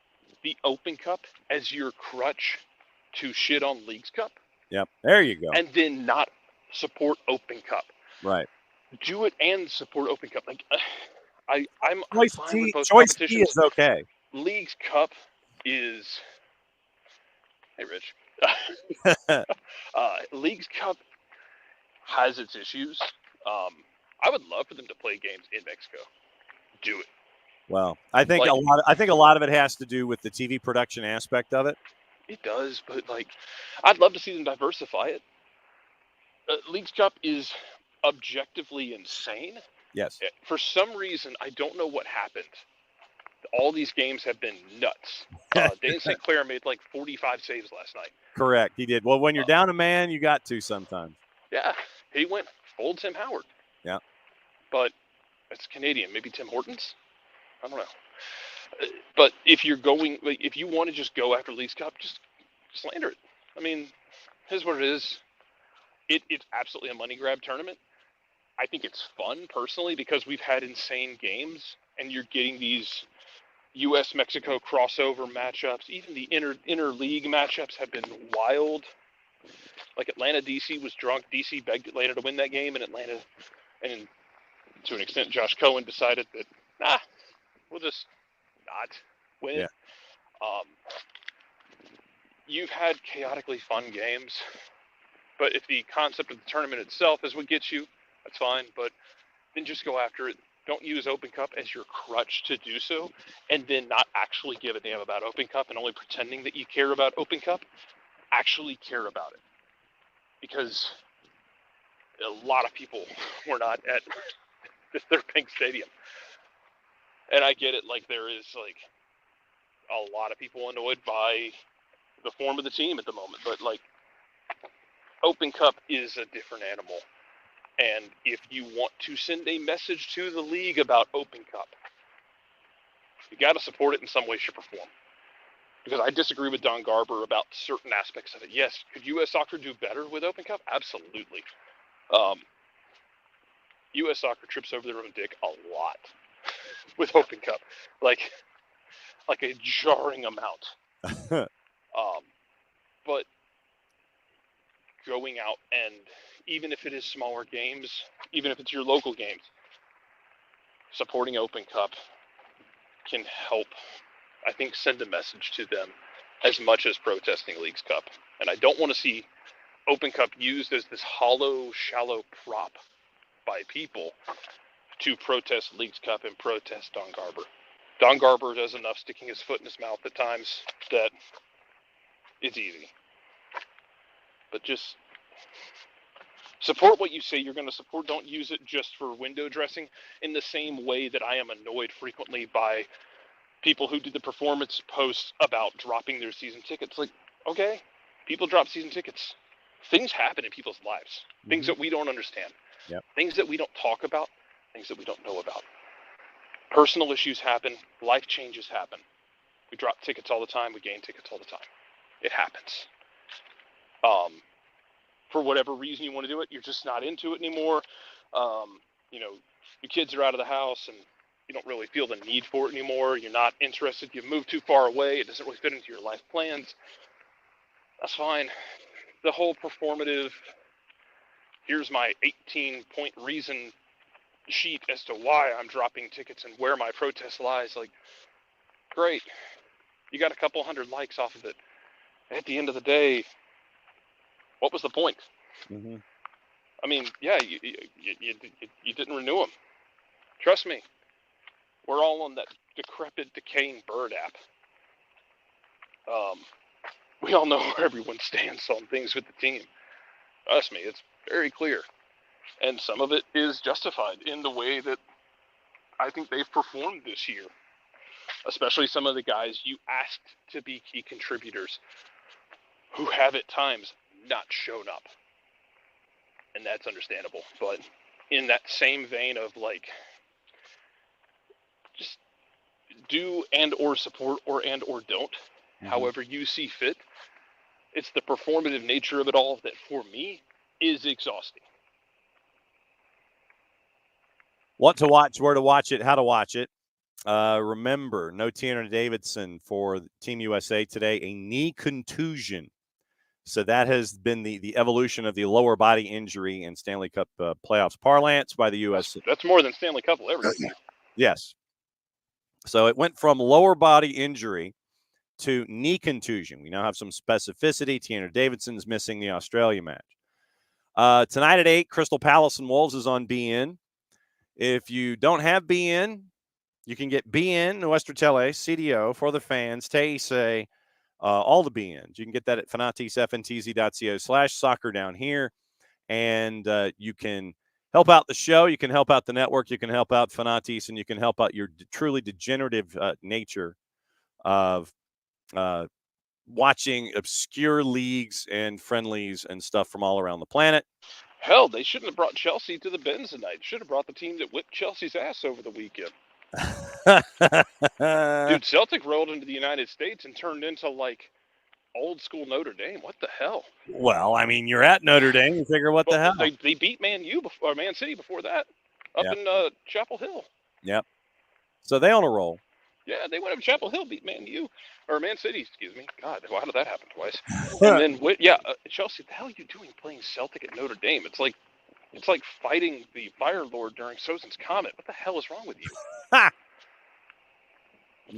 the Open Cup as your crutch to shit on Leagues Cup. Yep. There you go. And then not support Open Cup. Right. Do it and support Open Cup. I'm fine with both choice competitions. is okay. Leagues Cup is... Hey, Rich. Leagues Cup has its issues. I would love for them to play games in Mexico. Do it. Well, I think Like- a lot of it has to do with the TV production aspect of it. It does, but like, I'd love to see them diversify it. Leagues Cup is objectively insane. Yes. For some reason, I don't know what happened. All these games have been nuts. Dane St. Clair made like 45 saves last night. Correct. He did. Well, when you're down a man, you got to sometimes. Yeah, he went full Tim Howard. Yeah. But it's Canadian. Maybe Tim Hortons? I don't know. But if you're going, like, if you want to just go after Leagues Cup, just slander it. I mean, here's what it is. It's absolutely a money grab tournament. I think it's fun personally because we've had insane games and you're getting these U.S.-Mexico crossover matchups. Even the inter-league matchups have been wild. Like Atlanta-DC was drunk. DC begged Atlanta to win that game, and Atlanta, and to an extent, Josh Cohen decided that, we'll just not win it. You've had chaotically fun games, but if the concept of the tournament itself is what gets you, that's fine, but then just go after it. Don't use Open Cup as your crutch to do so, and then not actually give a damn about Open Cup and only pretending that you care about Open Cup. Actually care about it. Because a lot of people were not at their pink stadium. And I get it, like, there is, like, a lot of people annoyed by the form of the team at the moment, but, like, Open Cup is a different animal. And if you want to send a message to the league about Open Cup, you got to support it in some way, shape, or form. Because I disagree with Don Garber about certain aspects of it. Yes, could U.S. Soccer do better with Open Cup? Absolutely. U.S. Soccer trips over their own dick a lot with Open Cup, like a jarring amount. But going out and even if it is smaller games, even if it's your local games, supporting Open Cup can help, I think, send a message to them as much as protesting Leagues Cup. And I don't want to see Open Cup used as this hollow, shallow prop by people to protest Leagues Cup and protest Don Garber. Don Garber does enough sticking his foot in his mouth at times that it's easy. But just support what you say you're going to support. Don't use it just for window dressing in the same way that I am annoyed frequently by people who do the performance posts about dropping their season tickets. Like, okay, people drop season tickets. Things happen in people's lives. Things that we don't understand. Yep. Things that we don't talk about. Things that we don't know about. Personal issues happen. Life changes happen. We drop tickets all the time. We gain tickets all the time. It happens. For whatever reason you want to do it, you're just not into it anymore. Your kids are out of the house and you don't really feel the need for it anymore. You're not interested. You've moved too far away. It doesn't really fit into your life plans. That's fine. The whole performative, here's my 18-point reason sheet as to why I'm dropping tickets and where my protest lies. Like, great. You got a couple hundred likes off of it. At the end of the day, what was the point? Mm-hmm. I mean, yeah, you didn't renew them. Trust me. We're all on that decrepit, decaying bird app. We all know where everyone stands on things with the team. Trust me, it's very clear. And some of it is justified in the way that I think they've performed this year. Especially some of the guys you asked to be key contributors who have at times not shown up. And that's understandable. But in that same vein of, like, just do and or support or and or don't, however you see fit. It's the performative nature of it all that, for me, is exhausting. What to watch, where to watch it, how to watch it. Remember, no Tanner Davidson for Team USA today, a knee contusion. So that has been the evolution of the lower body injury in Stanley Cup playoffs parlance by the U.S. That's more than Stanley Cup will ever do. Yes. So it went from lower body injury to knee contusion. We now have some specificity. Tanner Davidson's missing the Australia match. Tonight at 8, Crystal Palace and Wolves is on BN. If you don't have BN, You can get BN, Nuestra Tele, CDO, For the Fans, Teise, all the BNs. You can get that at fanatisfntz.co/soccer down here. And you can help out the show. You can help out the network. You can help out Fanatis, and you can help out your truly degenerative nature of watching obscure leagues and friendlies and stuff from all around the planet. Hell, they shouldn't have brought Chelsea to the Benz tonight. Should have brought the team that whipped Chelsea's ass over the weekend. Dude, Celtic rolled into the United States and turned into like old school Notre Dame. What the hell? Well, I mean, you're at Notre Dame. You figure, what the hell? They beat Man City before that up in Chapel Hill. Yep. So they on a roll. Yeah, they went up Chapel Hill, beat Man City, excuse me. God, how did that happen twice? And then, Chelsea, the hell are you doing playing Celtic at Notre Dame? It's like fighting the Fire Lord during Sozin's Comet. What the hell is wrong with you? Why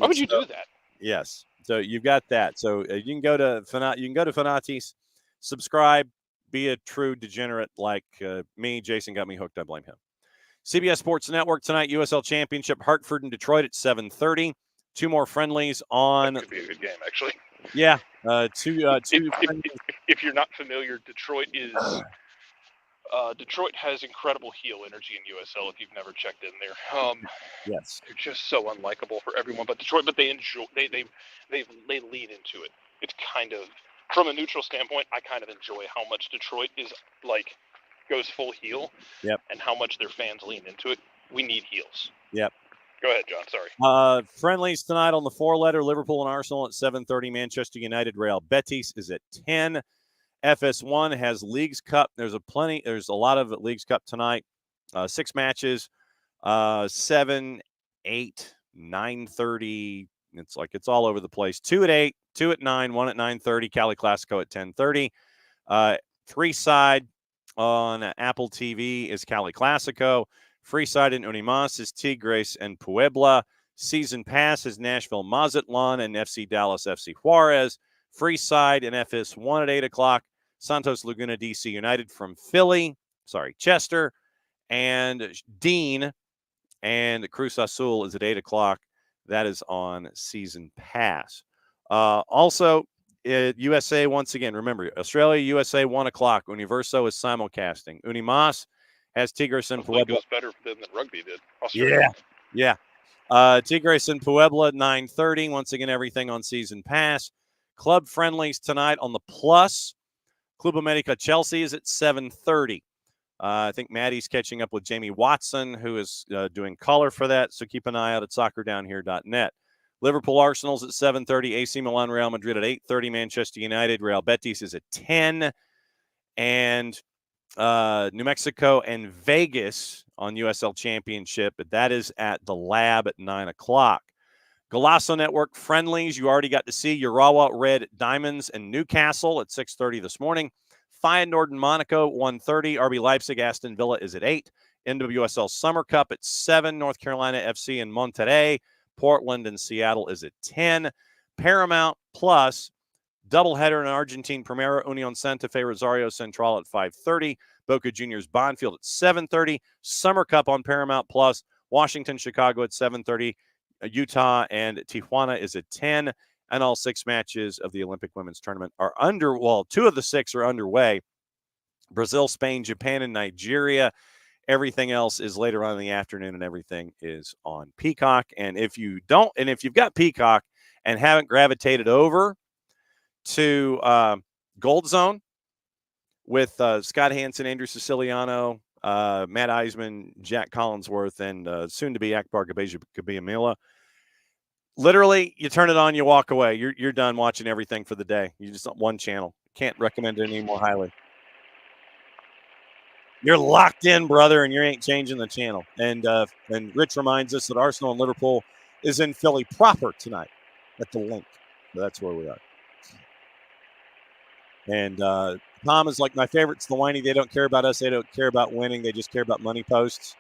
would you do that? Yes. So you've got that. So you can go to Fanatis, subscribe, be a true degenerate like me. Jason got me hooked. I blame him. CBS Sports Network tonight, USL Championship, Hartford and Detroit at 7:30. Two more friendlies on. That could be a good game, actually. Yeah. Two if you're not familiar, Detroit has incredible heel energy in USL. If you've never checked in there, yes, they're just so unlikable for everyone. But Detroit, they enjoy. They lean into it. It's kind of, from a neutral standpoint, I kind of enjoy how much Detroit is like. Goes full heel, and how much their fans lean into it. We need heels. Yep. Go ahead, John. Sorry. Friendlies tonight on the 4-letter: Liverpool and Arsenal at 7:30. Manchester United, Real Betis is at 10. FS1 has Leagues Cup. There's a lot of Leagues Cup tonight. 6 matches. 7, 8, 9:30. It's all over the place. 2 at 8, 2 at 9, 1 at 9:30. Cali Classico at 10:30. 3-side. On Apple TV is Cali Classico. Freeside and Unimas is Tigres and Puebla. Season Pass is Nashville Mazatlan and FC Dallas FC Juarez. Freeside and FS1 at 8 o'clock. Santos Laguna DC United from Chester. And Dean and Cruz Azul is at 8 o'clock. That is on Season Pass. Also, USA, once again, remember, Australia, USA, 1 o'clock. Universo is simulcasting. Unimas has Tigres and Puebla. Goes better than rugby did. Australia. Yeah. Tigres and Puebla, 9:30. Once again, everything on Season Pass. Club friendlies tonight on the Plus. Club America Chelsea is at 7:30. I think Maddie's catching up with Jamie Watson, who is doing color for that. So keep an eye out at soccerdownhere.net. Liverpool Arsenal's at 7:30. AC Milan Real Madrid at 8:30. Manchester United Real Betis is at 10. And New Mexico and Vegas on USL Championship. That is at the Lab at 9 o'clock. Golasso Network friendlies. You already got to see Urawa Red Diamonds and Newcastle at 6:30 this morning. Feyenoord and Monaco 1:30. RB Leipzig Aston Villa is at 8. NWSL Summer Cup at 7. North Carolina FC and Monterrey. Portland and Seattle is at 10. Paramount Plus, doubleheader in Argentine Primera, Union Santa Fe, Rosario Central at 5:30. Boca Juniors Bonfield at 7:30. Summer Cup on Paramount Plus, Washington, Chicago at 7:30. Utah and Tijuana is at 10. And all 6 matches of the Olympic Women's Tournament are 2 of the 6 are underway. Brazil, Spain, Japan, and Nigeria. Everything else is later on in the afternoon, and everything is on Peacock. And if you've got Peacock and haven't gravitated over to Gold Zone with Scott Hansen, Andrew Siciliano, Matt Eisman, Jack Collinsworth, and soon-to-be Akbar Gabiamila, literally, you turn it on, you walk away. You're done watching everything for the day. You just want one channel. Can't recommend it any more highly. You're locked in, brother, and you ain't changing the channel. And Rich reminds us that Arsenal and Liverpool is in Philly proper tonight at the Link. So that's where we are. And Tom is like, my favorite's the whiny. They don't care about us. They don't care about winning. They just care about money posts.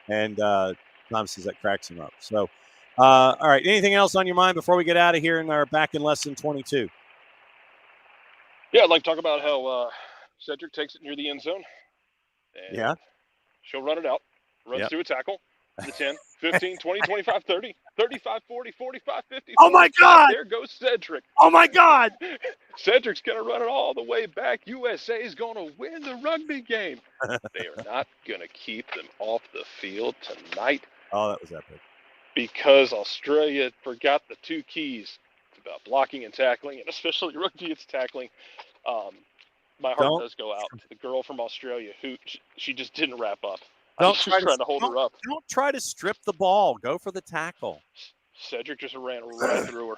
And Tom says that cracks him up. So, all right. Anything else on your mind before we get out of here and are back in lesson 22? Yeah, I'd like to talk about how Cedric takes it near the end zone. And she'll run it out. Runs through a tackle. the 10, 15, 20, 25, 30, 35, 40, 45, 50. Oh, my 45. God. There goes Cedric. Oh, my God. Cedric's going to run it all the way back. USA is going to win the rugby game. They are not going to keep them off the field tonight. Oh, that was epic. Because Australia forgot the two keys. It's about blocking and tackling, and especially rugby, it's tackling. My heart does go out to the girl from Australia who she just didn't wrap up. I was just trying to hold her up. Don't try to strip the ball. Go for the tackle. Cedric just ran right through her.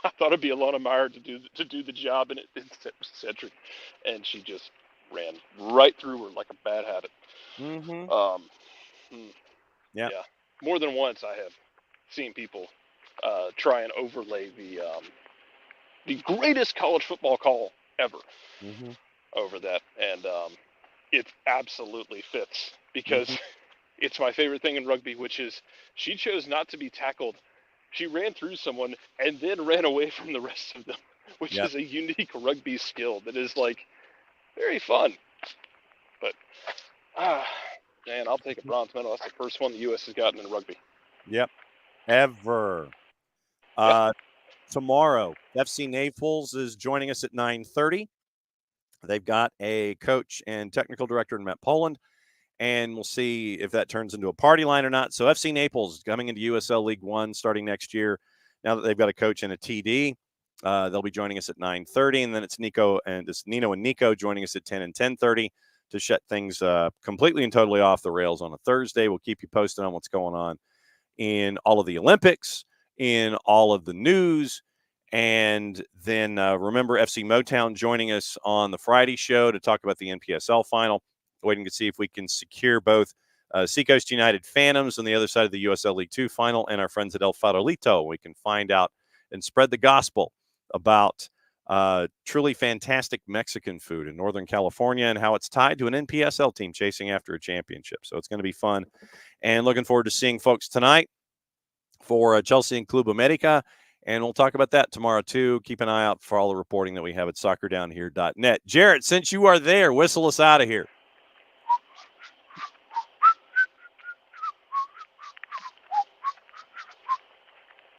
I thought it'd be Alona Meyer to do the job, and it was Cedric, and she just ran right through her like a bad habit. Mm-hmm. Yeah. More than once, I have seen people try and overlay the greatest college football call ever over that, and it absolutely fits because it's my favorite thing in rugby, which is she chose not to be tackled. She ran through someone and then ran away from the rest of them, which is a unique rugby skill that is like very fun. But man, I'll take a bronze medal. That's the first one the U.S. has gotten in rugby. Yep, ever. Tomorrow, FC Naples is joining us at 9:30. They've got a coach and technical director in Matt Poland, and we'll see if that turns into a party line or not. So FC Naples coming into USL League One starting next year. Now that they've got a coach and a TD, they'll be joining us at 9:30, and then it's Nino and Nico joining us at 10 and 10:30 to shut things completely and totally off the rails on a Thursday. We'll keep you posted on what's going on in all of the Olympics, in all of the news. And then remember FC Motown joining us on the Friday show to talk about the NPSL final, waiting to see if we can secure both Seacoast United Phantoms on the other side of the USL League 2 final and our friends at El Farolito. We can find out and spread the gospel about truly fantastic Mexican food in Northern California and how it's tied to an NPSL team chasing after a championship. So it's going to be fun. And looking forward to seeing folks tonight for Chelsea and Club America. And we'll talk about that tomorrow, too. Keep an eye out for all the reporting that we have at soccerdownhere.net. Jarrett, since you are there, whistle us out of here.